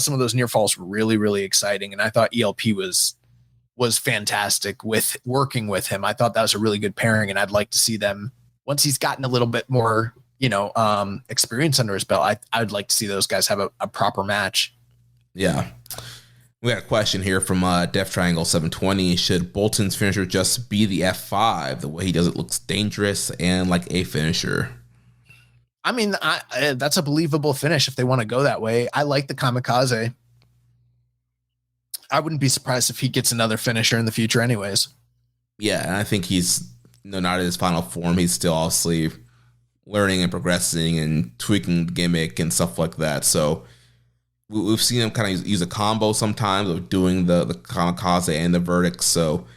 some of those near falls were really, really exciting, and I thought ELP was fantastic with working with him. I thought that was a really good pairing, and I'd like to see them once he's gotten a little bit more, experience under his belt. I'd like to see those guys have a proper match. Yeah. We got a question here from Def Triangle 720. Should Bolton's finisher just be the F5? The way he does it looks dangerous and like a finisher. I mean, that's a believable finish if they want to go that way. I like the kamikaze. I wouldn't be surprised if he gets another finisher in the future anyways. Yeah, and I think he's not in his final form. He's still obviously learning and progressing and tweaking the gimmick and stuff like that. So we've seen him kind of use a combo sometimes of doing the kamikaze and the verdict. So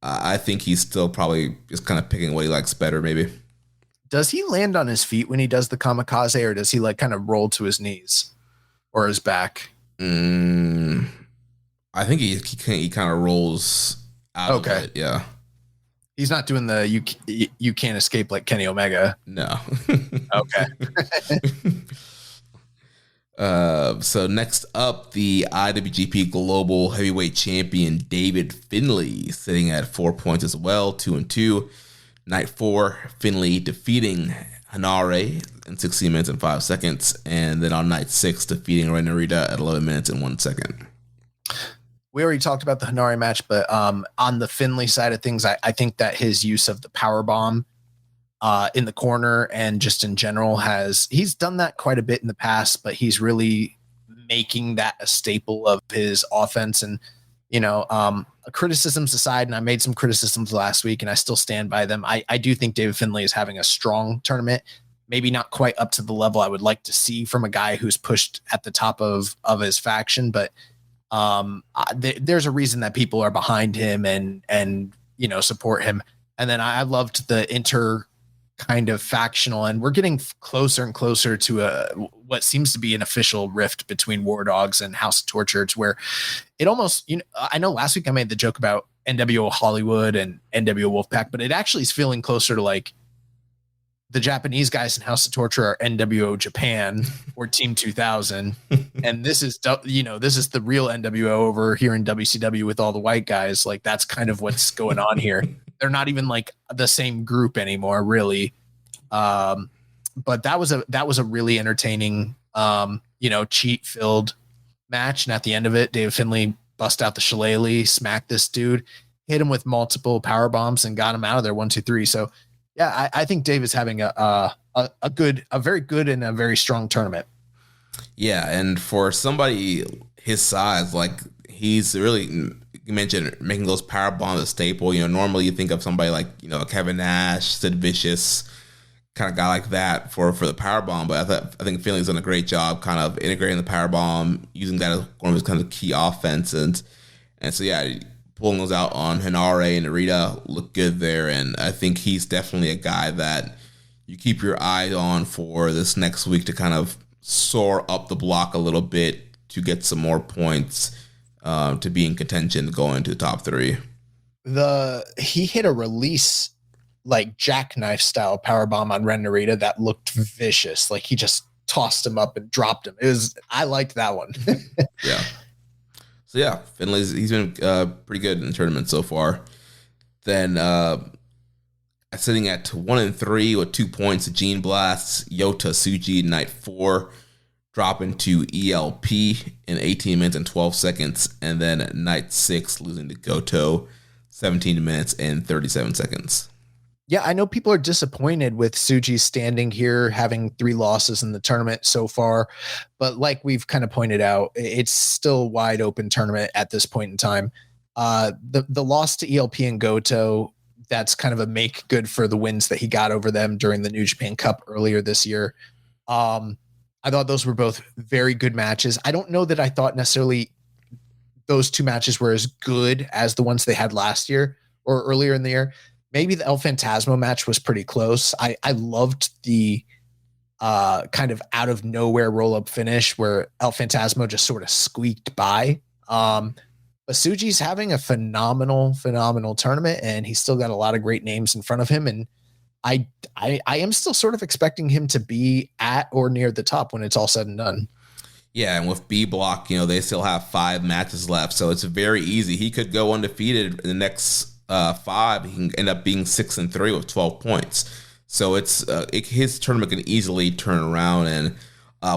I think he's still probably just kind of picking what he likes better maybe. Does he land on his feet when he does the kamikaze, or does he like kind of roll to his knees or his back? I think he kind of rolls out of it. Yeah. He's not doing the you can't escape like Kenny Omega. No. Okay. So next up, the IWGP Global Heavyweight Champion David Finlay sitting at 4 points as well, 2-2. Night 4, Finlay defeating Hanare in 16 minutes and 5 seconds. And then on night 6, defeating Ren Narita at 11 minutes and 1 second. We already talked about the Hanare match, but on the Finlay side of things, I think that his use of the power bomb in the corner and just in general he's done that quite a bit in the past, but he's really making that a staple of his offense. And criticisms aside, and I made some criticisms last week and I still stand by them. I do think David Finlay is having a strong tournament, maybe not quite up to the level I would like to see from a guy who's pushed at the top of his faction, but there's a reason that people are behind him and support him. And then I loved the inter kind of factional, and we're getting closer and closer to what seems to be an official rift between War Dogs and House of Torture, to where it almost, I know last week I made the joke about NWO Hollywood and NWO Wolfpack, but it actually is feeling closer to like the Japanese guys in House of Torture are NWO Japan or Team 2000. And this is the real NWO over here in WCW with all the white guys. Like that's kind of what's going on here. They're not even like the same group anymore, really. But that was a really entertaining, cheat filled match. And at the end of it, David Finlay bust out the shillelagh, smacked this dude, hit him with multiple power bombs and got him out of there 1, 2, 3. So yeah, I think Dave is having a very good and a very strong tournament. Yeah. And for somebody his size, like he's really, you mentioned making those power bombs a staple. Normally you think of somebody like, Kevin Nash, Sid Vicious, kind of guy like that for the power bomb. But I think Finlay's done a great job kind of integrating the power bomb, using that as one of his kind of key offense. And so, yeah, pulling those out on Hanare and Narita look good there. And I think he's definitely a guy that you keep your eye on for this next week to kind of soar up the block a little bit to get some more points. to be in contention going to the top 3. He hit a release like jackknife style powerbomb on Ren Narita that looked vicious. Like he just tossed him up and dropped him. I liked that one. Yeah. So yeah, he's been pretty good in the tournament so far. Then sitting at 1-3 with 2 points, Gene Blasts, Yota Tsuji, night 4, dropping to ELP in 18 minutes and 12 seconds. And then night 6, losing to Goto, 17 minutes and 37 seconds. Yeah, I know people are disappointed with Tsuji standing here, having 3 losses in the tournament so far. But like we've kind of pointed out, it's still a wide open tournament at this point in time. The loss to ELP and Goto, that's kind of a make good for the wins that he got over them during the New Japan Cup earlier this year. I thought those were both very good matches. I don't know that I thought necessarily those 2 matches were as good as the ones they had last year or earlier in the year. Maybe the El Phantasmo match was pretty close. I loved the kind of out of nowhere roll up finish where El Phantasmo just sort of squeaked by. But Tsuji's having a phenomenal tournament, and he's still got a lot of great names in front of him. And I am still sort of expecting him to be at or near the top when it's all said and done. Yeah, and with B Block, they still have 5 matches left, so it's very easy. He could go undefeated in the next 5. He can end up being 6-3 with 12 points. So his tournament can easily turn around. And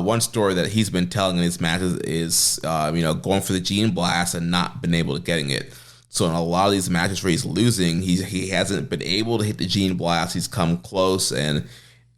one story that he's been telling in his matches is going for the Gene Blast and not been able to getting it. So in a lot of these matches where he's losing, he hasn't been able to hit the Gene Blast. He's come close, and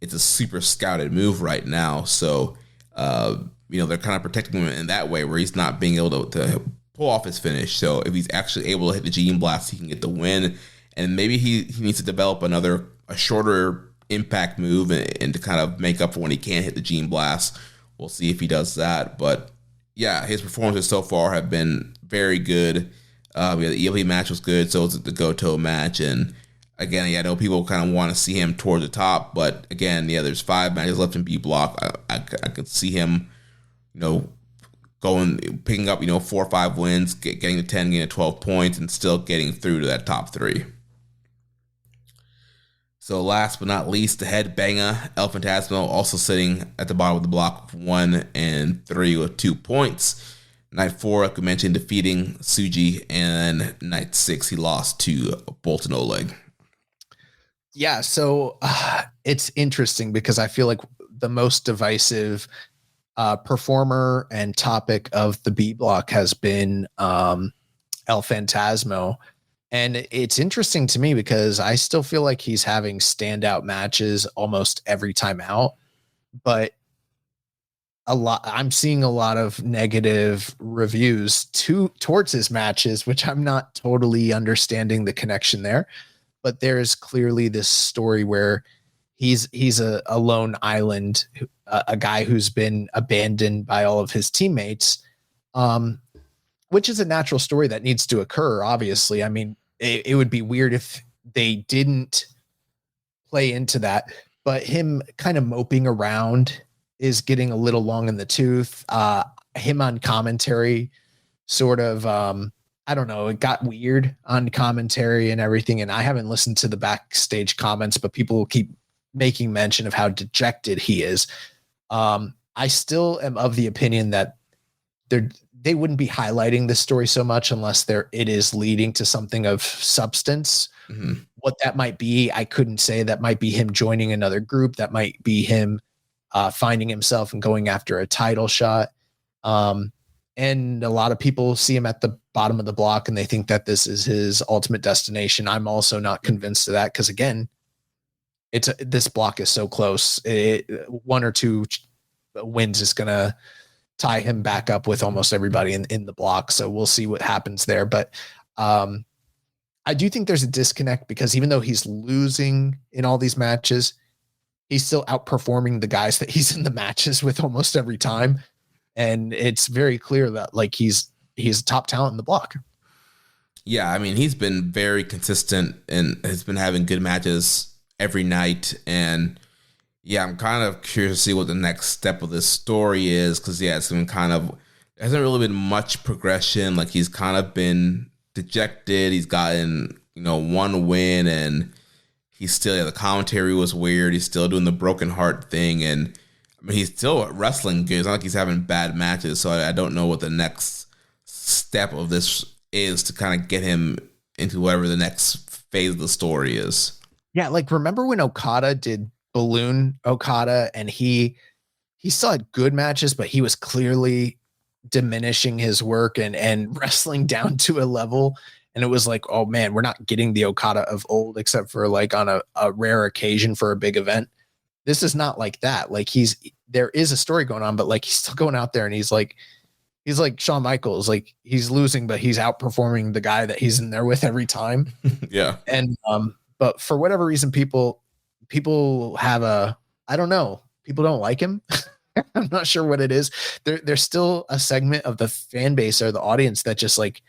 it's a super scouted move right now. So they're kind of protecting him in that way, where he's not being able to pull off his finish. So if he's actually able to hit the Gene Blast, he can get the win. And maybe he needs to develop a shorter impact move and to kind of make up for when he can't hit the Gene Blast. We'll see if he does that. But yeah, his performances so far have been very good. The ELP match was good, so was the Goto match. And again, I know people kind of want to see him toward the top, but again, there's 5 matches left in B Block. I could see him, picking up 4 or 5 wins, getting to 10, getting to 12 points, and still getting through to that top 3. So last but not least, the headbanger El Phantasmo, also sitting at the bottom of the block, 1-3 with 2 points. Night 4, like we mentioned, defeating Tsuji, and then night 6, he lost to Bolton Oleg. Yeah, so it's interesting because I feel like the most divisive performer and topic of the B Block has been El Phantasmo. And it's interesting to me because I still feel like he's having standout matches almost every time out, but I'm seeing a lot of negative reviews towards his matches, which I'm not totally understanding the connection there. But there's clearly this story where he's a lone island, a guy who's been abandoned by all of his teammates, which is a natural story that needs to occur. Obviously, I mean, it would be weird if they didn't play into that, but him kind of moping around is getting a little long in the tooth. Him on commentary sort of, I don't know, it got weird on commentary and everything. And I haven't listened to the backstage comments, but people will keep making mention of how dejected he is. I still am of the opinion that they wouldn't be highlighting this story so much unless it is leading to something of substance. Mm-hmm. What that might be, I couldn't say. That might be him joining another group. That might be him finding himself and going after a title shot. And a lot of people see him at the bottom of the block and they think that this is his ultimate destination. I'm also not convinced of that because, again, this block is so close. 1 or 2 wins is going to tie him back up with almost everybody in the block. So we'll see what happens there. But I do think there's a disconnect because even though he's losing in all these matches, he's still outperforming the guys that he's in the matches with almost every time. And it's very clear that he's a top talent in the block. Yeah, I mean, he's been very consistent and has been having good matches every night. And yeah, I'm kind of curious to see what the next step of this story is because, yeah, it's been kind of There hasn't really been much progression. Like he's kind of been dejected. He's gotten, one win, and he's still, the commentary was weird. He's still doing the broken heart thing. And I mean, he's still wrestling good. It's not like he's having bad matches. So I don't know what the next step of this is to kind of get him into whatever the next phase of the story is. Yeah. Like, remember when Okada did Balloon Okada, and he still had good matches, but he was clearly diminishing his work and wrestling down to a level. And it was like, oh man, we're not getting the Okada of old, except for like on a rare occasion for a big event. This is not like that. Like there is a story going on, but like he's still going out there and he's like Shawn Michaels, like he's losing, but he's outperforming the guy that he's in there with every time. Yeah. And, but for whatever reason, people have I don't know, people don't like him. I'm not sure what it is. There's still a segment of the fan base or the audience that just like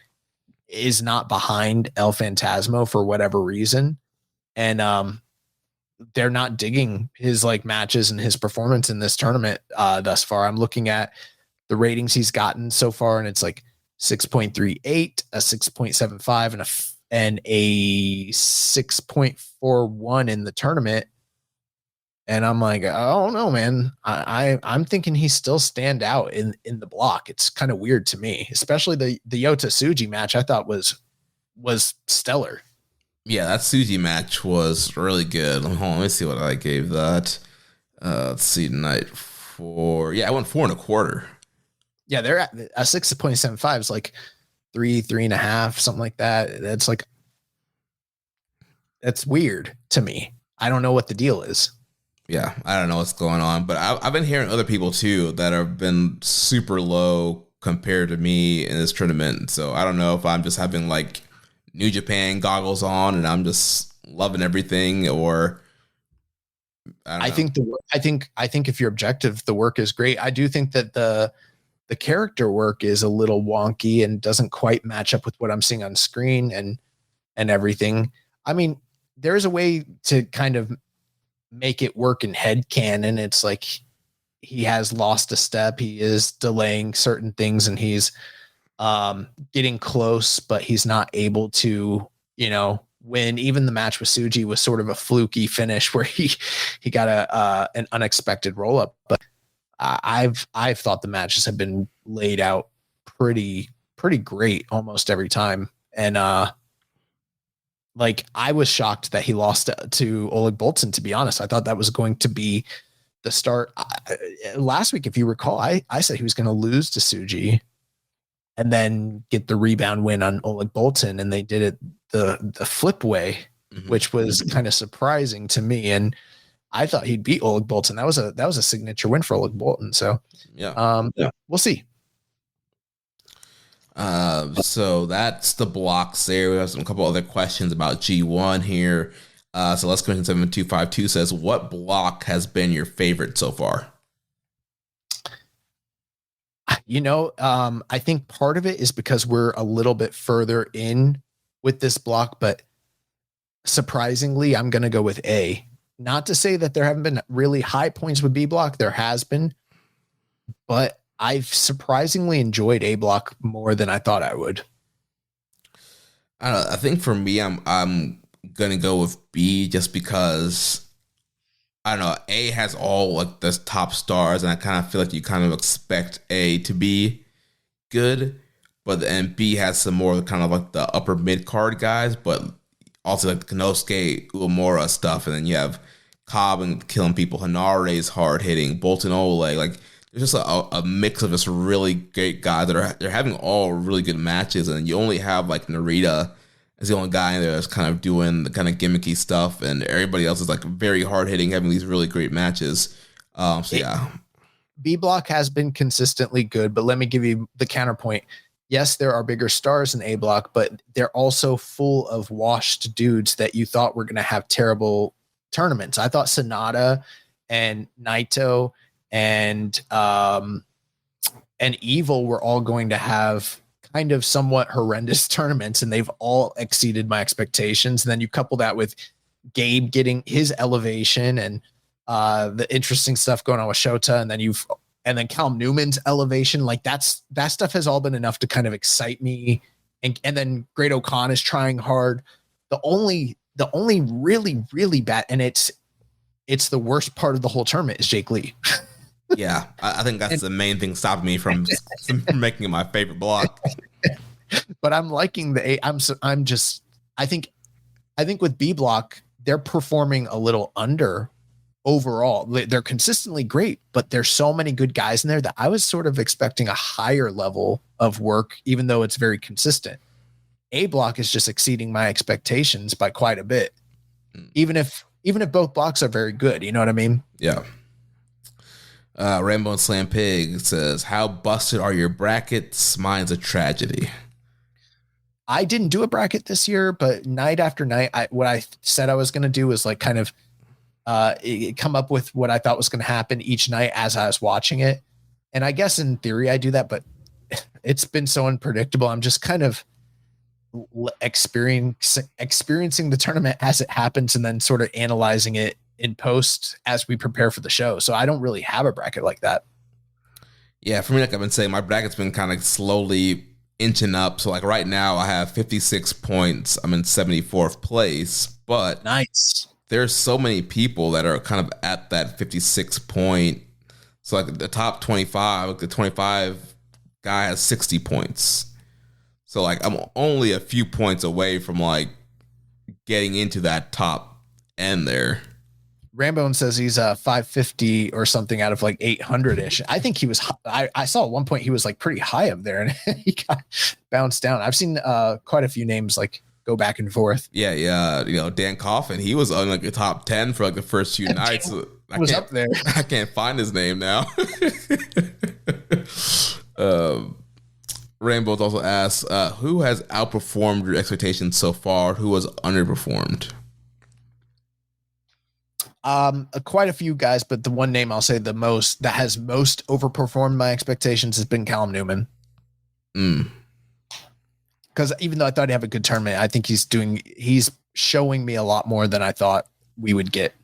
is not behind El Phantasmo for whatever reason. And, they're not digging his like matches and his performance in this tournament thus far. I'm looking at the ratings he's gotten so far, and it's like 6.38, a 6.75, and a 6.41 in the tournament. And I'm like, I don't know, man. I'm thinking he's still stand out in the block. It's kind of weird to me, especially the Yota Tsuji match. I thought was stellar. Yeah, that Tsuji match was really good. Let me see what I gave that. Let's see, night 4. Yeah, I went 4.25. Yeah, they're at a 6.75 is like 3.5, something like that. That's weird to me. I don't know what the deal is. Yeah, I don't know what's going on, but I've been hearing other people too that have been super low compared to me in this tournament. So I don't know if I'm just having like New Japan goggles on and I'm just loving everything, or I think if you're objective, the work is great. I do think that the character work is a little wonky and doesn't quite match up with what I'm seeing on screen and everything. I mean, there's a way to kind of make it work in headcanon. It's like he has lost a step. He is delaying certain things, and he's getting close, but he's not able to, win. Even the match with Tsuji was sort of a fluky finish where he got an unexpected roll up. But I've thought the matches have been laid out pretty great almost every time. And like I was shocked that he lost to Oleg Boltin, to be honest. I thought that was going to be the start. Last week, if you recall, I said he was going to lose to Tsuji and then get the rebound win on Oleg Boltin, and they did it the flip way, which was kind of surprising to me. And I thought he'd beat Oleg Boltin. That was a signature win for Oleg Boltin. So yeah, we'll see. So that's the blocks there. We have a couple other questions about G1 here. So let's go into 7252 says, what block has been your favorite so far? I think part of it is because we're a little bit further in with this block, but surprisingly, I'm going to go with A. Not to say that there haven't been really high points with B block. There has been, but I've surprisingly enjoyed A block more than I thought I would. I don't know. I think for me, I'm going to go with B just because, I don't know, A has all like the top stars, and I kind of feel like you kind of expect A to be good, but then B has some more kind of like the upper mid card guys, but also like the Konosuke Uemura stuff, and then you have Cobb and killing people, Hanare's hard hitting, Bolton Oleg, like there's just a mix of just really great guys that they're having all really good matches, and you only have like Narita as the only guy in there that's kind of doing the kind of gimmicky stuff, and everybody else is like very hard hitting, having these really great matches. Yeah. B block has been consistently good, but let me give you the counterpoint. Yes, there are bigger stars in A block, but they're also full of washed dudes that you thought were going to have terrible tournaments. I thought Sonata and Naito and Evil were all going to have kind of somewhat horrendous tournaments, and they've all exceeded my expectations. And then you couple that with Gabe getting his elevation and the interesting stuff going on with Shota, and then you've and then Cal Newman's elevation, like that stuff has all been enough to kind of excite me. And then Great O'Con is trying hard. The only really, really bad, and it's the worst part of the whole tournament, is Jake Lee. Yeah, I think that's the main thing stopping me from making it my favorite block. But I'm liking the I think with B block, they're performing a little under overall. They're consistently great, but there's so many good guys in there that I was sort of expecting a higher level of work, even though it's very consistent. A block is just exceeding my expectations by quite a bit. Even if both blocks are very good, you know what I mean? Yeah. Rainbow and Slam Pig says, how busted are your brackets? Mine's a tragedy. I didn't do a bracket this year, but night after night, what I said I was going to do was like kind of come up with what I thought was going to happen each night as I was watching it. And I guess in theory I do that, but it's been so unpredictable. I'm just kind of experiencing the tournament as it happens and then sort of analyzing it in post as we prepare for the show. So I don't really have a bracket like that. Yeah, for me, like I've been saying, my bracket's been kind of slowly inching up. So like right now I have 56 points. I'm in 74th place, but nice. There's so many people that are kind of at that 56 point. So like the top 25, like the 25 guy has 60 points. So like I'm only a few points away from like getting into that top end there. Rambone says he's 550 or something out of like 800-ish. I think he was, I saw at one point he was like pretty high up there and he got bounced down. I've seen quite a few names like go back and forth. Yeah. You know, Dan Coffin, he was on like the top 10 for like the first few nights. I was up there. I can't find his name now. Rainbow's also asked, who has outperformed your expectations so far? Who has underperformed? Quite a few guys, but the one name I'll say the most that has most overperformed my expectations has been Callum Newman. Because even though I thought he'd have a good tournament, I think he's showing me a lot more than I thought we would get.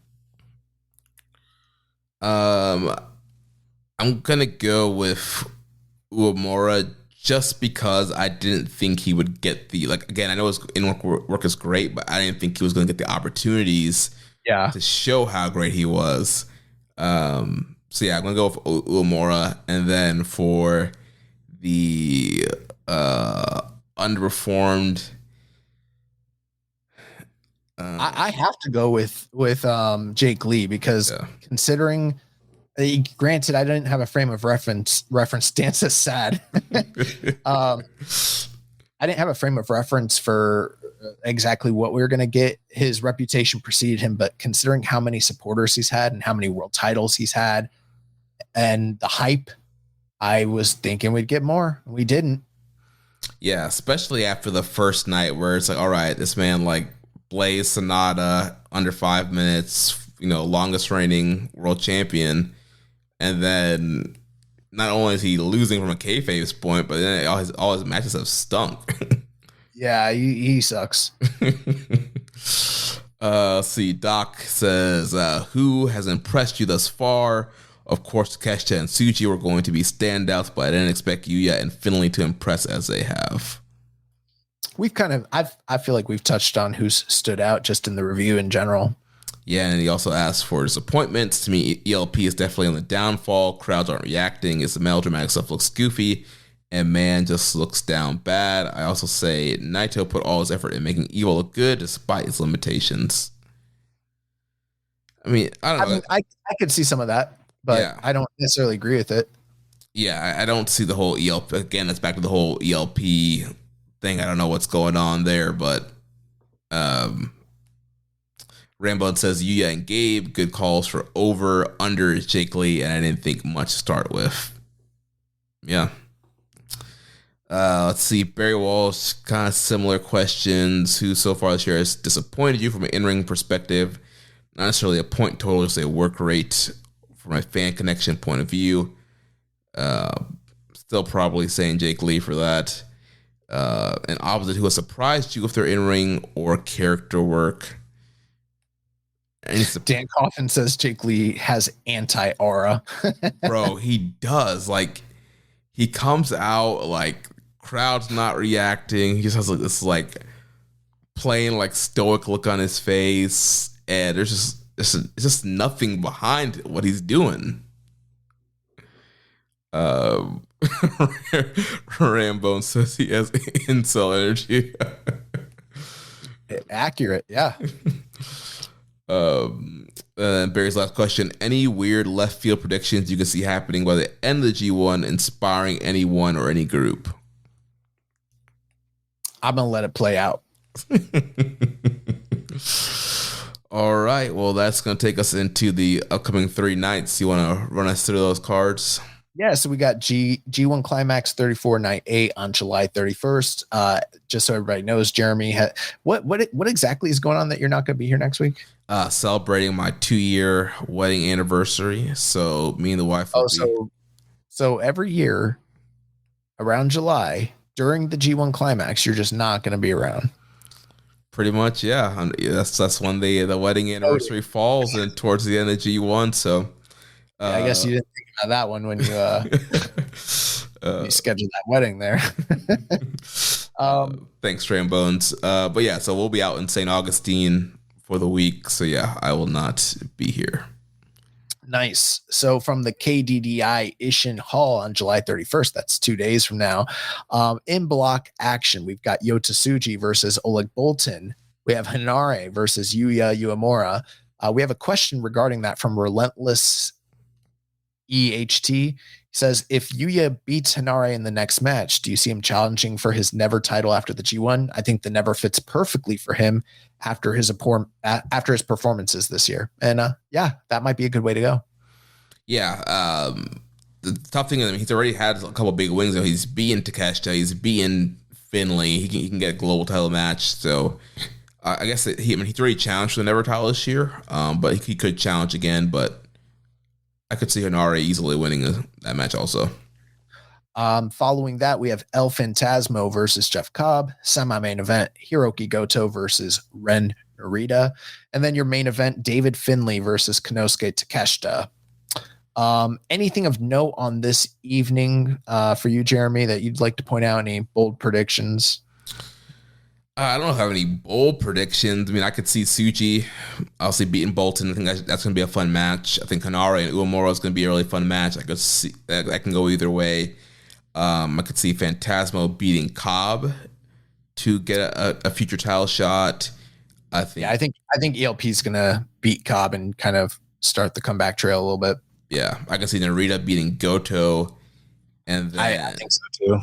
I'm gonna go with Uemura just because I didn't think he would get the, like, again, I know his in-work is great, but I didn't think he was going to get the opportunities to show how great he was. So yeah, I'm going to go with Uemura. And then for the underperformed, I have to go with Jake Lee because considering, granted, I didn't have a frame of reference. Dance is sad. I didn't have a frame of reference for exactly what we were going to get. His reputation preceded him, but considering how many supporters he's had and how many world titles he's had and the hype, I was thinking we'd get more. We didn't. Yeah, especially after the first night where it's like, all right, this man like blazed Sonata under 5 minutes, you know, longest reigning world champion. And then not only is he losing from a kayfabe point, but then all his matches have stunk. Yeah, he sucks. See, Doc says, who has impressed you thus far? Of course, Takeshita and Tsuji were going to be standouts, but I didn't expect Yuya and Finley to impress as they have. We've kind of, I feel like we've touched on who's stood out just in the review in general. Yeah, and he also asked for disappointments. To me, ELP is definitely on the downfall. Crowds aren't reacting. Its melodramatic stuff looks goofy, and man just looks down bad. I also say Naito put all his effort in making Evil look good despite its limitations. I mean, I don't know. I could see some of that, but I don't necessarily agree with it. Yeah, I don't see the whole ELP. Again, that's back to the whole ELP thing. I don't know what's going on there, but Rambo says Yuya and Gabe, good calls for over, under Jake Lee, and I didn't think much to start with. Yeah. Let's see. Barry Walsh, kind of similar questions. Who so far this year has disappointed you from an in-ring perspective? Not necessarily a point total, just a work rate from a fan connection point of view. Still probably saying Jake Lee for that. An opposite, who has surprised you with their in-ring or character work? And Dan Coffin says Jake Lee has anti-aura. Bro, he does. Like, he comes out, like, crowd's not reacting. He just has like, this, like, plain, like, stoic look on his face. And there's just nothing behind what he's doing. Rambo says he has incel energy. Accurate, yeah. Barry's last question: any weird left field predictions you can see happening by the end of the G1, inspiring anyone or any group? I'm gonna let it play out. All right, well, that's gonna take us into the upcoming 3 nights. You want to run us through those cards? Yeah, so we got G1 Climax 34 night 8 on July 31st. Just so everybody knows, Jeremy, what exactly is going on that you're not going to be here next week? Celebrating my 2-year wedding anniversary. So me and the wife. So every year around July during the G1 Climax, you're just not going to be around. Pretty much, yeah. That's when the wedding anniversary falls and towards the end of G1. So. I guess you didn't think about that one when you you scheduled that wedding there. Thanks, Trambones. But yeah, so we'll be out in St. Augustine for the week. So yeah, I will not be here. Nice. So from the KDDI Ishin Hall on July 31st, that's 2 days from now, in block action, we've got Yota Tsuji versus Oleg Boltin. We have Hinare versus Yuya Uemura. We have a question regarding that from Relentless EHT. He says, if Yuya beats Hinare in the next match, do you see him challenging for his never title after the G1? I think the never fits perfectly for him after his performances this year. And yeah, that might be a good way to go. Yeah. The tough thing is he's already had a couple big wins. He's beaten Takeshita. He's beaten Finley. He can get a global title match. So I guess he's already challenged for the never title this year. But he could challenge again. But I could see Hinare easily winning that match also. Following that, we have El Phantasmo versus Jeff Cobb. Semi-main event, Hiroki Goto versus Ren Narita. And then your main event, David Finlay versus Konosuke Takeshita. Anything of note on this evening for you, Jeremy, that you'd like to point out? Any bold predictions? I don't have any bold predictions. I mean, I could see Tsuji obviously beating Bolton. I think that's going to be a fun match. I think Hinare and Uemura is going to be a really fun match. I could see that can go either way. I could see Phantasmo beating Cobb to get a future title shot. I think ELP is going to beat Cobb and kind of start the comeback trail a little bit. Yeah, I can see Narita beating Goto, and then I think so too.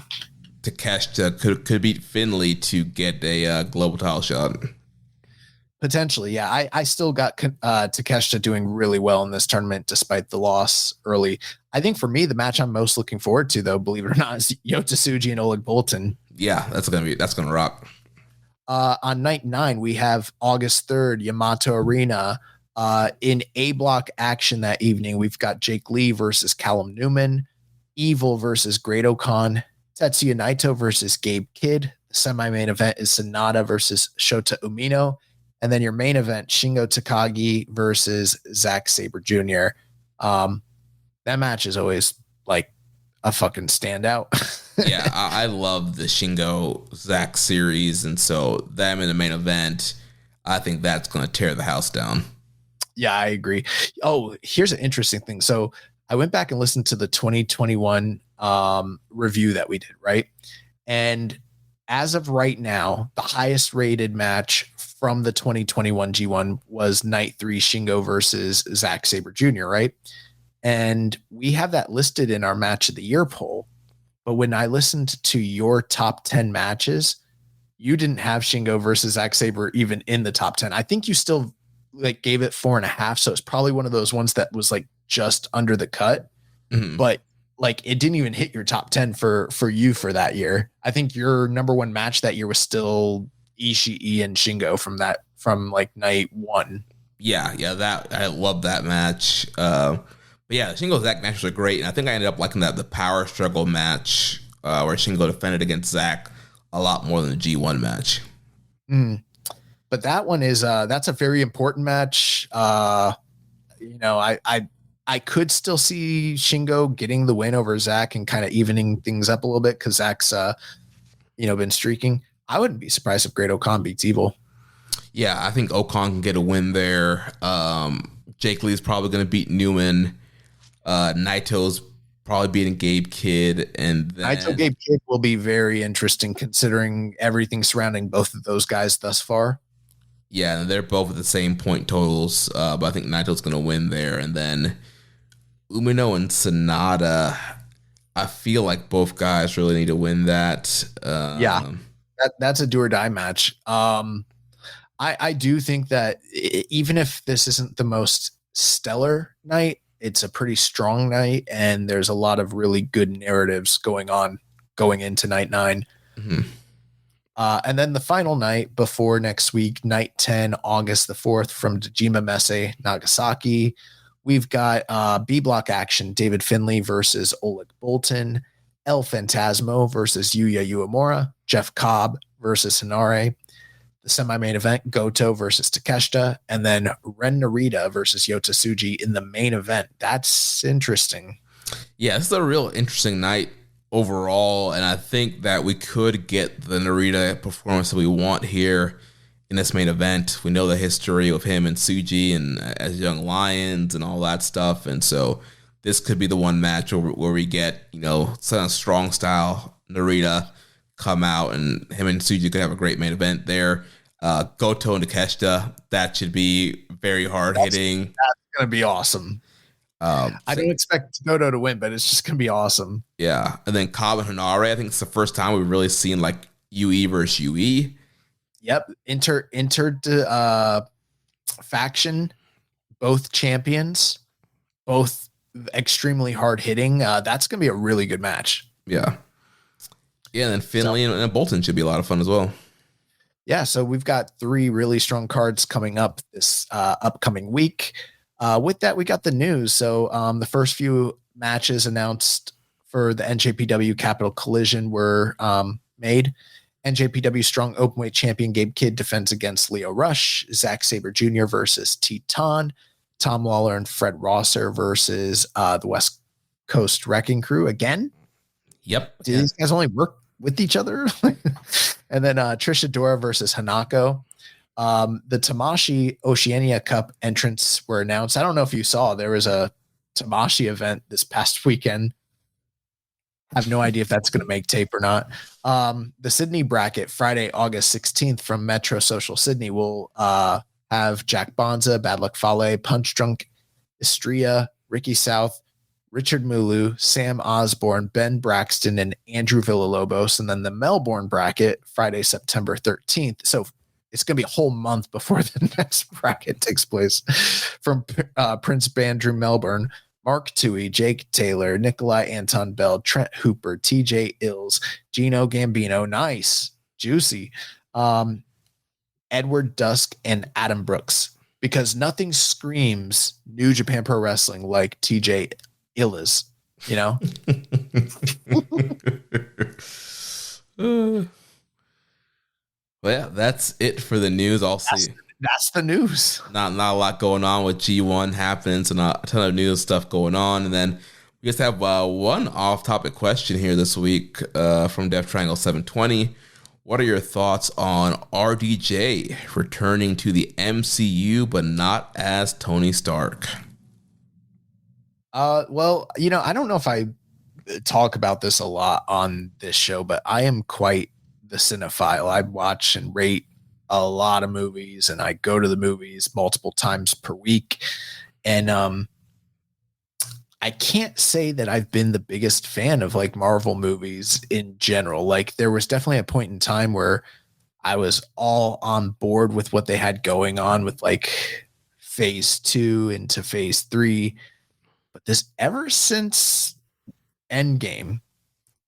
Takeshita could beat Finlay to get a global title shot. Potentially, yeah. I still got Takeshita doing really well in this tournament despite the loss early. I think for me, the match I'm most looking forward to, though, believe it or not, is Yota Tsuji and Oleg Boltin. Yeah, that's gonna rock. On night 9, we have August 3rd, Yamato Arena. In A block action that evening, we've got Jake Lee versus Callum Newman, Evil versus Great Okan, Tetsuya Naito versus Gabe Kidd. The semi-main event is Sonata versus Shota Umino. And then your main event, Shingo Takagi versus Zack Sabre Jr. That match is always like a fucking standout. Yeah, I love the Shingo Zack series. And so them in the main event, I think that's going to tear the house down. Yeah, I agree. Oh, here's an interesting thing. So I went back and listened to the 2021 review that we did, right? And as of right now, the highest rated match from the 2021 G1 was night 3 Shingo versus Zack Sabre Jr., right? And we have that listed in our match of the year poll. But when I listened to your top 10 matches, you didn't have Shingo versus Zack Sabre even in the top 10. I think you still like gave it 4.5. So it's probably one of those ones that was like just under the cut. Mm-hmm. But like it didn't even hit your top 10 for you for that year. I think your number one match that year was still Ishii and Shingo from like night 1. Yeah, that I love that match. But yeah, Shingo Zack matches are great, and I think I ended up liking the power struggle match where Shingo defended against Zack a lot more than the G1 match. but that one is that's a very important match. I could still see Shingo getting the win over Zach and kind of evening things up a little bit because Zach's been streaking. I wouldn't be surprised if Great Okan beats Evil. Yeah, I think Okan can get a win there. Jake Lee's probably going to beat Newman. Naito's probably beating Gabe Kidd, and then Naito Gabe Kidd will be very interesting considering everything surrounding both of those guys thus far. Yeah, and they're both at the same point totals, but I think Naito's going to win there. And then Umino and Sonata, I feel like both guys really need to win that. That's a do or die match. I do think that even if this isn't the most stellar night, it's a pretty strong night, and there's a lot of really good narratives going into night 9. Mm-hmm. And then the final night before next week, night 10, August the 4th, from Dejima Messe, Nagasaki. We've got B block action, David Finlay versus Oleg Boltin, El Phantasmo versus Yuya Uemura, Jeff Cobb versus Hinare. The semi-main event, Goto versus Takeshita, and then Ren Narita versus Yota Tsuji in the main event. That's interesting. Yeah, this is a real interesting night overall, and I think that we could get the Narita performance that we want here in this main event. We know the history of him and Tsuji and as young lions and all that stuff, and so this could be the one match where we get, some strong style Narita come out, and him and Tsuji could have a great main event there. Goto and Takeshita, that should be very hard hitting. That's going to be awesome. I don't expect Goto to win, but it's just going to be awesome. Yeah. And then Cobb and Hinare, I think it's the first time we've really seen like UE versus UE. Yep. Inter faction, both champions, both extremely hard hitting. That's going to be a really good match. Yeah. Yeah, and then Finlay and Bolton should be a lot of fun as well. Yeah, so we've got 3 really strong cards coming up this upcoming week. With that, we got the news. So the first few matches announced for the NJPW Capital Collision were made. NJPW Strong Openweight Champion Gabe Kidd defends against Leo Rush. Zack Sabre Jr. versus Teton. Tom Lawler and Fred Rosser versus the West Coast Wrecking Crew again. Yep. Do these guys only work with each other? And then Trish Adora versus Hanako. The Tamashi Oceania Cup entrants were announced. I don't know if you saw, there was a Tamashi event this past weekend. I have no idea if that's going to make tape or not. The Sydney bracket, Friday, August 16th from Metro Social Sydney, will have Jack Bonza, Bad Luck Fale, Punch Drunk Istria, Ricky South, Richard Mulu, Sam Osborne, Ben Braxton, and Andrew Villalobos. And then the Melbourne bracket, Friday, September 13th. So it's going to be a whole month before the next bracket takes place. From Prince Bandrew Melbourne, Mark Tui, Jake Taylor, Nikolai Anton Bell, Trent Hooper, TJ Ills, Gino Gambino, nice, juicy, Edward Dusk, and Adam Brooks. Because nothing screams New Japan Pro Wrestling like TJ Illis, Well, yeah, that's it for the news. That's the news. Not a lot going on with G1 happening, so not a ton of news stuff going on. And then we just have one off-topic question here this week from Death Triangle 720. What are your thoughts on RDJ returning to the MCU, but not as Tony Stark? Well, I don't know if I talk about this a lot on this show, but I am quite the cinephile. I watch and rate a lot of movies, and I go to the movies multiple times per week. And I can't say that I've been the biggest fan of like Marvel movies in general. Like there was definitely a point in time where I was all on board with what they had going on with like phase 2 into phase 3. But ever since Endgame,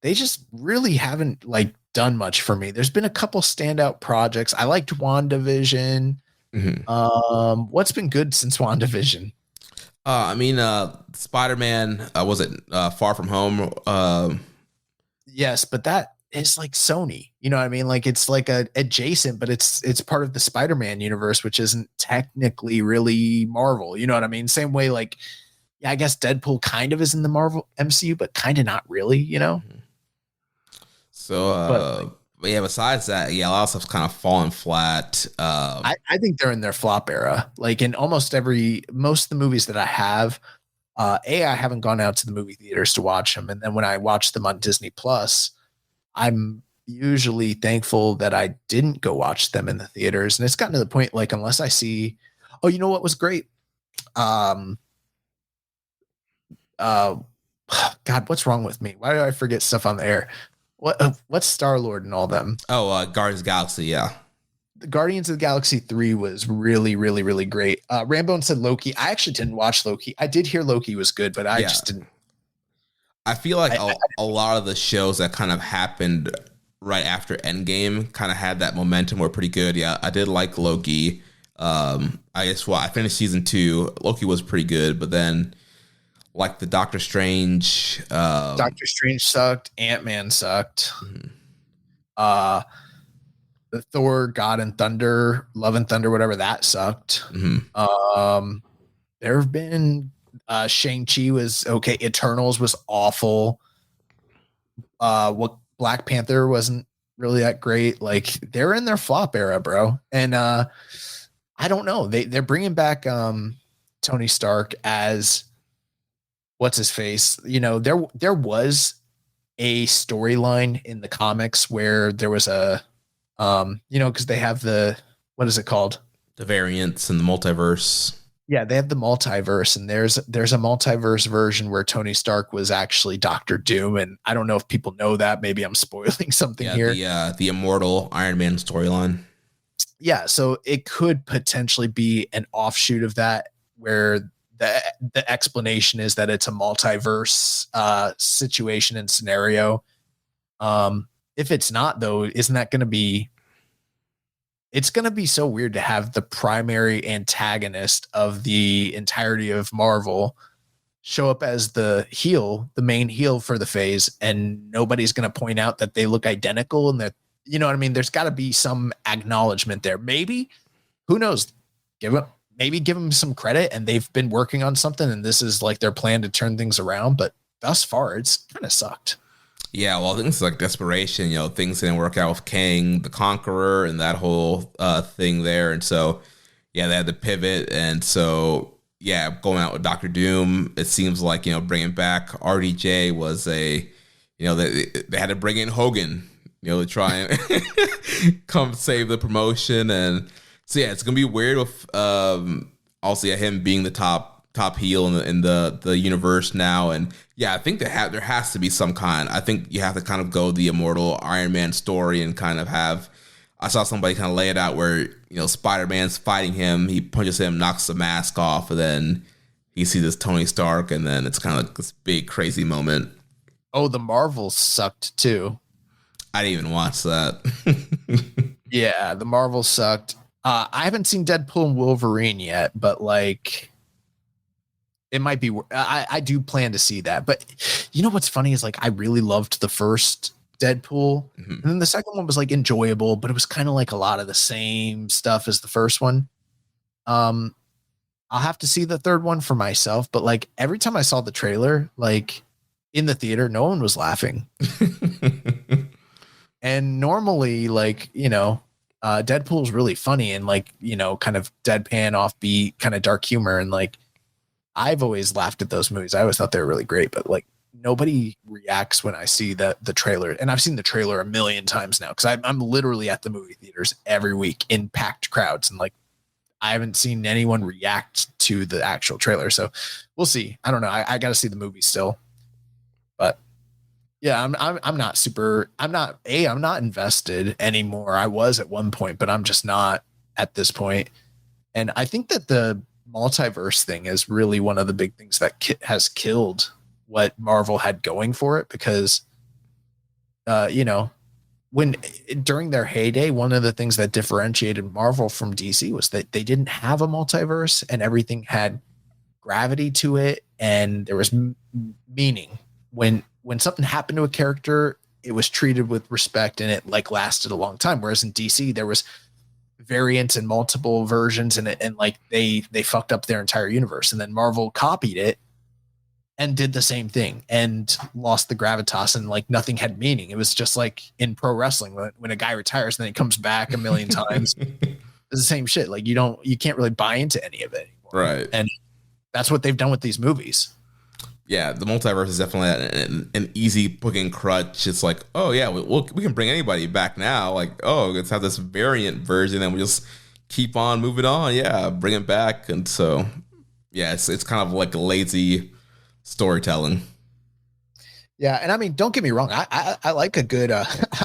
they just really haven't like done much for me. There's been a couple standout projects. I liked WandaVision. Mm-hmm. What's been good since WandaVision? Spider-Man, was it Far From Home? Yes, but that it's like Sony, you know what I mean? Like it's like a adjacent, but it's part of the Spider-Man universe, which isn't technically really Marvel. You know what I mean? Same way, like, yeah, I guess Deadpool kind of is in the Marvel MCU, but kind of not really, you know? So, but yeah, besides that, yeah, a lot of stuff's kind of fallen flat. I think they're in their flop era. Like in most of the movies that I have, I haven't gone out to the movie theaters to watch them. And then when I watch them on Disney Plus, I'm usually thankful that I didn't go watch them in the theaters. And it's gotten to the point, like, unless I see, oh, you know what was great? God, what's wrong with me? Why do I forget stuff on the air? What's Star-Lord and all them? Guardians of the Galaxy, yeah. The Guardians of the Galaxy 3 was really, really, really great. Rambone said Loki. I actually didn't watch Loki. I did hear Loki was good, but I just didn't. I feel like a lot of the shows that kind of happened right after Endgame kind of had that momentum were pretty good. Yeah, I did like Loki. I guess I finished season 2. Loki was pretty good, but then like the Doctor Strange. Doctor Strange sucked. Ant-Man sucked. Mm-hmm. The Thor, God and Thunder, Love and Thunder, whatever, that sucked. Mm-hmm. There have been Shang-Chi was okay. Eternals was awful. What Black Panther wasn't really that great. Like they're in their flop era, bro. And I don't know. They're bringing back Tony Stark as what's his face. You know, there was a storyline in the comics where there was a you know, because they have the what is it called? The variants and the multiverse. Yeah, they have the multiverse, and there's a multiverse version where Tony Stark was actually Doctor Doom, and I don't know if people know that. Maybe I'm spoiling something here. The immortal Iron Man storyline. Yeah, so it could potentially be an offshoot of that, where the explanation is that it's a multiverse situation and scenario. If it's not, though, isn't that going to be? It's going to be so weird to have the primary antagonist of the entirety of Marvel show up as the main heel for the phase, and nobody's going to point out that they look identical and that, you know what I mean? There's got to be some acknowledgement there. Maybe, who knows? Give them some credit, and they've been working on something, and this is like their plan to turn things around. But thus far, it's kind of sucked. Yeah, well, I think it's like desperation. You know, things didn't work out with Kang the Conqueror and that whole thing there. And so, yeah, they had to pivot. And so, yeah, going out with Doctor Doom, it seems like, you know, bringing back RDJ was they had to bring in Hogan, you know, to try and come save the promotion. And so, yeah, it's going to be weird with also him being the top heel in the universe now. And yeah, I think there has to be some kind. I think you have to kind of go the immortal Iron Man story and kind of have. I saw somebody kind of lay it out where, you know, Spider-Man's fighting him, he punches him, knocks the mask off, and then you see this Tony Stark, and then it's kind of like this big crazy moment. Oh, the Marvels sucked too. I didn't even watch that. Yeah, the Marvels sucked. I haven't seen Deadpool and Wolverine yet, but like. It might be. I do plan to see that, but you know what's funny is like I really loved the first Deadpool, and then the second one was like enjoyable, but it was kind of like a lot of the same stuff as the first one. I'll have to see the third one for myself, but like every time I saw the trailer, like in the theater, no one was laughing, and normally, like you know, Deadpool is really funny and like you know, kind of deadpan, offbeat, kind of dark humor, and like. I've always laughed at those movies. I always thought they were really great, but like nobody reacts when I see the trailer. And I've seen the trailer a million times now because I'm literally at the movie theaters every week in packed crowds. And like, I haven't seen anyone react to the actual trailer. So we'll see. I don't know. I got to see the movie still, but yeah, I'm not invested anymore. I was at one point, but I'm just not at this point. And I think that the multiverse thing is really one of the big things that has killed what Marvel had going for it because you know when during their heyday one of the things that differentiated Marvel from DC was that they didn't have a multiverse and everything had gravity to it and there was meaning when something happened to a character it was treated with respect and it like lasted a long time. Whereas in DC, there was variants and multiple versions and like they fucked up their entire universe. And then Marvel copied it and did the same thing and lost the gravitas, and like nothing had meaning. It was just like in pro wrestling when a guy retires and then he comes back a million times. It's the same shit. Like you can't really buy into any of it anymore. Right. And that's what they've done with these movies. Yeah, the multiverse is definitely an easy booking crutch. It's like, oh yeah, we can bring anybody back now. Like, oh, let's have this variant version, and we just keep on moving on. Yeah, bring it back. And so, yeah, it's kind of like lazy storytelling. Yeah, and I mean, don't get me wrong. I like a good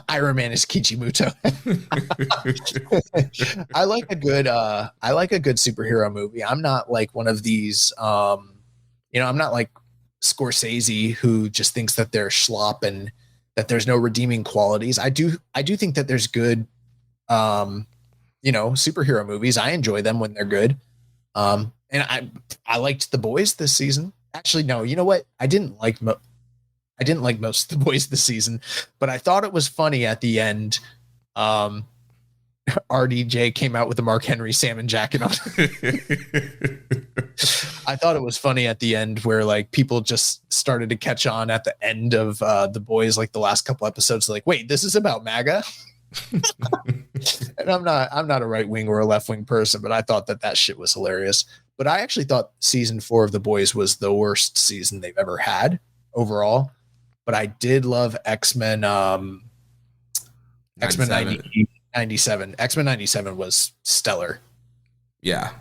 Iron Man is Kichimuto. I like a good superhero movie. I'm not like one of these. I'm not like Scorsese, who just thinks that they're schlop and that there's no redeeming qualities. I do think that there's good, superhero movies. I enjoy them when they're good. And I liked The Boys this season. Actually, no, you know what? I didn't like most of The Boys this season, but I thought it was funny at the end. RDJ came out with a Mark Henry salmon jacket on. I thought it was funny at the end where like people just started to catch on at the end of The Boys, like the last couple episodes, like, wait, this is about MAGA. And I'm not a right wing or a left wing person, but I thought that shit was hilarious. But I actually thought season 4 of The Boys was the worst season they've ever had overall. But I did love X-Men. X-Men 97. X-Men 97 was stellar. Yeah.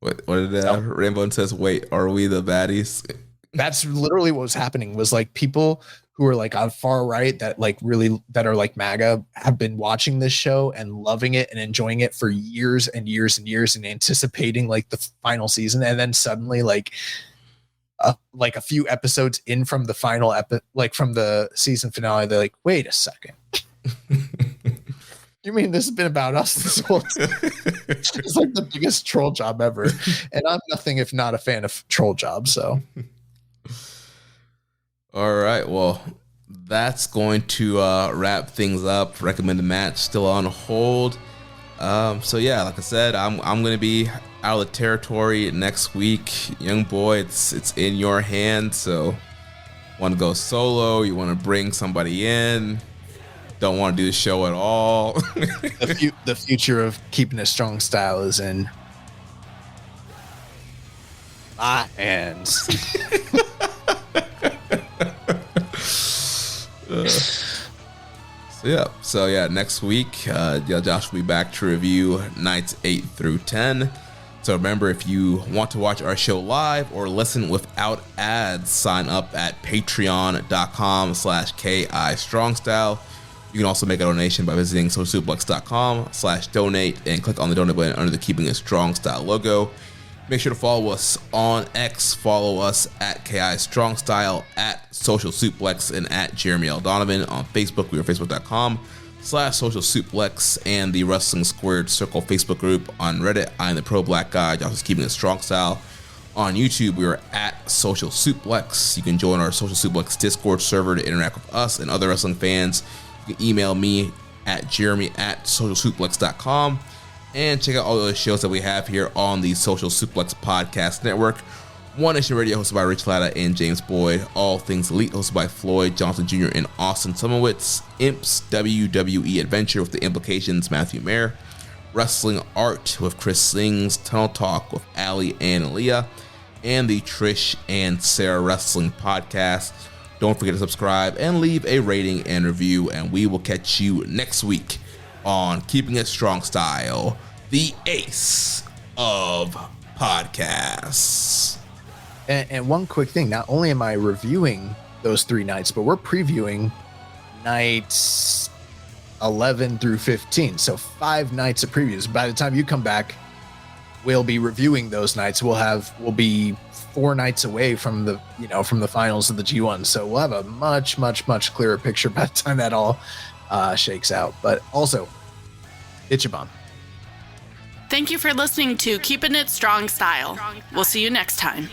What did Rainbow says? Wait, are we the baddies? That's literally what was happening. Was like people who are like on far right that like really that are like MAGA have been watching this show and loving it and enjoying it for years and years and years and anticipating like the final season, and then suddenly like a few episodes in from the final from the season finale, they're like, wait a second. You mean this has been about us this whole time? It's like the biggest troll job ever. And I'm nothing if not a fan of troll jobs. So, all right. Well, that's going to wrap things up. Recommended match still on hold. So yeah, like I said, I'm going to be out of the territory next week. Young boy, it's in your hands. So, want to go solo? You want to bring somebody in? Don't want to do the show at all. The future of Keepin It Strong Style is in my hands. So yeah, next week, Josh will be back to review nights 8 through 10. So remember, if you want to watch our show live or listen without ads, sign up at patreon.com/KI Strong Style. You can also make a donation by visiting socialsuplex.com/donate and click on the donate button under the Keeping It Strong Style logo. Make sure to follow us on X. Follow us at KI Strong Style, at Social Suplex, and at Jeremy L. Donovan. On Facebook, we are facebook.com/Social Suplex, and the Wrestling Squared Circle Facebook group. On Reddit, I am the Pro Black Guy. Josh is Keeping It Strong Style. On YouTube, we are at Social Suplex. You can join our Social Suplex Discord server to interact with us and other wrestling fans. You can email me at jeremy@socialsuplex.com and check out all the shows that we have here on the Social Suplex Podcast Network. One Nation Radio, hosted by Rich Latta and James Boyd. All Things Elite, hosted by Floyd Johnson Jr. and Austin Sumowitz. Imps WWE Adventure with The Implications, Matthew Mayer. Wrestling Art with Chris Sings. Tunnel Talk with Ali and Aaliyah. And the Trish and Sarah Wrestling Podcast. Don't forget to subscribe and leave a rating and review, and we will catch you next week on Keeping It Strong Style, the ace of podcasts. And one quick thing, not only am I reviewing those 3 nights, but we're previewing nights 11 through 15. So 5 nights of previews. By the time you come back, we'll be reviewing those nights. We'll be 4 nights away from the finals of the G1. So we'll have a much, much, much clearer picture by the time that all shakes out. But also, it's your bomb. Thank you for listening to Keepin' It Strong Style. We'll see you next time.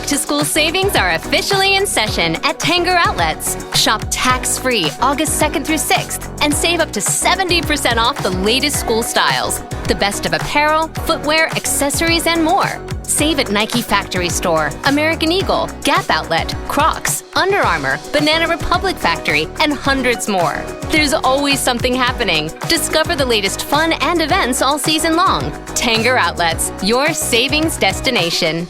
Back-to-school savings are officially in session at Tanger Outlets. Shop tax-free August 2nd through 6th and save up to 70% off the latest school styles. The best of apparel, footwear, accessories, and more. Save at Nike Factory Store, American Eagle, Gap Outlet, Crocs, Under Armour, Banana Republic Factory, and hundreds more. There's always something happening. Discover the latest fun and events all season long. Tanger Outlets, your savings destination.